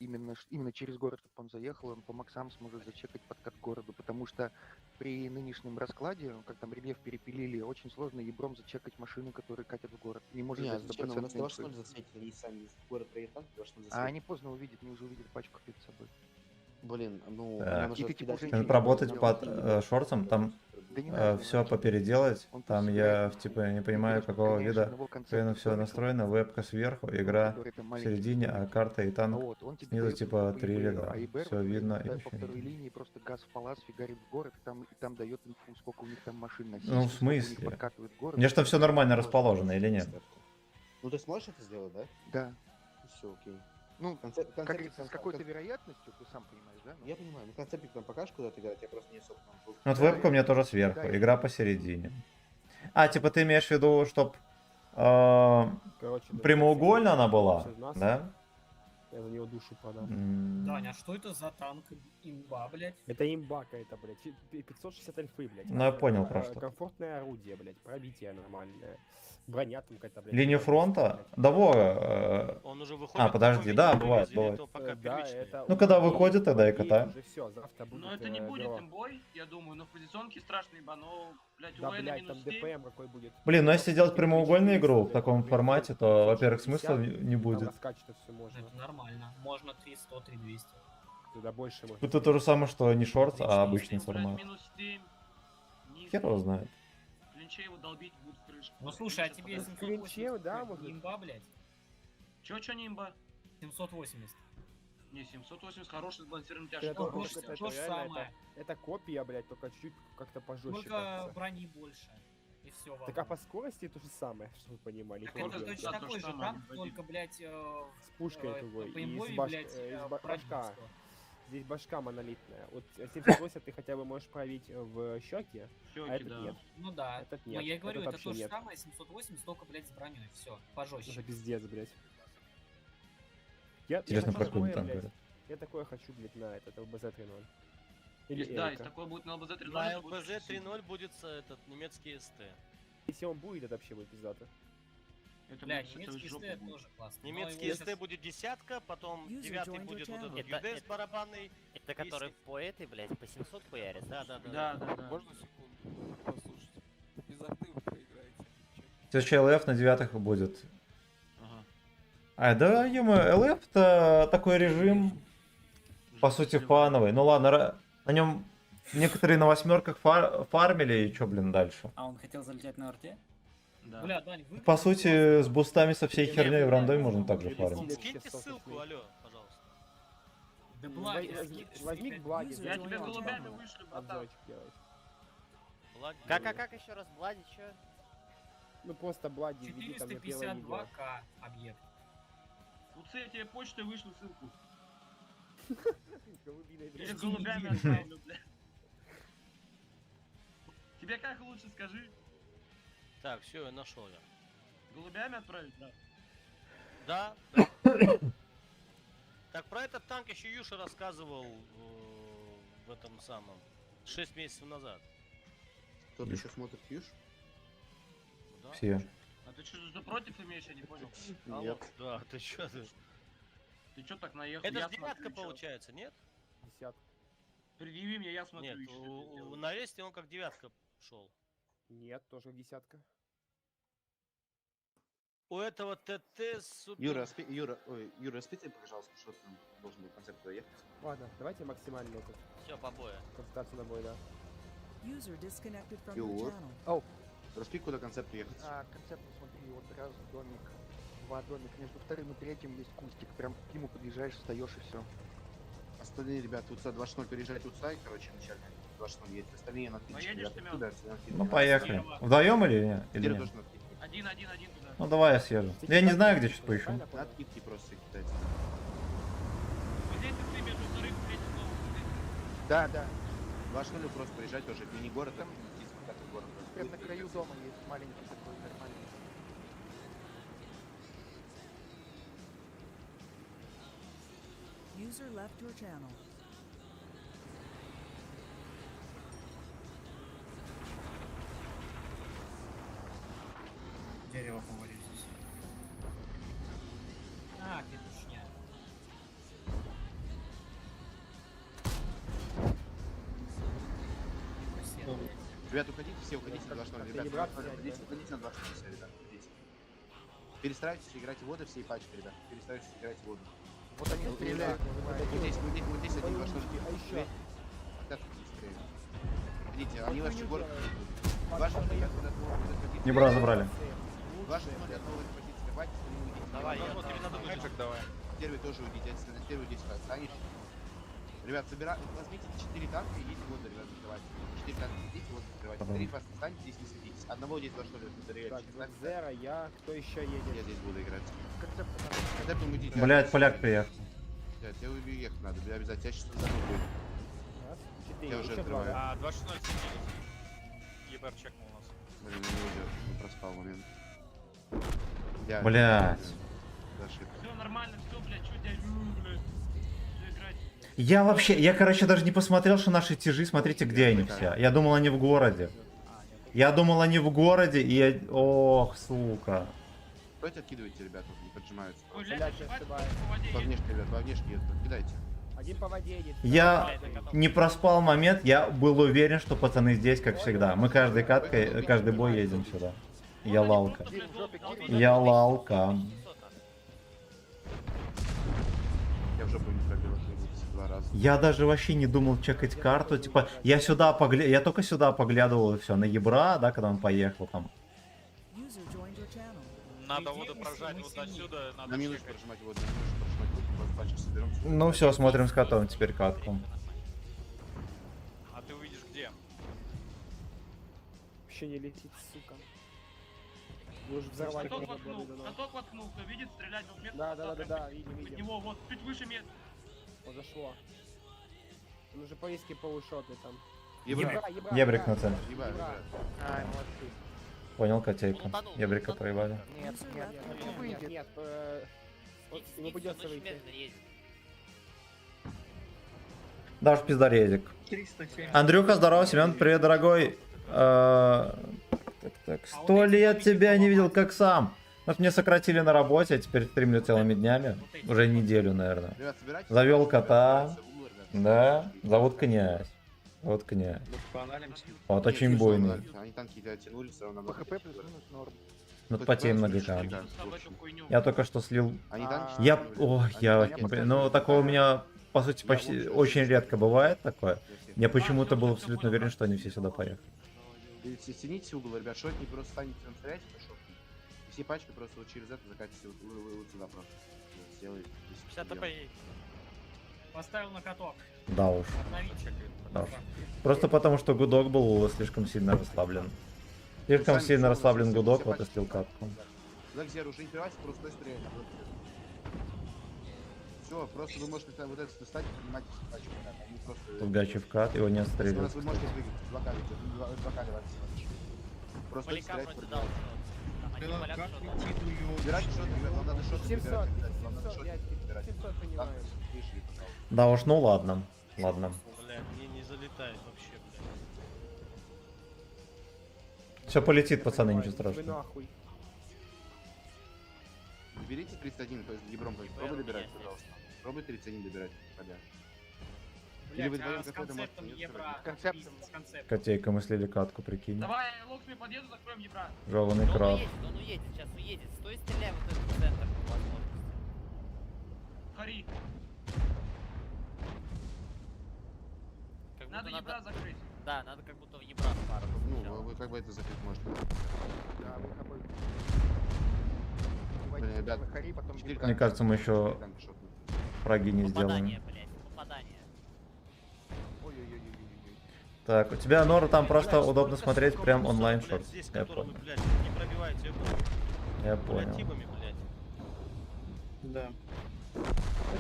Именно через город, чтобы он заехал, он по максам сможет зачекать подкат к городу, потому что при нынешнем раскладе, как там рельеф перепилили, очень сложно ебром зачекать машины, которые катят в город. Не может Нет, дать зачем? У нас 100% 2-0 инфы. засветили, они сами, если в город проедет танк, 2-0 засветили. А они поздно увидят, они уже увидят пачку перед собой. Блин, ну, Так. нам И нужно ты, типа, откидать. уже Надо ничего поработать не под делаешь. шорцем, там Да не надо, все иначе. попеределать. Он Там просто я играет. типа не Ты понимаю, просто какого гоняешь вида одного концепта все домиком, настроено. Вебка сверху, игра который там в маленький середине, а карта и танк вот, он тебе снизу дает типа инфу по 3 ЕБРу, ряда. а ЕБР Все вот видно и по ничего второй не видно. линии просто газ в палас фигарит в город, и там дает инфу, сколько у них там машин на Ну, в сиськи, сколько у них смысле? подкатывает город. Мне что все нормально расположено или нет? Ну, ты сможешь это сделать, да? Да. Все, окей. Ну, Концепт, как говорится, с какой-то концепт- вероятностью, ты сам понимаешь, да? Ну, Я понимаю, ну концептик там покажешь, куда ты играть, я просто не особо там... Ну, вот вебка у меня тоже сверху, Да, игра посередине. А, типа ты имеешь в виду, чтоб Короче, да, прямоугольно она была, через нас. да? Я за него душу подам. Даня, а что это за танк имба, блядь? Это имба какая-то, блядь. 560 альфы, блядь. Ну, я понял про что. Комфортное орудие, блядь. Пробитие нормальное. Броня там какая-то, блядь. Линию фронта? Да, во. Он уже А, подожди, да, бывает, бывает. Да, это... Ну, когда выходит, тогда и катаем. Уже все, завтра будет... Ну это не будет дрова. имбой, я думаю, но в позиционке страшно ибо, но, блядь, Да, у Вейна блядь, там минус 7. ДПМ какой будет. Блин, ну если делать прямоугольную игру в таком формате, то, во-первых, 50, смысла не Там будет. раскачать все можно. Это нормально. Можно 300, 3200. Туда больше можно. Это то же самое, что не шорт, а обычный Блядь, формат. минус 7. низ, Хер его знает. клинче его долбить будут в крышку. Ну слушай, а Сейчас тебе подожди. 780 Клинче, да, стоит, может? не имба, блядь? Чё не имба? 780. Не, 780 хороший сбалансированный тяж. Это, Ну, вот слушай, это то же реально, самое. это копия, блядь, только чуть-чуть как-то пожестче. Только кажется. брони больше. И все. Так а по скорости то же самое, чтобы вы понимали. Так Проблема. это точно Да, то такой же же самое, танк, Вадим. только, блядь, С пушкой другой. по И имбове, с баш- блядь, из башка. башка. Здесь башка монолитная. Вот 780 ты хотя бы можешь пробить в щеки, Щёки, а этот да. нет. Ну да. Этот Но нет, я и говорю, этот это вообще то же нет. самое, 780, только, блядь, с броней. Все, Это пожестче. пиздец, блядь. Я Интересно, хочу про какой такое, танк блядь. говорят. Я такое хочу, блядь, на этот ЛБЗ 3.0. Или Есть, да, Эрика. если такое будет на ЛБЗ 3.0. На это будет ЛБЗ очень сильно. 3.0 будет этот немецкий СТ. Если он будет, это вообще будет пиздато. Это Бля, будет- это немецкий жопа СТ будет. тоже классно. но Немецкий его СТ щас- будет десятка, потом User девятый joined будет your вот channel. этот Это- UDS барабанный. Это который по этой, блядь, по 700 хуярит? Да, да, да. Да, да, да. Можно секунду послушать? Без арты вы проиграете. Следующий ЛФ на 9 будет. Ага. А, да, ё-моё, ЛФ это такой режим, по сути, фановый. Ну ладно, на нем некоторые на 8-ках фармили, и чё, блин, дальше? А он хотел залететь на арте? Да. Бля, Дань, вы... По сути, с бустами, со всей херней в рандоме можно также фармить. Скиньте ссылку, алло, пожалуйста. Да Ну, благи, возьми к Блади. User Я joined тебе your голубями channel. вышлю, братан. Обзорчик делать. Блади. Как еще раз, Блади, чё? Ну просто Блади введи там на первое видео. 452к объект. Луци, я тебе почтой вышлю ссылку. Голубиной Или дрожью. голубями отправлю, бля. Тебе как лучше, скажи? Так, все, я нашел я. Голубями отправить? Да. Да, да. Так, про этот танк еще Юша рассказывал в этом самом 6 месяцев назад. Кто-то еще смотрит Юж? Да? Все. А ты что против имеешь, я не понял. Нет. Да, ты что ты? Ты чё так наехал? Это Я ж девятка смотрю, чё. получается, нет? Десятка. Предъяви мне, я смотрю. Нет, ещё, что ты сделал. на ресте он как девятка шел. Нет, тоже десятка. У этого ТТ супер... Юра, спите, пожалуйста, что там должен был концепт доехать. Ладно, давайте максимально этот. Все, побоя. Концентрацию на бой, да. User disconnected from your Юр. channel. Распи, куда концепт ехать. Концепт, смотри, вот раз домик, два домика, между вторым и третьим есть кустик, прям к нему подъезжаешь, встаешь и все. Остальные ребята, УЦА 2.0 переезжать УЦА, и, короче, начальник 2.0 едет. Остальные на откидке, Поедешь, ребята, Семён? туда, все на откидке. Ну, поехали. Вдвоем или нет? Или Теперь нет? тоже на откидке. Один туда. Ну, давай я съезжу. Я не знаю, где сейчас поищу. Правильно На понял? откидке просто кидать. Вот здесь ты между вторым и третьим домом. Да, да. 2.0 просто приезжать тоже, это не город, там как город. Прям на краю дома есть маленький такой нормальный. User left your channel. Дерево повалить здесь. А, петушня. Ребята, уходите, все уходите на 2.0. Последний Ребята, брат взять, уходите на 2.0, все, ребята, уходите. Перестраивайтесь, играйте воду всей пачкой, ребята. Перестраивайтесь, играйте воду. Вот они стреляют. Вот здесь один 2.0. А еще. Опять стреляют. Видите, они вообще город... 2.0, ребята, Не бра забрали. 2.0, ребята, уходите, давайте, уйдите. Давай, я тебе надо Хэчик давай. Первый тоже уйдите, если на первый здесь останешь. Ребят, возьмите 4 танка и идите воду, ребят, закрывайте. 4 танка идите, воду закрывайте. 3 вас останьте, здесь не садитесь. Одного здесь 2 что ли, Так, Зера, я, кто еще едет? Я здесь буду играть. Концептом идите. Блять, поляк приехал. Блядь, я уехать надо, бля, обязательно. Я сейчас за мной буду. Раз, Я четыре, уже еще открываю. два. А, 2.16 ЕБР чекнул у нас. Блин, не уйдет, не проспал момент. Я- Блядь. Ошибка. Все нормально, все, блядь, что дядь, блядь. Всё, играть. Я, короче, даже не посмотрел, что наши тяжи, смотрите, где они все. Я думал, они в городе. Я думал, они в городе, и я... Ох, сука. Давайте откидывайте, ребята, не поджимаются. Ой, Блядь, блядь, я ебать, ошибаюсь. по воде По едет. внешке, ребят, по внешке едут, кидайте. Один по воде едет. Я не проспал момент, я был уверен, что пацаны здесь, как всегда. Мы каждой каткой, каждый бой едем сюда. Я лалка. Я лалка. Я в жопу не пробил, 2 2 раза. Я даже вообще не думал чекать карту, типа, я только сюда поглядывал и все, на Ебра, да, когда он поехал там. Надо воду прожать вот отсюда, надо На минус чекать. прожимать воду, на минус прожимать воду, просто пальчик соберем. Ну все, смотрим с котом теперь катку. А ты увидишь где? Вообще не летит, сука. Вы уже взорвали. Каток воткнул, кто видит, стрелять в метр. Да, видим, Под видим. него, вот, чуть выше метра. Подошло. Он уже повестки полушоты там. Ебрик на центре. Ай, молодцы. Понял, котейка. Ебрика проебали. Нет, ему придется выйти. Даш пиздарезик. 370. Андрюха, здорово, Семен, привет, дорогой. Так, 100 лет тебя не видел, как сам. Вот мне сократили на работе, а теперь стримлю целыми днями. Уже неделю, наверное. Ребят, собирайтесь. Завел кота. Собирайтесь в угол, ребят. Да, зовут князь. Вот князь. Вот очень Нет, буйный. Они танки тянули, все равно. По ХП плюс-минус норм. Ну, потей многокан. Я только что слил. Они танки Я, тянули, ну такого у меня, по сути, почти очень редко бывает такое. Я почему-то был абсолютно уверен, что они все сюда поехали. Цените угол, ребят, шотни просто станете там стрелять, это шотни. И все пачки просто вот через это закатите вот сюда просто. Вот, сделаете. 50 ТП. Поставил на каток. Да уж. Обновите. Да уж. Просто потому, что гудок был слишком сильно расслаблен. Слишком Сами сильно все расслаблен все гудок, все вот и пачки слил катку. Black Zero уже не привайте, просто стрелять. Все, просто вы можете вот это встать и принимать все пачки, ребят. Они просто... Тут гачи вкат, его не Раз отстреливают. вы можете двигать, блокады просто стрелять. Убирайте шоты, ребят, вам надо шоты 700, выбирать, ребят, вам надо 700, шоты я выбирать. 700 понимаю. Вышли, пожалуйста. Да уж, ну ладно. Ладно. Бля, мне не залетает вообще, бля. Все полетит, пацаны, ничего Вы страшного. нахуй. Берите 31, то есть Гибром, пробуй добирать, пожалуйста. Пробуй 31 добирать, ребят. Или вы Блять, вдвоем с какой-то концептом можете Ебра. Концептом. С концептом. Котейка, мы слили катку, прикинь. Давай, Локсми подъеду, закроем Ебра. Жеванный краб. Он уедет, сейчас уедет. Стой, стреляй вот этот центр, по возможности. Хари. Как Надо будто Ебра закрыть. Да, надо как будто в Ебра пару. Ну, вы как бы это закрыть можете. Да, вы обои. Блин, ребят, Хари, потом четыре Мне кажется, мы еще танка шотнут. фраги не Попадание, сделаем. блядь, попадание. Ой-ой-ой-ой-ой. Так, у тебя, Нора, там просто удобно смотреть прям онлайн шорт. Здесь, Я который вы, понял. блядь, не пробиваете, Я понял. типами, блядь. Да.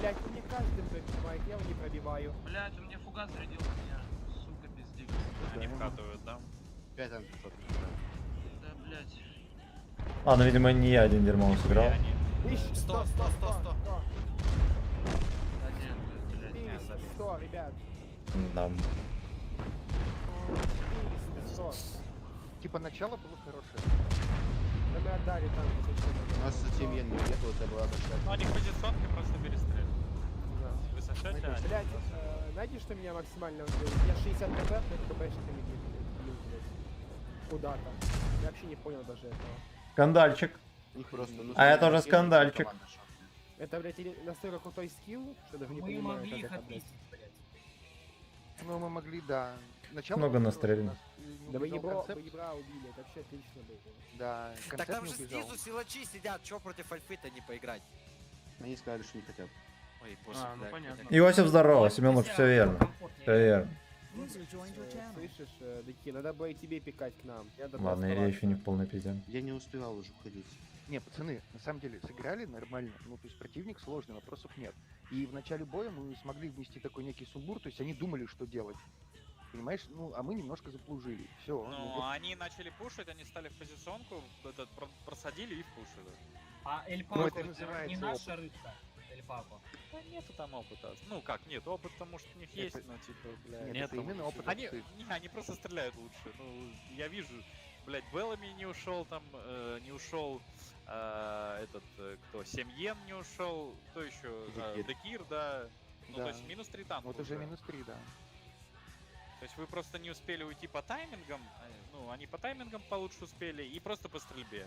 Блять, мне каждый пробивает, я его не пробиваю. Блять, он мне фугас зарядил на меня. Сука, пиздец. Они вкатывают, да? 5 танков шотнут. Да, блять. Ладно, видимо, не я один дерьмово сыграл. Ищ, 100, 100, 100, 100. Да нет, блять. 100, ребят. Да. 100. Типа начало было хорошее. Да мы отдали там. У нас совсем не уехал, это была большая. Ну они позиционки просто перестреляют. Да. Высочать, а они Блять, просто- знаете, что меня максимально удивило? Я 60 КП, но КПшками бил, блядь. Куда-то. Я вообще не понял даже этого. Скандальчик. У них просто, ну, А это уже скандальчик. скандальчик. Это, блядь, или настолько крутой скилл, что даже не Мы понимаю, могли как их это, блядь. отметить, блядь. Ну, мы могли, да. Начало Много было настреляно. хорошее, у нас, Да вы убежал концепт. Ебра убили, это вообще отлично было. Да, Так концепт там не же убежал. снизу силачи сидят, чё против альфы-то не поиграть? Они сказали, что не хотят. Ой, боже, А, ну блядь, понятно. Иосиф, здорово. Семёныч, все верно. Все верно. Слышишь, Даки, надо было и тебе пикать к нам. Ладно, я еще не в полной пизде. Я не успевал уже уходить. Не, пацаны, на самом деле сыграли нормально. Ну, то есть противник сложный, вопросов нет. И в начале боя мы смогли внести такой некий сумбур, то есть они думали, что делать. Понимаешь? Ну, а мы немножко заплужили. Все. Ну, они начали пушить, они стали в позиционку, просадили и впушили. А Эль Ну, Пако это это называется не опыт. наша рыбка, Эль Пако. Да нету там опыта. Ну как, нет, опыт, потому что у них есть, Это- но типа, бля, Нет, нет это там- именно опыт Они, отцы. не, они просто стреляют лучше. Ну, я вижу, блядь, Беллами не ушел, там, не ушел, кто, Семьен не ушел, кто еще, Декир. Декир, да. Ну, Да. то есть минус 3 танка Вот уже минус 3, да. То есть вы просто не успели уйти по таймингам, ну, они по таймингам получше успели, и просто по стрельбе.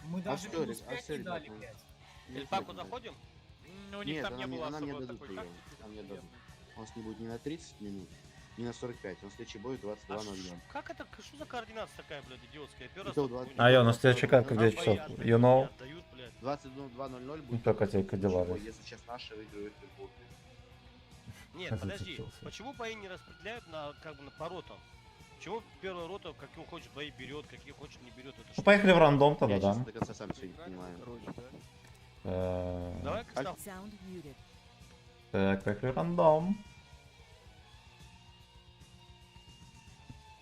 Мы даже всё, минус а 5 всё, не ребят, дали, ну. блядь. Эльпаку заходим? У них Нет, там не она было мне особо дадут такой её, тактики. нам не дадут. У нас не будет ни на 30 минут, ни на 45. У нас следующий бой 22:00. Как это, что за координация такая, блядь, идиотская? Первый раз Это такую 20. не А я видел. на следующий как в 10 часов. You know? Отдают, блядь. 22:00 Ну, будет. как эти следующий дела, бой, блядь? если сейчас наши выиграют футбол. Нет, подожди, Зацепился. почему бои не распределяют на, как бы, по ротам? Почему первая рота, какие хочет бои берет, какие хочет не берет? Это Ну, что? поехали в рандом тогда, Я да? честно до конца сам все не понимаю. Давай-ка став. Так, поехали в рандом.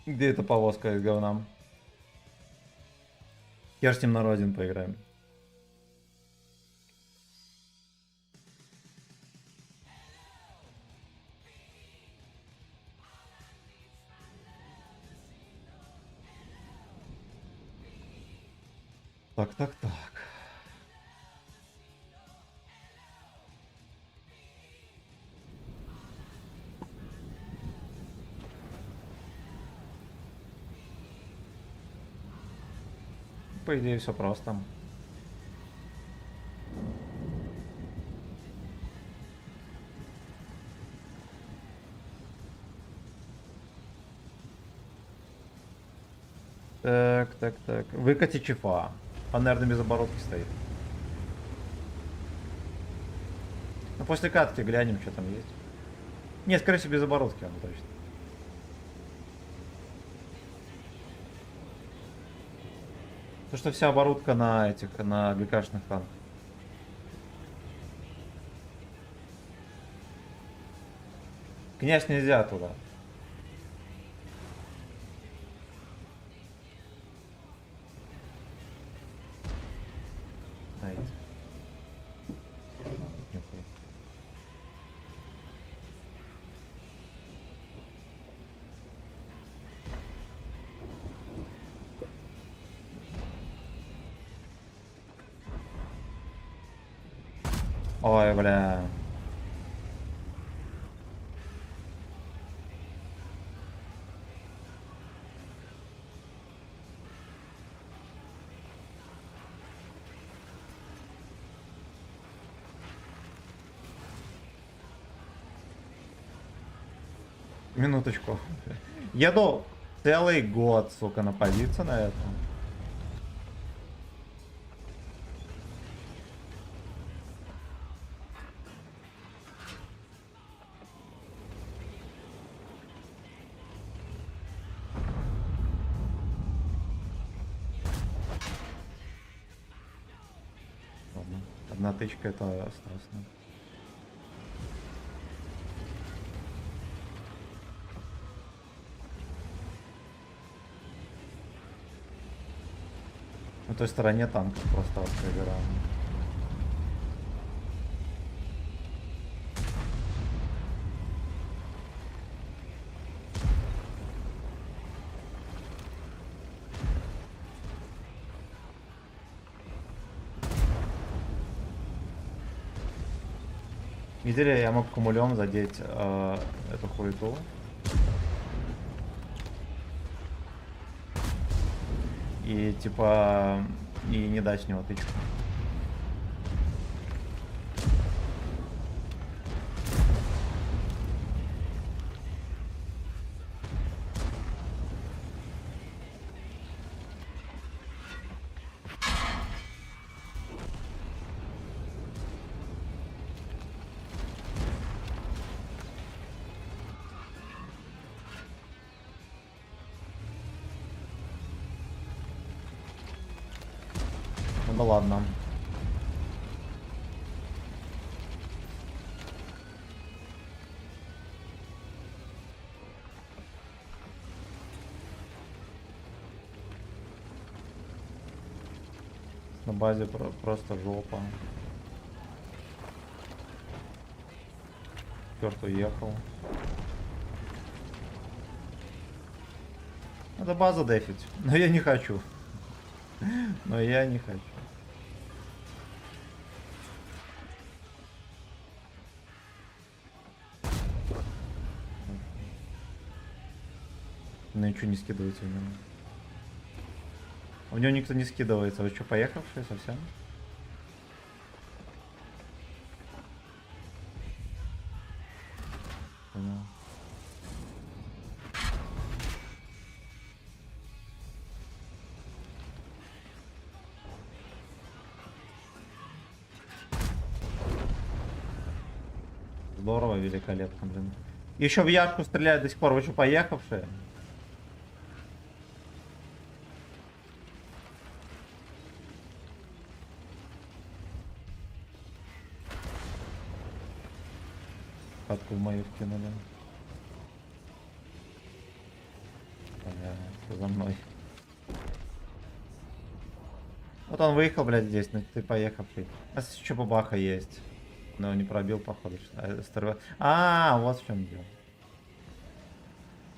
Где эта повозка из говна? Я ж с ним на один поиграем. Так. По идее, все просто. Так. Выкати чифа. Он, наверное, без оборотки стоит. Ну, после катки глянем, что там есть. Нет, скорее всего, без оборотки он точно. Потому что вся оборудка на этих, на ГКшных танках. Князь нельзя туда. Знаете. Ой, бля. Минуточку. Еду целый год, сука, находиться на этом. Ладно. Одна тычка это страшно. На той стороне танк просто проиграл. Видели, я мог кумулем задеть эту хуету. И типа и не дать с него тычку. Ну да ладно. На базе просто жопа. Черт уехал. Надо базу дефить. Но я не хочу. Но я не хочу. Ну ничего не скидывайте у него. У него никто не скидывается. Вы что, поехавшие совсем? Здорово, великолепно, блин. Еще в Яшку стреляют до сих пор, вы что, поехавшие? Катку в мою вкинули. Бля, что за мной? Вот он выехал, блядь, здесь, ну ты поехавший. У нас еще бабаха есть. Но не пробил, походу. А, вот в чем дело.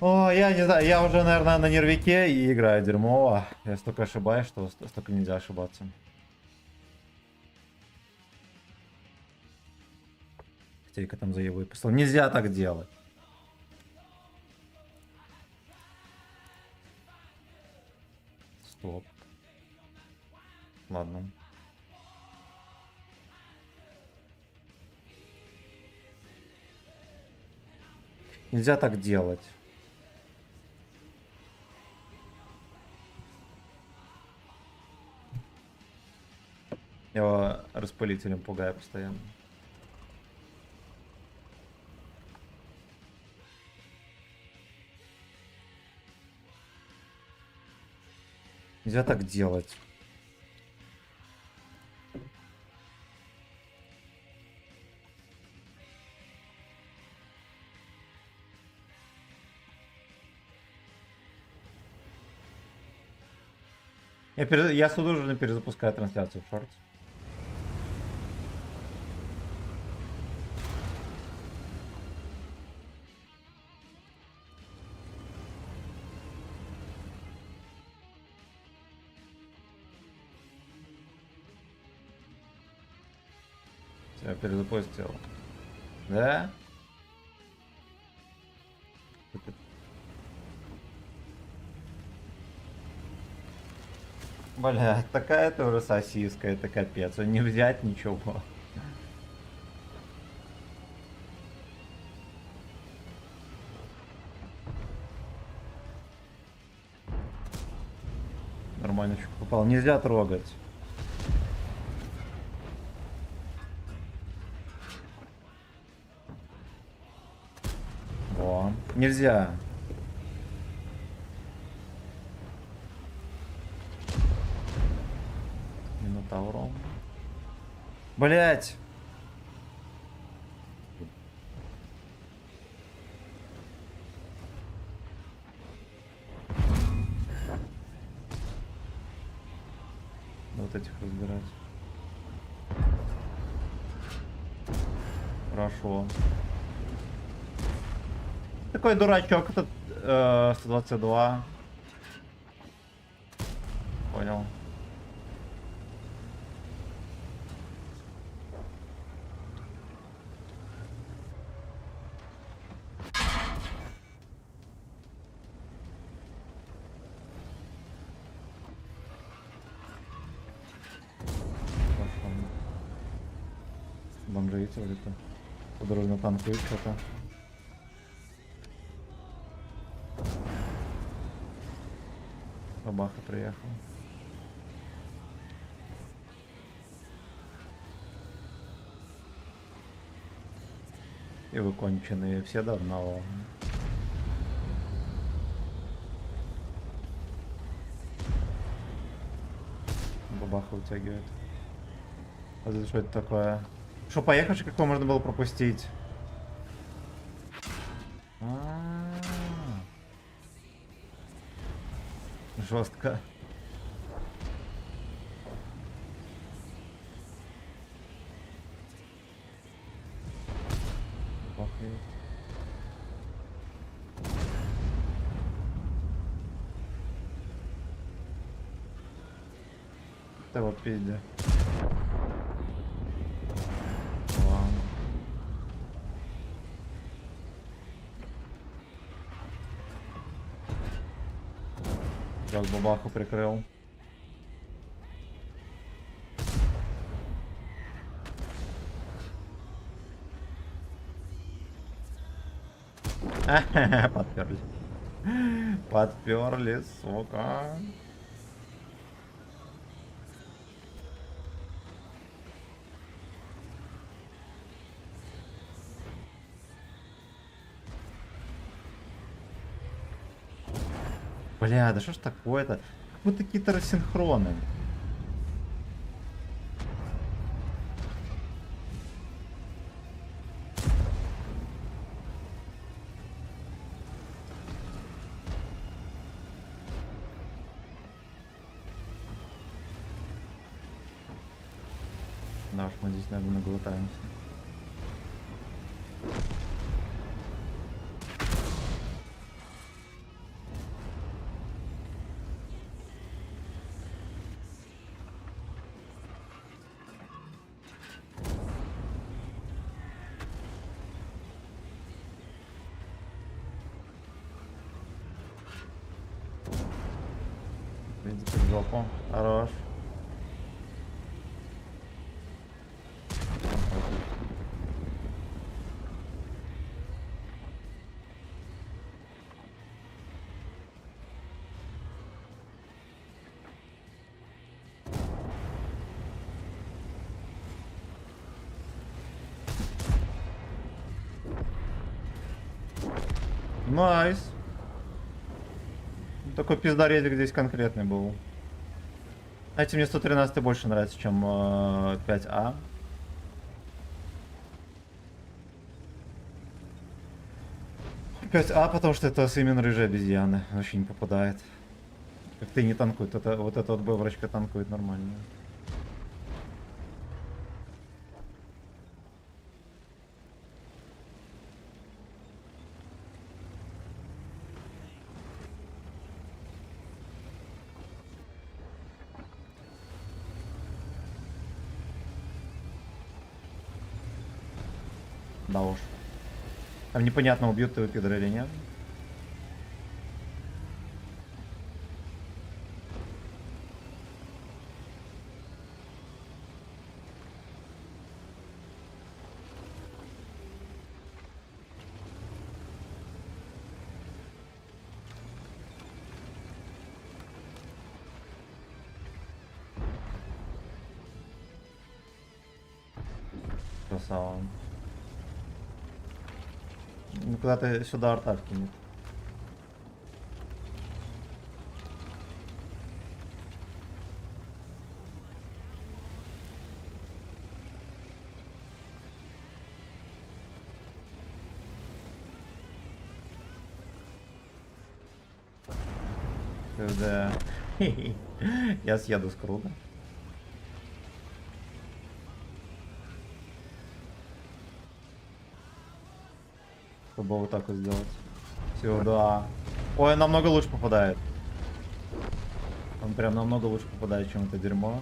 О, я не знаю, я уже, наверное, на нервике и играю дерьмово. Я столько ошибаюсь, что столько нельзя ошибаться. Хотя там заебывает. Нельзя так делать. Стоп. Ладно. Нельзя так делать. Я его распылителем пугаю постоянно. Нельзя так делать. Я судорожно перезапускаю трансляцию в шорт. Я перезапустил. Да? Бля, такая ты уже сосиска, это капец. Не взять ничего. Нормально чуть попал. Нельзя трогать. О, нельзя. Минотавром. Блять. Вот этих разбирать. Хорошо. Такой дурачок этот 122. Понял. Бомжица где-то. Подорожно танкует что-то. Бабаха приехал. И вы конченые все до одного. Бабаха утягивает. А это что это такое? Что, поехавший, какого можно было пропустить? Жестко. Охуеть. Да вот пиздец. Сейчас бабаху прикрыл. Подперли. Подперли, сука. Бля, да что ж такое-то? Вот такие-то рассинхроны. Да уж, мы здесь, наверное, наглотаемся. В принципе, в жопу. Хорош. Найс. Такой пиздарезик здесь конкретный был. Знаете, мне 113 больше нравится, чем 5А. Потому что это именно рыжие обезьяны. Вообще не попадает. Как ты не танкует. Вот эта вот беврочка танкует нормально. Да уж. Там непонятно, убьют твою пидора или нет. Красава. Ну, куда ты сюда артак кинет. Да. Я съеду с круга. Чтобы вот так вот сделать. Все, да. Ой, намного лучше попадает. Он прям намного лучше попадает, чем это дерьмо.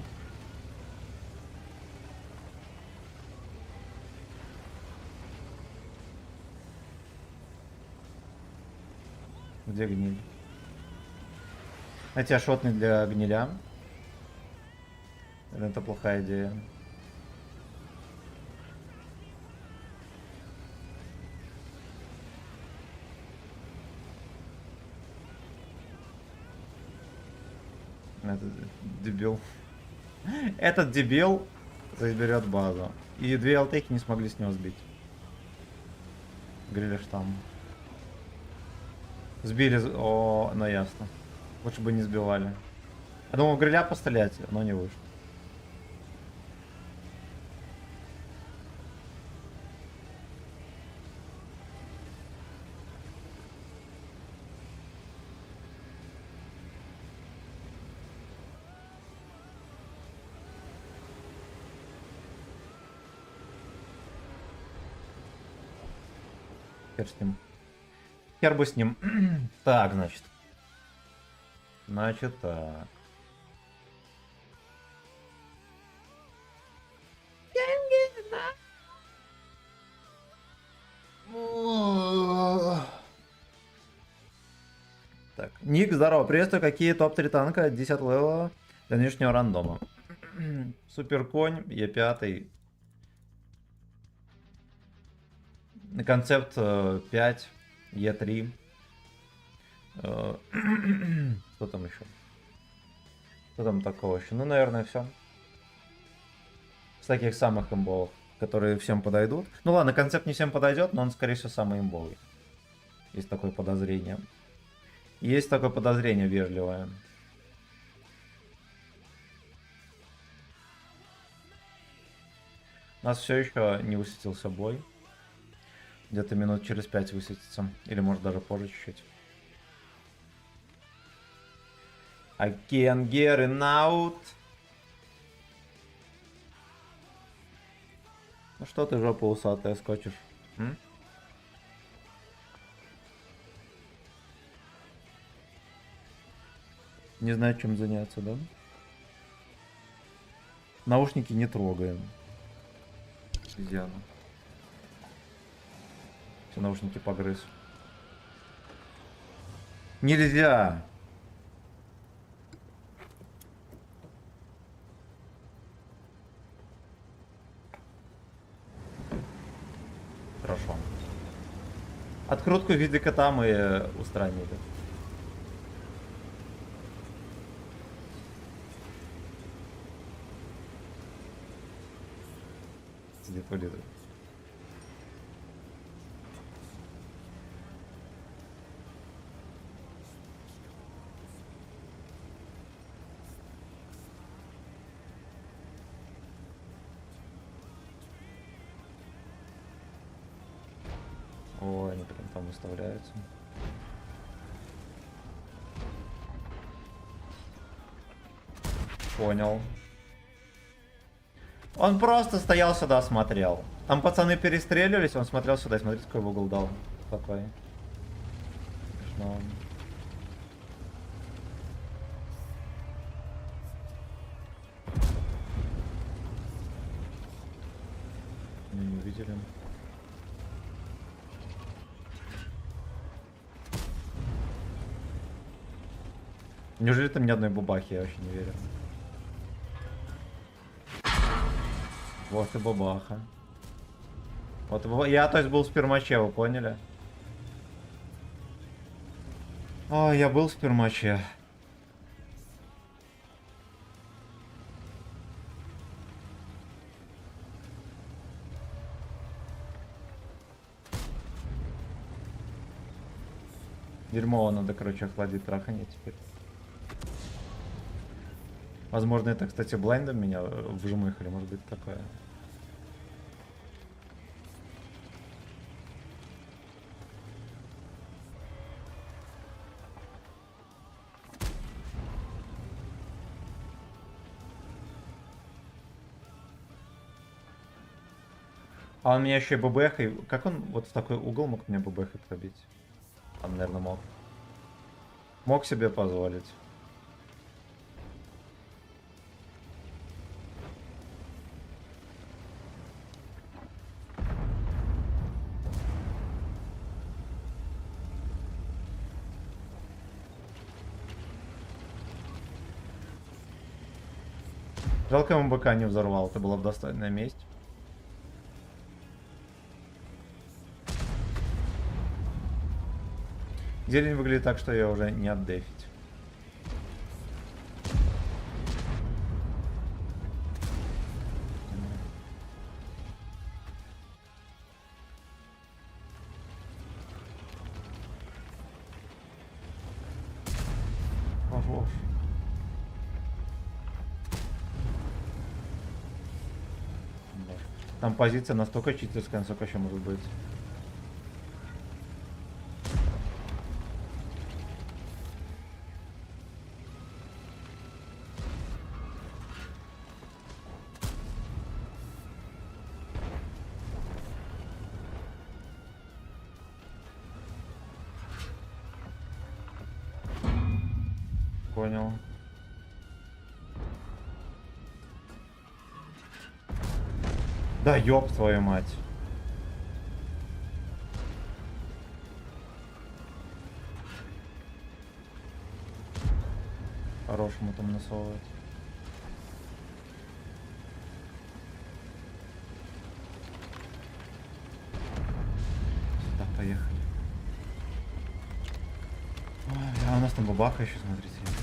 Где гниль? Знаете, шотный для гниля. Это плохая идея. Этот дебил. Этот дебил заберет базу. И две алтейки не смогли с него сбить. Гриля штамм. Сбили. О, ну ясно. Лучше бы не сбивали. Я думал, гриля пострелять, но не вышло. Хер с ним. Хер бы с ним. Так, значит. Значит так. Так, Ник, здорово, приветствую, какие топ-3 танка 10 левела для нынешнего рандома? Суперконь, Е5, концепт 5, Е3. Что там еще? Что там такого еще? Ну, наверное, все. С таких самых имбовых, которые всем подойдут. Ну ладно, концепт не всем подойдет, но он, скорее всего, самый имбовый. Есть такое подозрение. Есть такое подозрение вежливое. У нас все еще не высветился бой. Где-то минут через 5 высветится. Или может даже позже чуть-чуть. I can get it out. Ну что ты, жопа усатая, скочишь? М? Не знаю, чем заняться, да? Наушники не трогаем. Обезьяна. Все наушники погрыз. Нельзя! Хорошо. Открутку в виде кота мы устранили. Сидит валидует. Ой, они прям там выставляются. Понял. Он просто стоял сюда, смотрел. Там пацаны перестреливались, он смотрел сюда и смотрите, какой в угол дал. Такой. Смешно. Не увидели. Неужели там ни одной бабахи, я вообще не верю. Вот и бабаха. Вот и бабаха. Я, то есть, был в спермаче, вы поняли? О, я был в спермаче. Дерьмово надо, короче, охладить траханье теперь. Возможно, это, кстати, блайндом меня выжимыхали, может быть, такое. А он меня еще и ББХой... Как он вот в такой угол мог меня ББХой пробить? Он, наверное, мог. Мог себе позволить. Жалко, ему БК не взорвал, это было бы достойная месть. Зелень выглядит так, что ее уже не отдефить. Ого. Там позиция настолько читерская, насколько еще может быть. Понял. Да ёб твою мать. Хорошему там насовывать. Сюда поехали. Ой, а у нас там бабаха еще, смотрите, есть.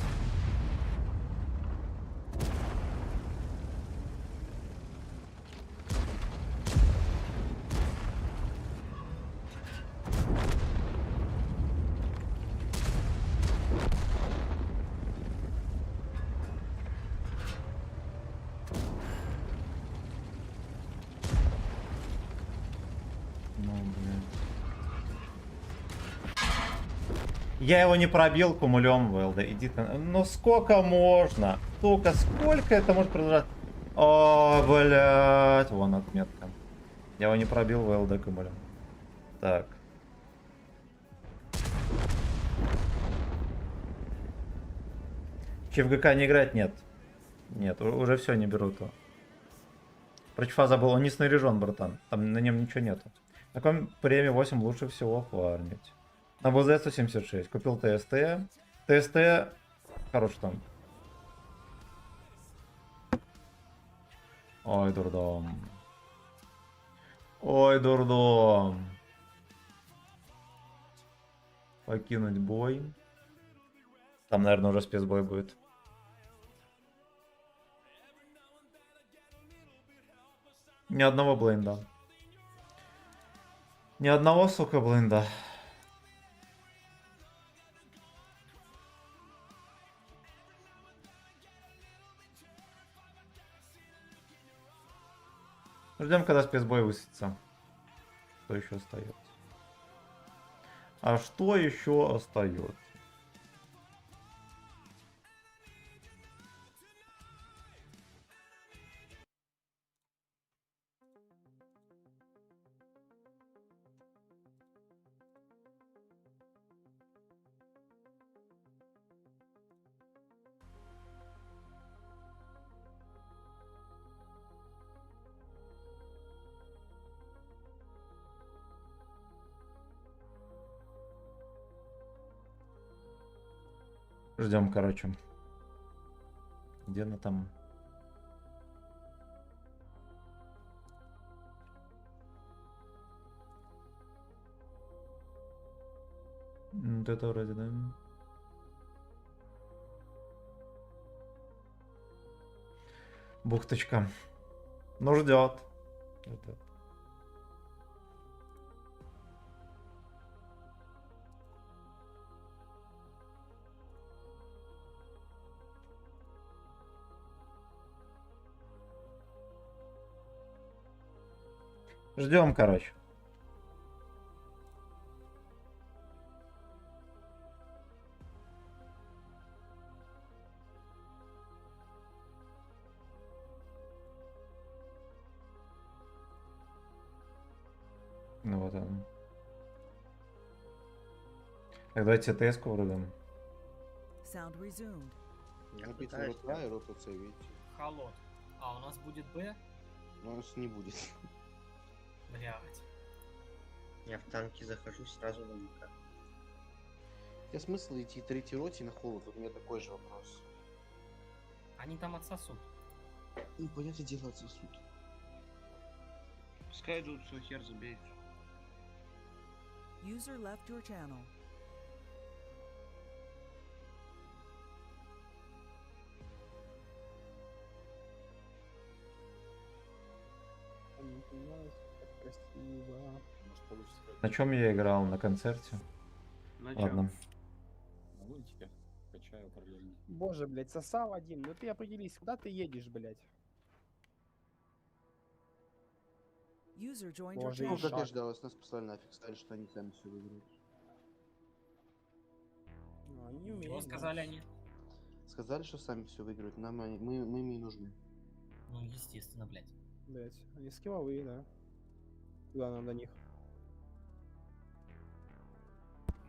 Я его не пробил кумулем, ВЛД. Иди ты. Ну сколько можно? Сколько это может продолжать? О, блядь. Вон отметка. Я его не пробил, ВЛД кумулем. Так. Че в ГК не играть? Нет. Нет, уже все, не берут его. Против забыл, он не снаряжен, братан. Там на нем ничего нету. На каком премии 8 лучше всего фармить? На БЗ 176. Купил ТСТ. ТСТ хороший танк. Ой, дурдом. Ой, дурдом. Покинуть бой. Там, наверное, уже спецбой будет. Ни одного блинда. Ни одного, сука, блинда. Ждем, когда спецбой высадится. Что еще остается? А что еще остается? Ждем, короче. Где она там? Вот это вроде, да? Бухточка. Ну, ждет. Это. Ждем, короче. Ну вот он. Так, давайте ТС-ку врубим. Напить РТА и РТЦ, видите. Холод. А у нас будет Б? Но у нас не будет. Блядь. Я в танки захожу сразу на МК. Я смысл идти третий роте на холод? Вот у меня такой же вопрос. Они там отсосут. Ну, понятное дело, отсосут. Пускай идут, свой хер забейте. User left your channel. Красиво. На чем я играл? На концерте? На Ладно. На лунтике качаю параллельно. Боже, блядь, сосал один. Ну ты определись, куда ты едешь, блядь? User joined your Боже, Ну, channel. как я ждал, нас послали нафиг, сказали, что они сами все выиграют. Ну, они не умеют. Чего сказали они? Сказали, что сами все выиграют, нам мы им и нужны. Ну, естественно, блядь. Блядь, они скилловые, да. Куда нам до них?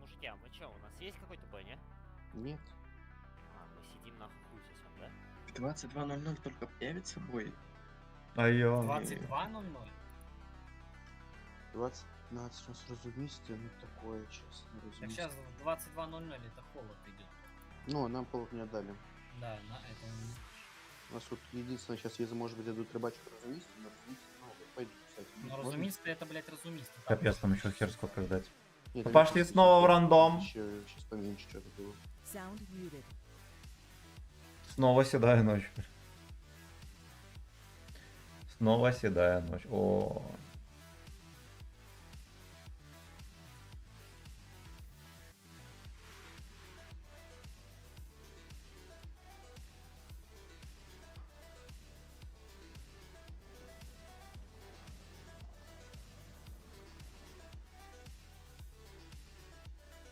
Мужики, а мы чё, у нас есть какой-то бой, не? Нет. А, мы сидим на хуй сосем, да? В 22:00 только появится бой. Айо. 22:00? 20-15 у нас разумистые, ну такое, честно, Так разумистые. сейчас в 22:00 это холод идет. Ну, нам холод не отдали. Да, на это. У нас вот единственное, сейчас, если, может быть, дадут рыбачку разумистый, но разумистый, ну, вот пойду, кстати. Ну, Можно? разумисто это, блядь, разумисто. Капец, там еще хер сколько ждать. Нет, Ну, там пошли сейчас снова в рандом. Сейчас поменьше что-то было. Sound muted. Снова седая ночь. Снова седая ночь. О.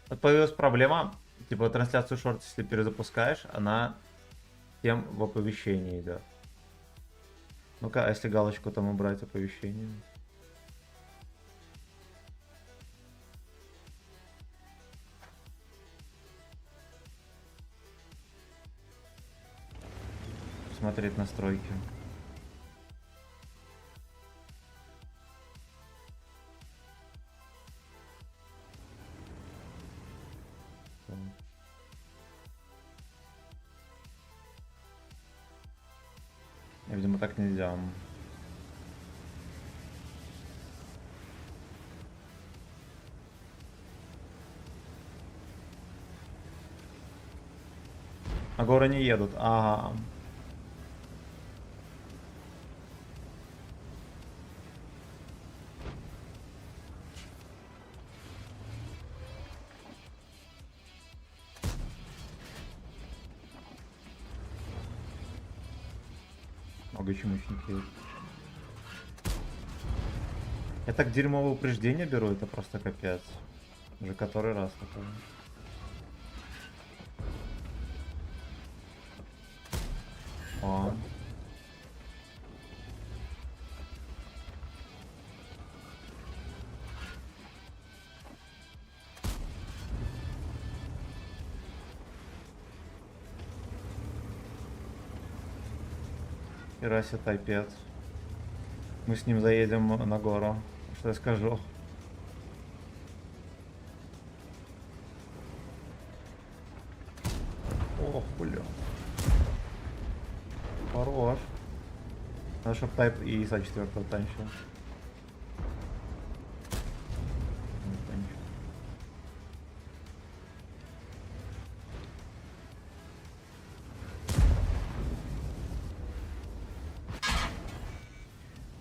Вот появилась проблема, типа трансляцию шорт, если перезапускаешь, она тем в оповещении идет. Ну-ка, а если галочку там убрать оповещение? Смотреть настройки. Видимо, так нельзя. А горы не едут. Ага. Много чемучники есть. Я так дерьмовое упреждение беру, это просто капец. Уже который раз такое. О. Ираси тайпец. Мы с ним заедем на гору. Что я скажу? Ох, бля. Хорош. Надо, чтоб тайп и ИСа 4 танчил.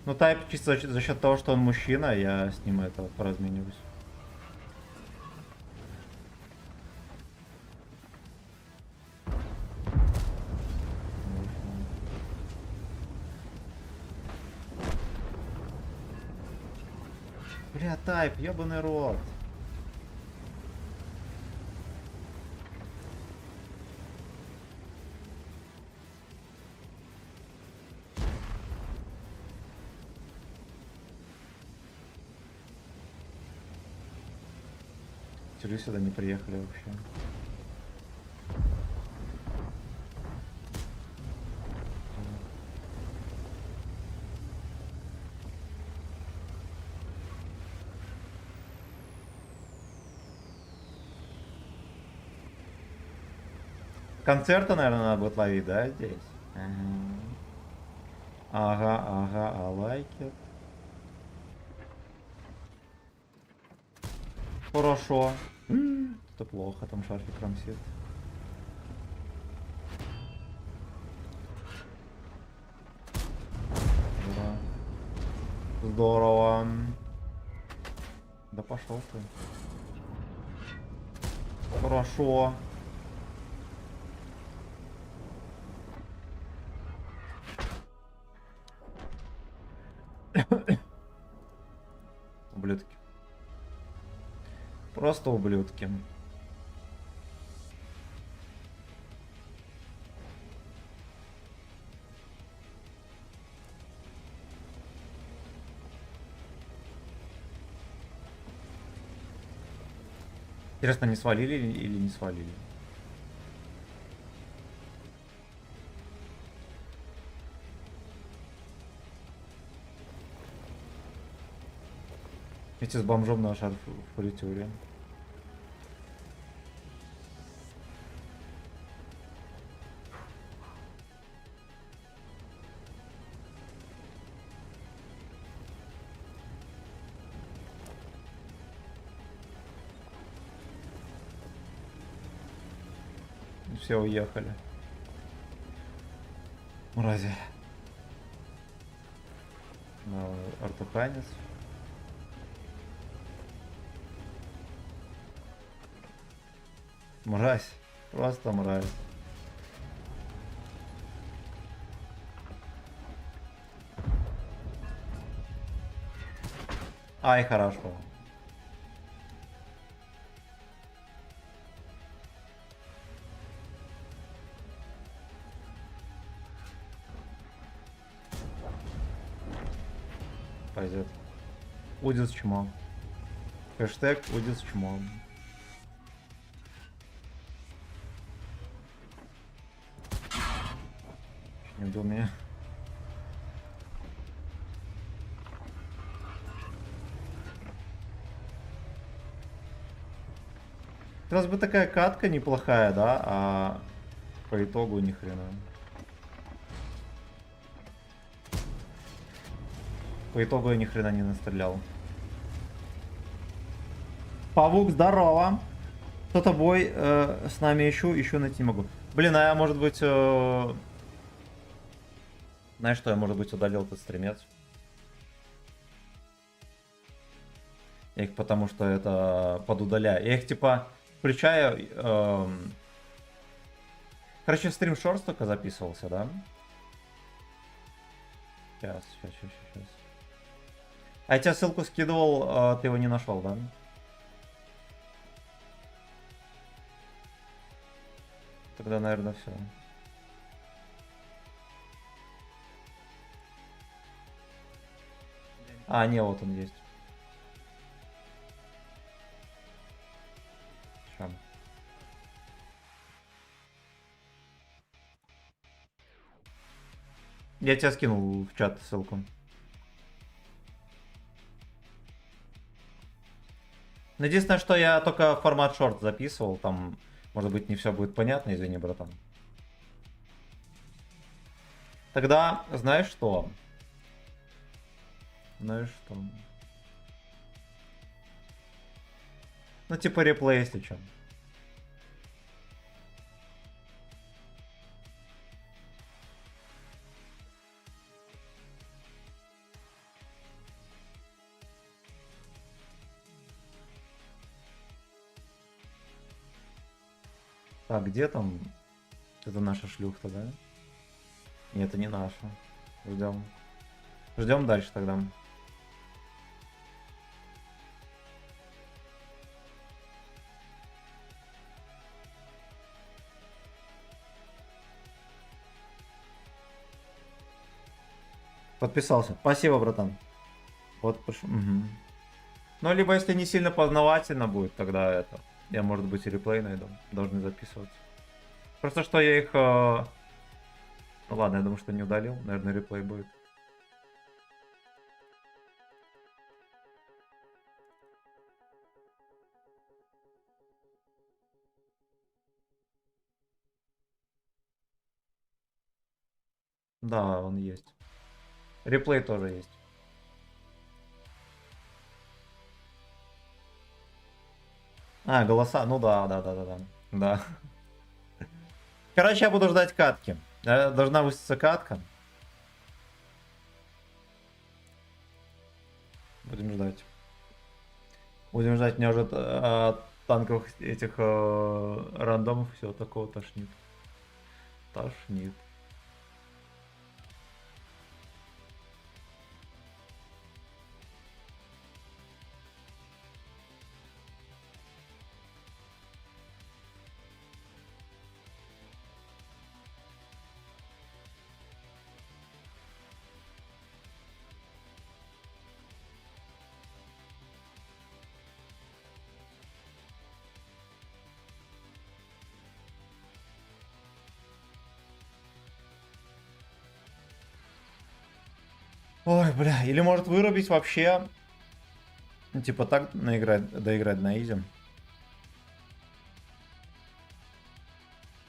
Ну, тайп чисто за счет того, что он мужчина, я с ним это поразмениваюсь. Бля, тайп, ёбаный рот. Чего сюда не приехали вообще? Концерты, наверное, надо будет ловить, да, здесь? Ага, ага, I like it. Хорошо. Это плохо, там шарфик рамсит. Да. Здорово. Да пошел ты. Хорошо. Ублюдки. Просто ублюдки. Интересно, не свалили или не свалили? Эти с бомжом на шар в фуритюре. Все уехали. Мрази. На ортопанец. Мразь. Просто мразь. Ай, хорошо. Хайзет. Удис чмо. Хэштег Удис чмо. Не до меня. Раз бы такая катка неплохая, да, а по итогу ни хрена. По итогу я ни хрена не настрелял. Павук, здорово. Кто-то бой с нами ищу найти не могу. Блин, а я, может быть... Знаешь что, я, может быть, удалил этот стримец. Я их потому что это подудаляю. Я их, типа, включаю... Короче, стрим Шорс только записывался, да? Сейчас. А я тебе ссылку скидывал, ты его не нашел, да? Тогда, наверное, все. А, не, вот он есть. Ща. Я тебя скинул в чат ссылку. Единственное, что я только формат шорт записывал, там, может быть, не все будет понятно, извини, братан. Тогда, знаешь что? Ну типа реплей, если что. Так, где там? Это наша шлюхта, да? Нет, это не наша. Ждем. Ждем дальше тогда. Подписался. Спасибо, братан. Вот, угу. Ну, либо если не сильно познавательно будет, тогда это... Я, может быть, и реплей найду. Должны записываться. Просто что я их... Ну ладно, я думаю, что не удалил. Наверное, реплей будет. Да, он есть. Реплей тоже есть. А, голоса, ну да. Да. Короче, я буду ждать катки. Должна выставиться катка. Будем ждать. Будем ждать, меня уже от танковых этих рандомов всего такого тошнит. Тошнит. Ой, бля, или может вырубить вообще, типа так доиграть на изи.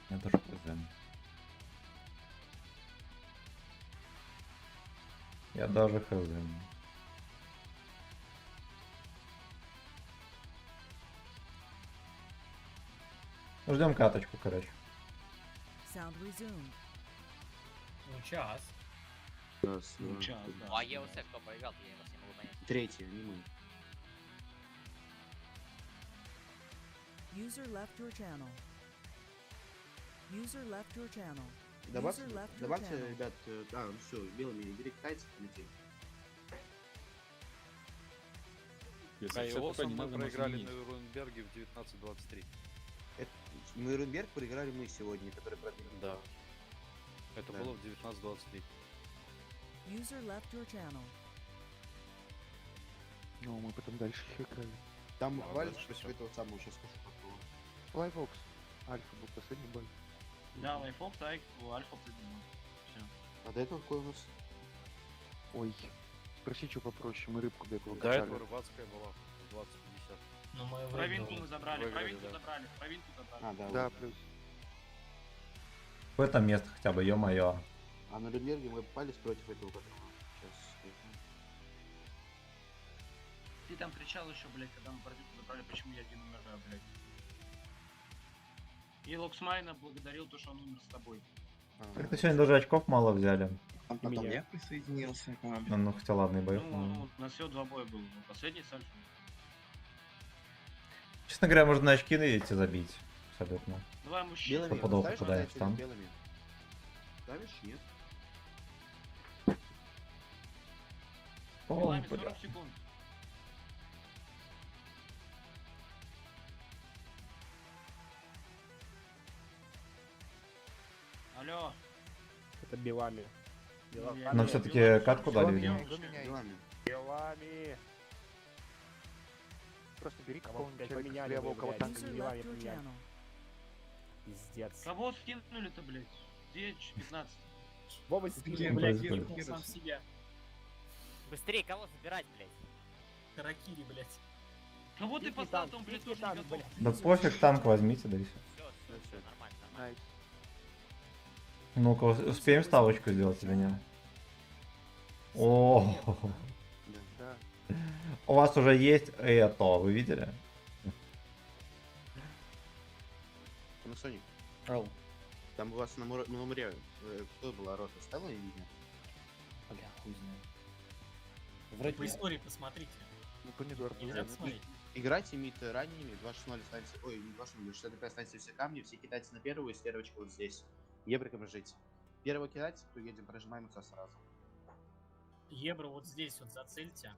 Я тоже хз. Я даже хз. Ждем каточку, короче. Sound resumed. Ну, час. Раз, Ну, два, час, три. да. Ну, а ЕОС кто проиграл, я вас не могу понять. Третий, не мы. User left your channel. User left your channel. Добавьте, User left your добавьте, channel. ребят, ну все, белыми бери китайцев, полетели. А Иосом мы проиграли на Нюрнберге в 19-23. Нюрнберг проиграли мы сегодня, который пробили. Да. Это Да. было в 19-23. User left your channel. Ну, мы потом дальше еще играли. Там Да, буквально дальше против всё. этого самого сейчас скажу какого. Лайфокс. Альфа был последний бой. Да, лайфок, так, альфа придумал. Все. А до этого какой у нас? Ой, спроси, что попроще, мы рыбку бегло До качали. этого рыбацкая была 20-50. Ну мы Провинку мы забрали, Выиграли, провинку да. забрали, провинку забрали. А, да. Да, вот. плюс. В это место хотя бы, ё-моё. А на Люмерге мы попались против этого которого. Сейчас. Ты там кричал еще, блядь, когда мы провинку забрали, почему я один умираю, блядь. И Локсмайна благодарил то, что он умер с тобой. Как-то сегодня даже очков мало взяли. Потом я присоединился к вам. Ну, хотя ладно, и боев. Ну, у нас всего 2 боя было. Ну, последний с альфой. Честно говоря, можно на очки идти забить. Абсолютно. Давай мужчин. Белыми Стопудово ставишь попадаешь на там. белыми? Ставишь? Нет. О, Белами бля. 40 секунд. Алло. Это белами. Но все-таки катку дали, видимо. Белами. Белами. Просто бери Кого какого-нибудь опять человека поменяли, слева, у кого блядь. танк User белами left your поменяли. channel. Пиздец. Кого скинули-то, блядь? 9-15. Вова Блин, скинул, блядь, блядь, блядь. скинул сам себя. Быстрее, кого забирать, блядь? Таракири, блядь. Кого ты Дикий послал, танк, там, блядь, дикий тоже не танк, готов. блядь. Да пофиг, танк возьмите, да и все. Все, нормально, нормально. Найс. Ну-ка, успеем ставочку сделать или нет? О, Да. у вас уже есть это, вы видели? Panasonic. Ау. Там у вас на Муре кто была рота? Стала или нет? Бля, хуй знает. По истории посмотрите. Ну, помидор. Не надо смотреть. Играйте мид ранними, 2-6-0 останется... Ой, не 2-6-0, 65 останется все камни, все кидайте на первую, и стервочка вот здесь. Ебриком жить. Первого кидать, то едем, прожимаем все сразу. Ебро вот здесь вот зацельте.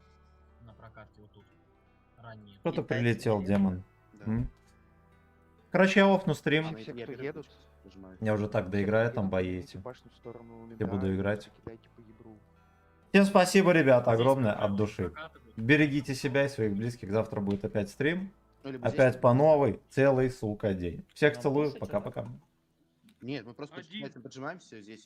На прокатке вот тут. Ранее. Кто-то прилетел, демон. Да. М? Короче, я офну стрим. Все, кто первый едут, нажимаю. Я уже так доиграю, там боите. башню в сторону Я буду Лида, играть. кидайте по ебру. Всем спасибо, ребята, Здесь огромное прокаты, от души. прокаты будут. Берегите себя и своих близких. Завтра будет опять стрим. Ну, либо Опять здесь, по новой. Целый, сука, день. Всех Нам целую. кушать Пока-пока. Нет, мы просто Один. поджимаемся здесь.